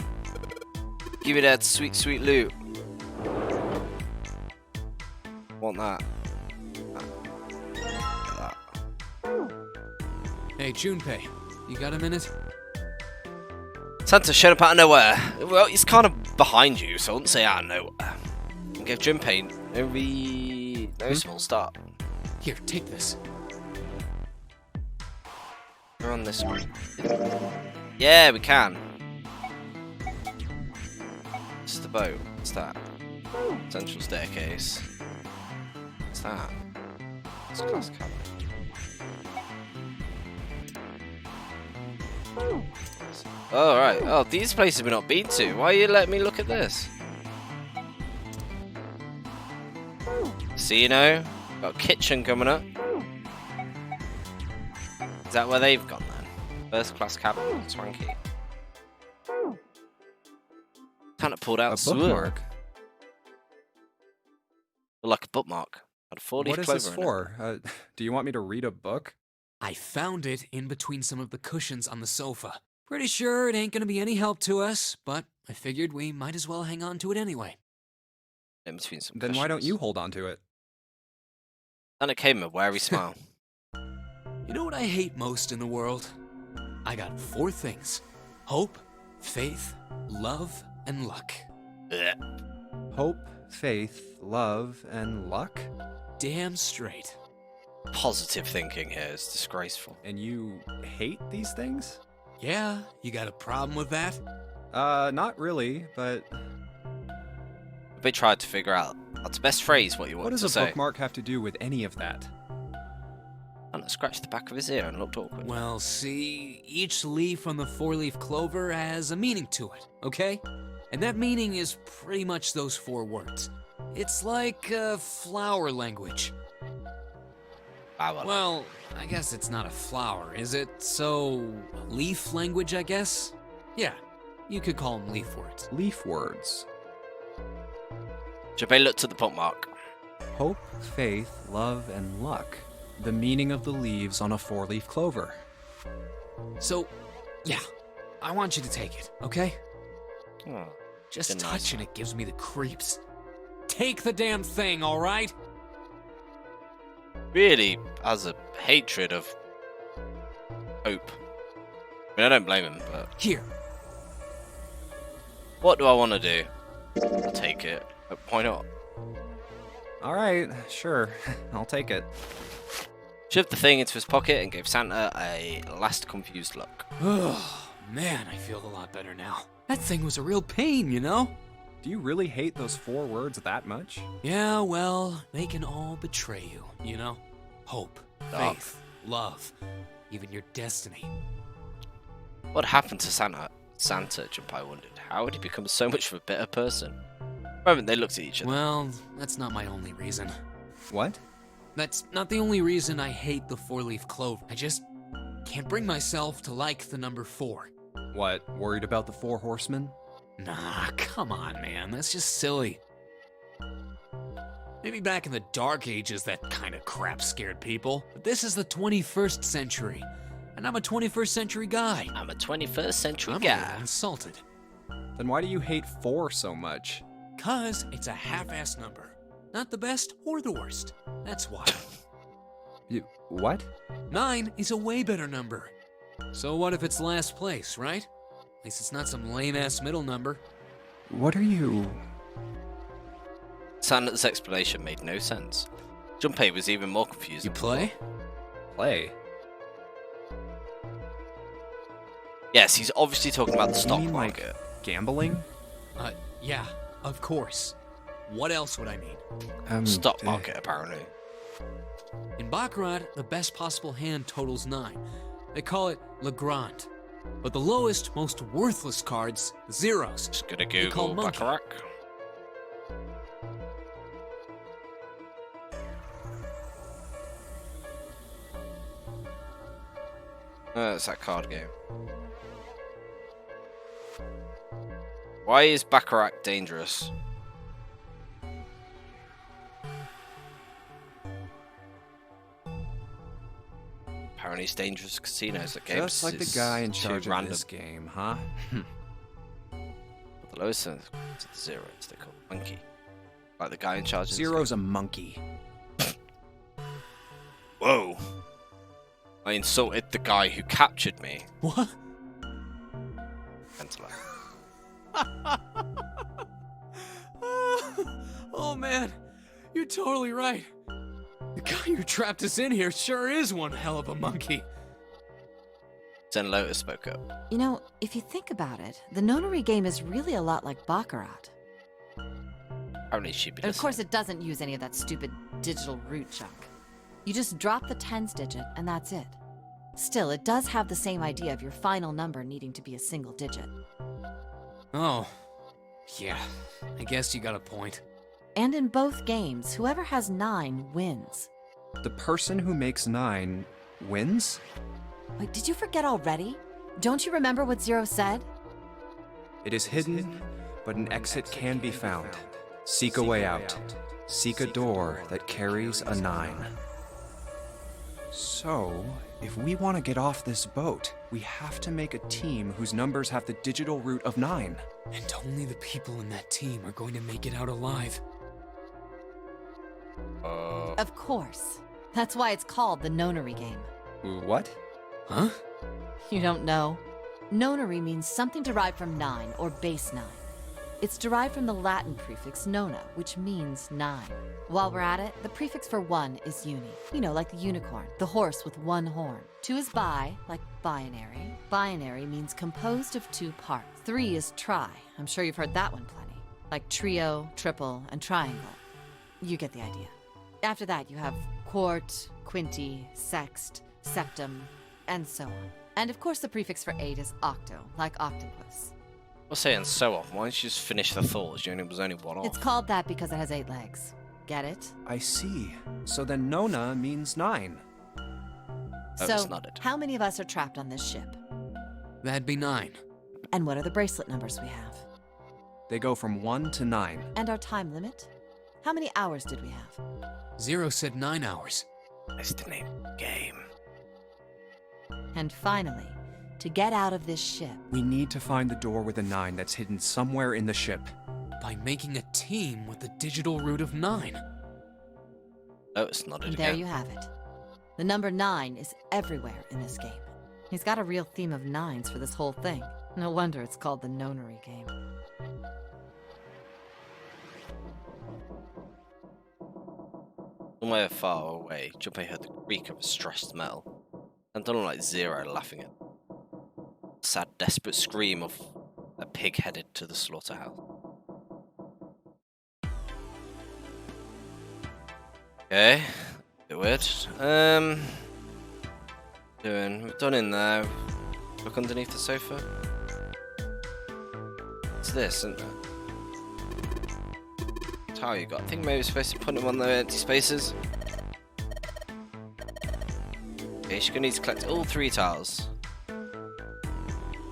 Give me that sweet, sweet loot. Want that. That. Hey, Junpei, you got a minute? Santa showed up out of nowhere. Well, he's kind of behind you, so I wouldn't say out of nowhere. And give Junpei no small start. Here, take this. We're on this one. Yeah, we can. This is the boat. What's that? Central staircase. What's that? It's glass cabinet. Oh, right. Oh, these places we've not been to. Why are you letting me look at this? Casino. Got a kitchen coming up. Is that where they've gone then? First class cabin. Swanky. Kind of pulled out A bookmark? Like a bookmark. Had a 4-leaf What is clover this in it. for? Do you want me to read a book? I found it in between some of the cushions on the sofa. Pretty sure it ain't gonna be any help to us, but I figured we might as well hang on to it anyway. In between some Then why don't cushions. you hold on to it? And it came with a wary smile. You know what I hate most in the world? I got 4 things. Hope, faith, love, and luck. Blech. Hope, faith, love, and luck? Damn straight. Positive thinking here is disgraceful. And you hate these things? Yeah, you got a problem with that? Not really, but We tried to figure out how to best phrase what you what want does to a say. bookmark have to do with any of that? And I scratched the back of his ear and looked awkward. Well, see, each leaf on the 4-leaf clover has a meaning to it, okay? And that meaning is pretty much those 4 words. It's like flower language. Flower. Well, I guess it's not a flower, is it? So, leaf language, I guess? Yeah, you could call them leaf words. Leaf words. Junpei looked at the bookmark. Hope, faith, love, and luck. The meaning of the leaves on a 4-leaf clover. So, yeah, I want you to take it, okay? Oh, Just didn't touching it gives me the creeps. Take the damn thing, alright? really has a hatred of hope. I mean, I don't blame him, but Here. what do I want to do? I'll take it. Why not? Alright, sure. I'll take it. Shoved the thing into his pocket and gave Santa a last confused look. Oh, man, I feel a lot better now. That thing was a real pain, you know? Do you really hate those 4 words that much? Yeah, well, they can all betray you, you know? Hope, faith, love, even your destiny. What happened to Santa, Junpei wondered. How had he become so much of a bitter person? For a moment, they looked at each other. Well, that's not my only reason. What? That's not the only reason I hate the 4-leaf clover. I just can't bring myself to like the number 4. What, worried about the 4 horsemen? Nah, come on, man. That's just silly. Maybe back in the Dark Ages, that kind of crap scared people. But this is the 21st century, and I'm a 21st century guy. I'm a 21st century I'm a guy. little insulted. Then why do you hate 4 so much? 'Cause it's a half-ass number. Not the best or the worst. That's why. What? 9 is a way better number. So what if it's last place, right? At least it's not some lame-ass middle number. What are you... Santa's explanation made no sense. Junpei was even more confused. You play? Play? Yes, he's obviously talking about the You stock mean, market. like, gambling? Yeah, of course. What else would I mean? Stock market, apparently. In Baccarat, the best possible hand totals 9. They call it Le Grand. But the lowest, most worthless cards, zeros. Just gonna They call Google monkey. Baccarat. It's that card game. Why is Baccarat dangerous? Apparently it's dangerous casinos at games. Just like the guy in charge of random. this game, huh? But the lowest is the zero. It's they call it monkey. Like the guy in charge of this Zero's a monkey. Whoa. I insulted the guy who captured me. What? Ventilator. Oh man, you're totally right. The guy who trapped us in here sure is one hell of a monkey. Then Lotus spoke up. You know, if you think about it, the Nonary game is really a lot like Baccarat. Apparently she'd be And of listening. course, it doesn't use any of that stupid digital root junk. You just drop the tens digit, and that's it. Still, it does have the same idea of your final number needing to be a single digit. Oh, yeah, I guess you got a point. And in both games, whoever has 9 wins. The person who makes 9 wins? Wait, did you forget already? Don't you remember what Zero said? It is hidden, but an exit can be found. Seek a way out. Seek a door that carries a 9. So, if we want to get off this boat, we have to make a team whose numbers have the digital root of 9. And only the people in that team are going to make it out alive. Of course. That's why it's called the Nonary game. What? Huh? You don't know? Nonary means something derived from 9, or base 9. It's derived from the Latin prefix nona, which means 9. While we're at it, the prefix for 1 is uni. You know, like the unicorn, the horse with 1 horn. 2 is bi, like binary. Binary means composed of 2 parts. 3 is tri. I'm sure you've heard that one plenty. Like trio, triple, and triangle. You get the idea. After that, you have quart, quinti, sext, septum, and so on. And of course, the prefix for 8 is octo, like octopus. I'll say and so on. Why don't you just finish the thought? It was only one off. It's called that because it has 8 legs. Get it? I see. So then Nona means 9. Otis So, nodded. how many of us are trapped on this ship? That'd be 9. And what are the bracelet numbers we have? They go from 1 to 9. And our time limit? How many hours did we have? 0 said 9 hours. It's the name of the game. And finally, to get out of this ship, We need to find the door with a 9 that's hidden somewhere in the ship. By making a team with the digital root of 9. Otis nodded and there again. you have it. The number 9 is everywhere in this game. He's got a real theme of 9s for this whole thing. No wonder it's called the Nonary game. Somewhere far away, Junpei heard the creak of a stressed metal, and don't look like Zero laughing at a sad, desperate scream of a pig headed to the slaughterhouse. Okay, bit weird. We've done in there. Look underneath the sofa. What's this, isn't there? Tile you got. I think maybe we're supposed to put them on the empty spaces. Okay, she's gonna need to collect all 3 tiles.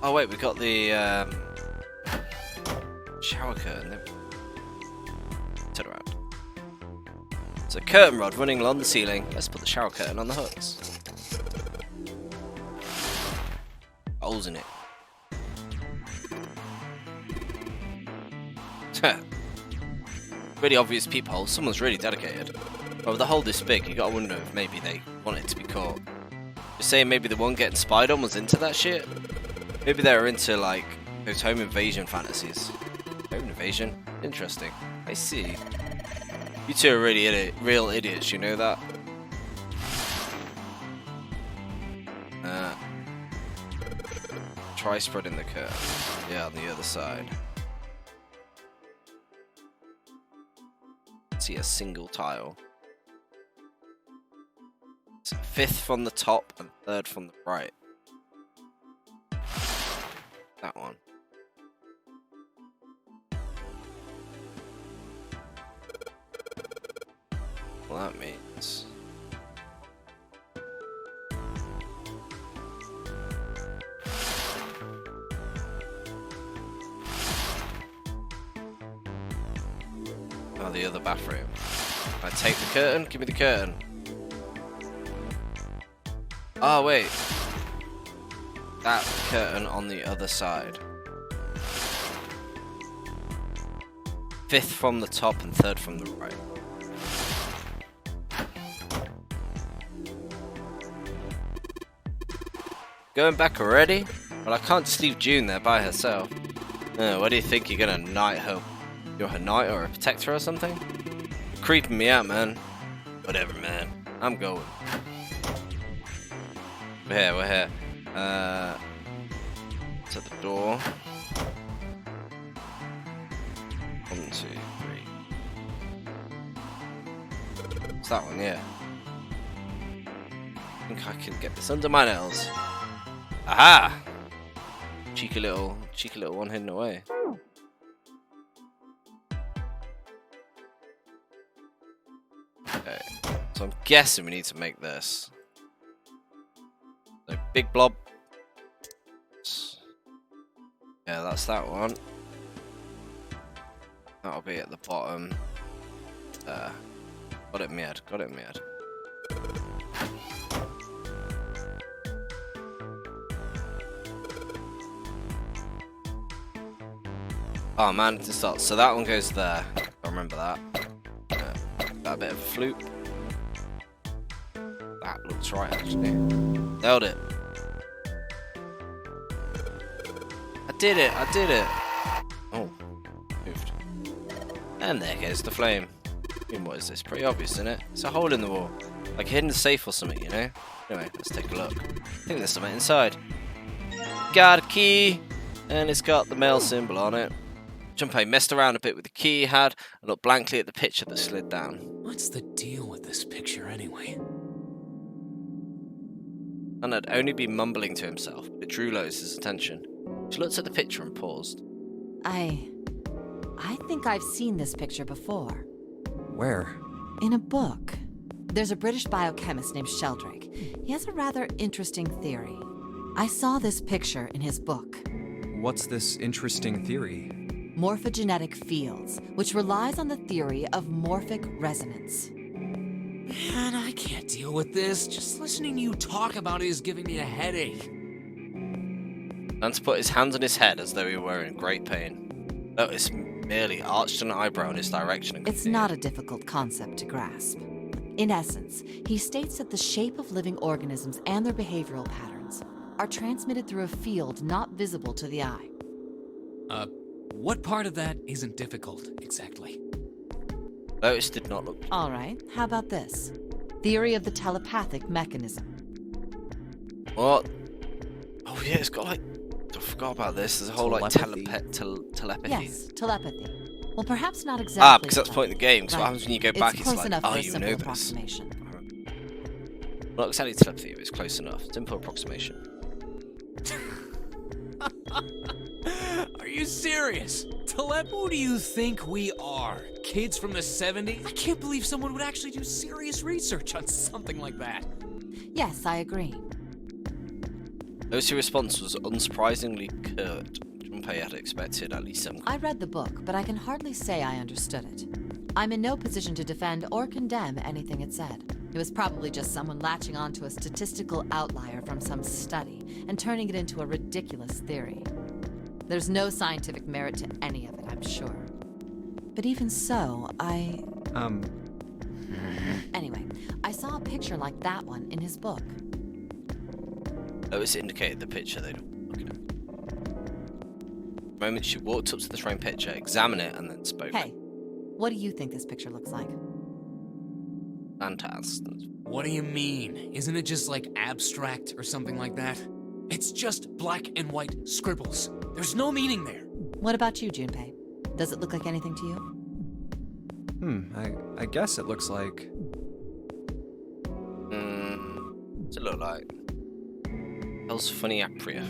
Oh wait, we got the shower curtain. Turn around. So curtain rod running along the ceiling. Let's put the shower curtain on the hooks. Holes in it. Really obvious peephole. Someone's really dedicated. But with a hole this big, you gotta wonder if maybe they want it to be caught. You're saying maybe the one getting spied on was into that shit? Maybe they were into, like, those home invasion fantasies. Home invasion? Interesting. I see. You two are really real idiots, you know that? Try spreading the curtain. Yeah, on the other side. See a single tile. It's 5th from the top and 3rd from the right. That one. Well, that means the other bathroom. I take the curtain? Give me the curtain. Oh, wait. That curtain on the other side. 5th from the top and 3rd from the right. Going back already? Well, I can't just leave June there by herself. What do you think? You're gonna knight her? You're her knight or a protector or something? You're creeping me out, man. Whatever, man. I'm going. We're here. To the door. 1, 2, 3. It's that one, yeah. I think I can get this under my nails. Aha! Cheeky little one hidden away. Okay, so I'm guessing we need to make this. So big blob. Yeah, that's that one. That'll be at the bottom. Got it in my head, got it in my head. Oh man, so that one goes there. I remember that. That bit of a flute. That looks right, actually. Nailed it. I did it, I did it. Oh, moved. And there goes the flame. I mean, what is this? Pretty obvious, isn't it? It's a hole in the wall. Like a hidden safe or something, you know? Anyway, let's take a look. I think there's something inside. Got a key! And it's got the mail symbol on it. Junpei messed around a bit with the key he had and looked blankly at the picture that slid down. What's the deal with this picture anyway? And had only been mumbling to himself, but it drew Lotus's attention. She looked at the picture and paused. I think I've seen this picture before. Where? In a book. There's a British biochemist named Sheldrake. He has a rather interesting theory. I saw this picture in his book. What's this interesting theory? Morphogenetic fields, which relies on the theory of morphic resonance. Man, I can't deal with this. Just listening to you talk about it is giving me a headache. Lance put his hands on his head as though he were in great pain. Lotus merely arched an eyebrow in his direction and It's not a difficult concept to grasp. In essence, he states that the shape of living organisms and their behavioral patterns are transmitted through a field not visible to the eye. What part of that isn't difficult, exactly? Lotus did not look. All right, how about this? Theory of the telepathic mechanism. What? Oh yeah, it's got like. I forgot about this. There's a whole Telepathy? like telepathy. Yes, telepathy. Well, perhaps not exactly. Because that's the point of the game. So what happens when you go back? It's It's close like, enough oh, for a you simple know this. approximation. Not exactly telepathy, but it's close enough. Simple approximation. Are you serious? Who do you think we are? Kids from the 70s? I can't believe someone would actually do serious research on something like that. Yes, I agree. Lotus' response was unsurprisingly curt. Junpei had expected at least some. I read the book, but I can hardly say I understood it. I'm in no position to defend or condemn anything it said. It was probably just someone latching onto a statistical outlier from some study and turning it into a ridiculous theory. There's no scientific merit to any of it, I'm sure. But even so, Anyway, I saw a picture like that one in his book. Lotus indicated the picture they'd looking at. The moment she walked up to the framed picture, examined it, and then spoke. Hey, what do you think this picture looks like? Fantastic. What do you mean? Isn't it just like abstract or something like that? It's just black and white scribbles. There's no meaning there. What about you, Junpei? Does it look like anything to you? I guess it looks like... What's it look like? Hell's funny apria.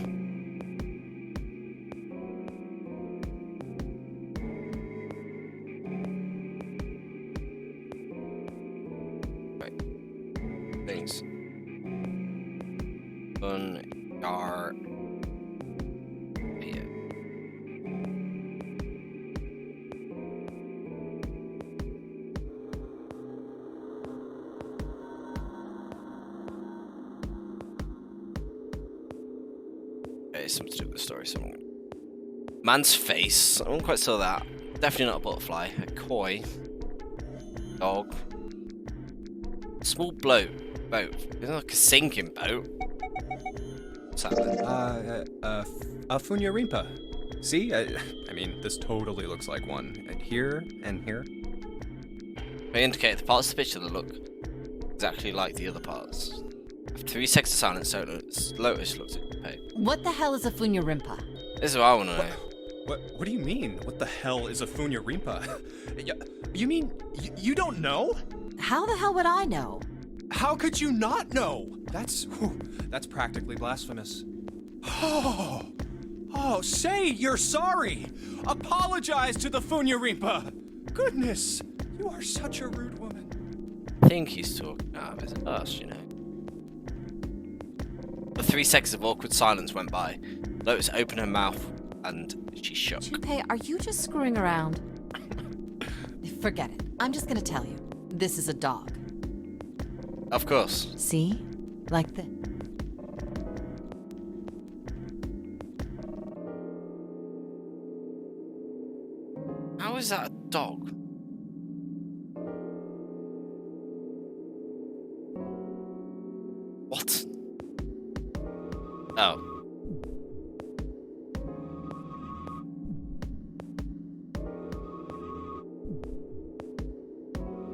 Right. Things. Bungar. Something to do with the story. So man's face. I won't quite saw that. Definitely not a butterfly. A koi. Dog. Small boat. It's like a sinking boat. What's happening? A Funyarimpa. See? I mean, this totally looks like one. And here and here. I indicate the parts of the picture that look exactly like the other parts. After 3 seconds of silence, Lotus looked at the page. What the hell is a Funyarimpa? This is what I want to know. What do you mean? What the hell is a Funyarimpa? You mean you don't know? How the hell would I know? How could you not know? That's practically blasphemous. Oh, say you're sorry. Apologize to the Funyarimpa. Goodness, you are such a rude woman. I think he's talking out of his ass, you know. The 3 seconds of awkward silence went by. Lotus opened her mouth and she shook. Junpei, are you just screwing around? Forget it. I'm just gonna tell you. This is a dog. Of course. See? Like this. How is that a dog? What? Oh.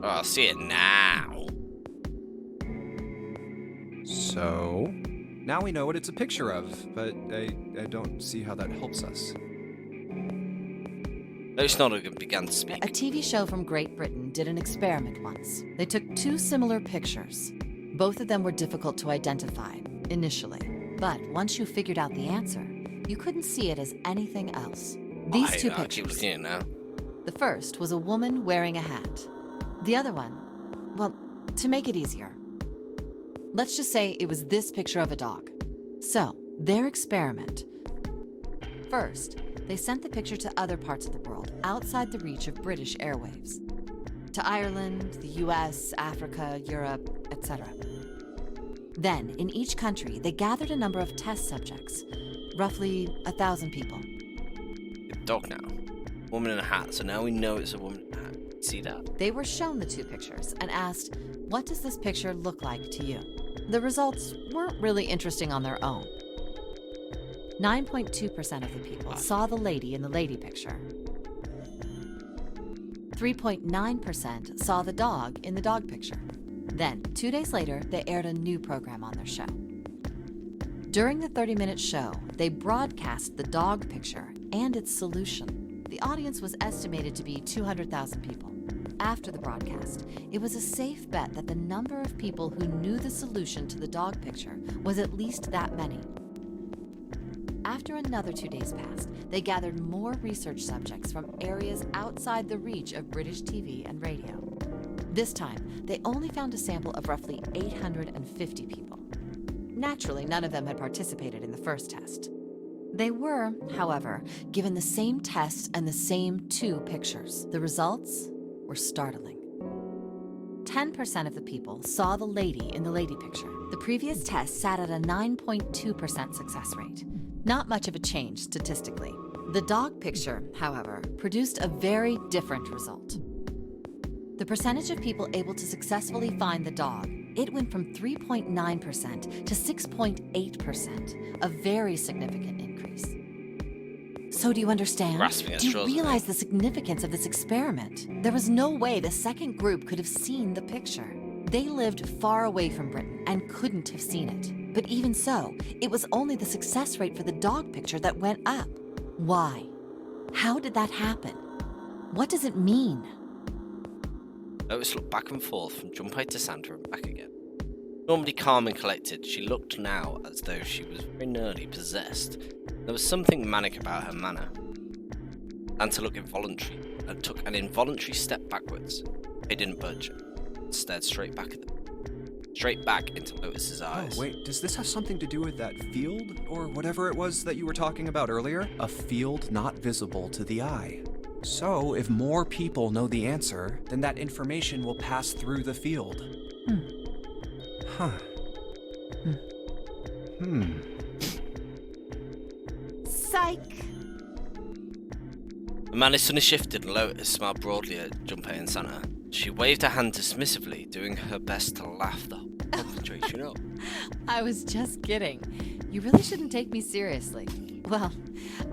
Oh, I see it now. So, now we know what it's a picture of, but I don't see how that helps us. Lotus nodded and began to speak. A TV show from Great Britain did an experiment once. They took 2 similar pictures. Both of them were difficult to identify, initially. But once you figured out the answer, you couldn't see it as anything else. These 2 I pictures. keep looking at it now. The first was a woman wearing a hat. The other one, well, To make it easier, let's just say it was this picture of a dog. So, their experiment. First, they sent the picture to other parts of the world, outside the reach of British airwaves. To Ireland, the US, Africa, Europe, etc. Then, in each country, they gathered a number of test subjects, roughly 1,000 people. Dog now. Woman in a hat, so now we know it's a woman in a hat. See that? They were shown the two pictures and asked, what does this picture look like to you? The results weren't really interesting on their own. 9.2% of the people saw the lady in the lady picture. 3.9% saw the dog in the dog picture. Then, 2 days later, they aired a new program on their show. During the 30-minute show, they broadcast the dog picture and its solution. The audience was estimated to be 200,000 people. After the broadcast, it was a safe bet that the number of people who knew the solution to the dog picture was at least that many. After another 2 days passed, they gathered more research subjects from areas outside the reach of British TV and radio. This time, they only found a sample of roughly 850 people. Naturally, none of them had participated in the first test. They were, however, given the same test and the same two pictures. The results were startling. 10% of the people saw the lady in the lady picture. The previous test sat at a 9.2% success rate. Not much of a change statistically. The dog picture, however, produced a very different result. The percentage of people able to successfully find the dog, it went from 3.9% to 6.8%, a very significant increase. So do you understand? Do you realize the significance of this experiment? There was no way the second group could have seen the picture. They lived far away from Britain and couldn't have seen it. But even so, it was only the success rate for the dog picture that went up. Why? How did that happen? What does it mean? Lotus looked back and forth from Junpei to Santa and back again. Normally calm and collected, she looked now as though she was very nearly possessed. There was something manic about her manner. Santa looked involuntary and took an involuntary step backwards. He didn't budge, stared straight back at them. Straight back into Lotus's eyes. Oh, wait, does this have something to do with that field, or whatever it was that you were talking about earlier? A field not visible to the eye. So, if more people know the answer, then that information will pass through the field. Huh. Psych! The manner suddenly shifted and Lotus smiled broadly at Junpei and Santa. She waved her hand dismissively, doing her best to laugh the whole concentration up. I was just kidding. You really shouldn't take me seriously. Well,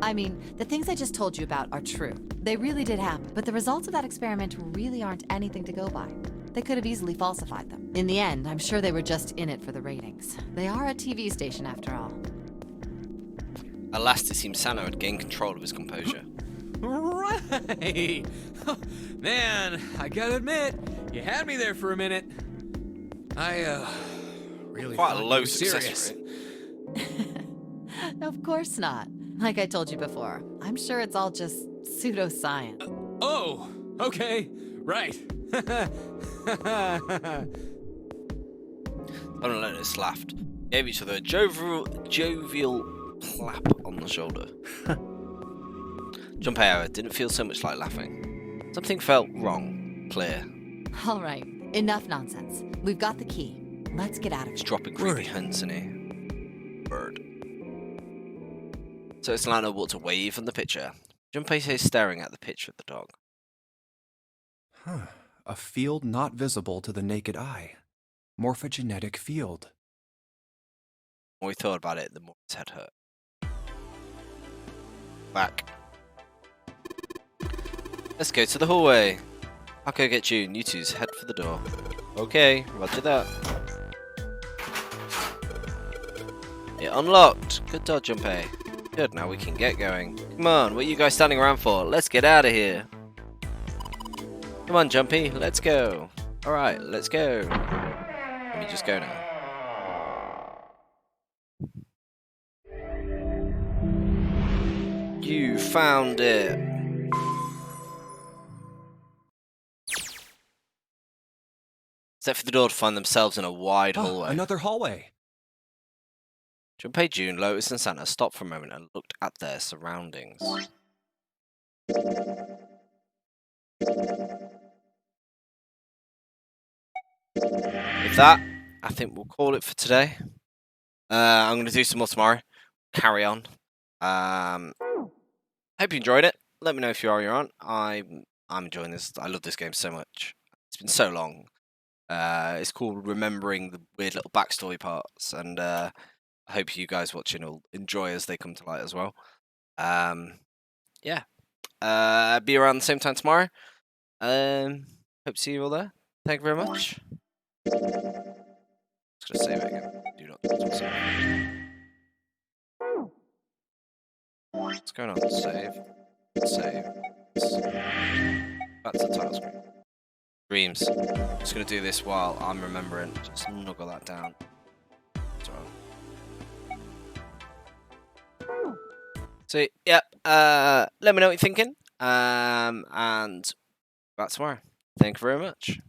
I mean, the things I just told you about are true. They really did happen, but the results of that experiment really aren't anything to go by. They could have easily falsified them. In the end, I'm sure they were just in it for the ratings. They are a TV station after all. At last, it seemed Santa had gained control of his composure. Right! Man, I gotta admit, you had me there for a minute. I, really Quite a thought you low were success serious. rate. Of course not. Like I told you before, I'm sure it's all just pseudoscience. Oh, okay, right. Santa and Lotus laughed, gave each other a jovial clap on the shoulder. Junpei, however, didn't feel so much like laughing. Something felt wrong, clear. All right, enough nonsense. We've got the key. Let's get out of He's here. dropping creepy hints, isn't he? Bird. So Solano walked away from the picture. Junpei is staring at the picture of the dog. A field not visible to the naked eye. Morphogenetic field. The more he thought about it, the more his head hurt. Back. Let's go to the hallway. I'll go get you, and you two's head for the door. Okay, roger that. It unlocked. Good dog, Junpei. Good, now we can get going. Come on, what are you guys standing around for? Let's get out of here. Come on, Jumpy, let's go. Alright, let's go. Let me just go now. You found it. except for the door to find themselves in a wide Oh, hallway. another hallway. Junpei, June, Lotus, and Santa stopped for a moment and looked at their surroundings. With that, I think we'll call it for today. I'm going to do some more tomorrow. Carry on. Hope you enjoyed it. Let me know if you are or you aren't. I'm enjoying this. I love this game so much. It's been so long. It's cool remembering the weird little backstory parts, and I hope you guys watching will enjoy as they come to light as well. Yeah. Be around the same time tomorrow. Hope to see you all there. Thank you very much. Just gonna save it again. Do not save. What's going on? Save. Save. Back to the title screen. Dreams. Just gonna do this while I'm remembering. Just snuggle that down. So yeah, let me know what you're thinking. And back tomorrow. Thank you very much.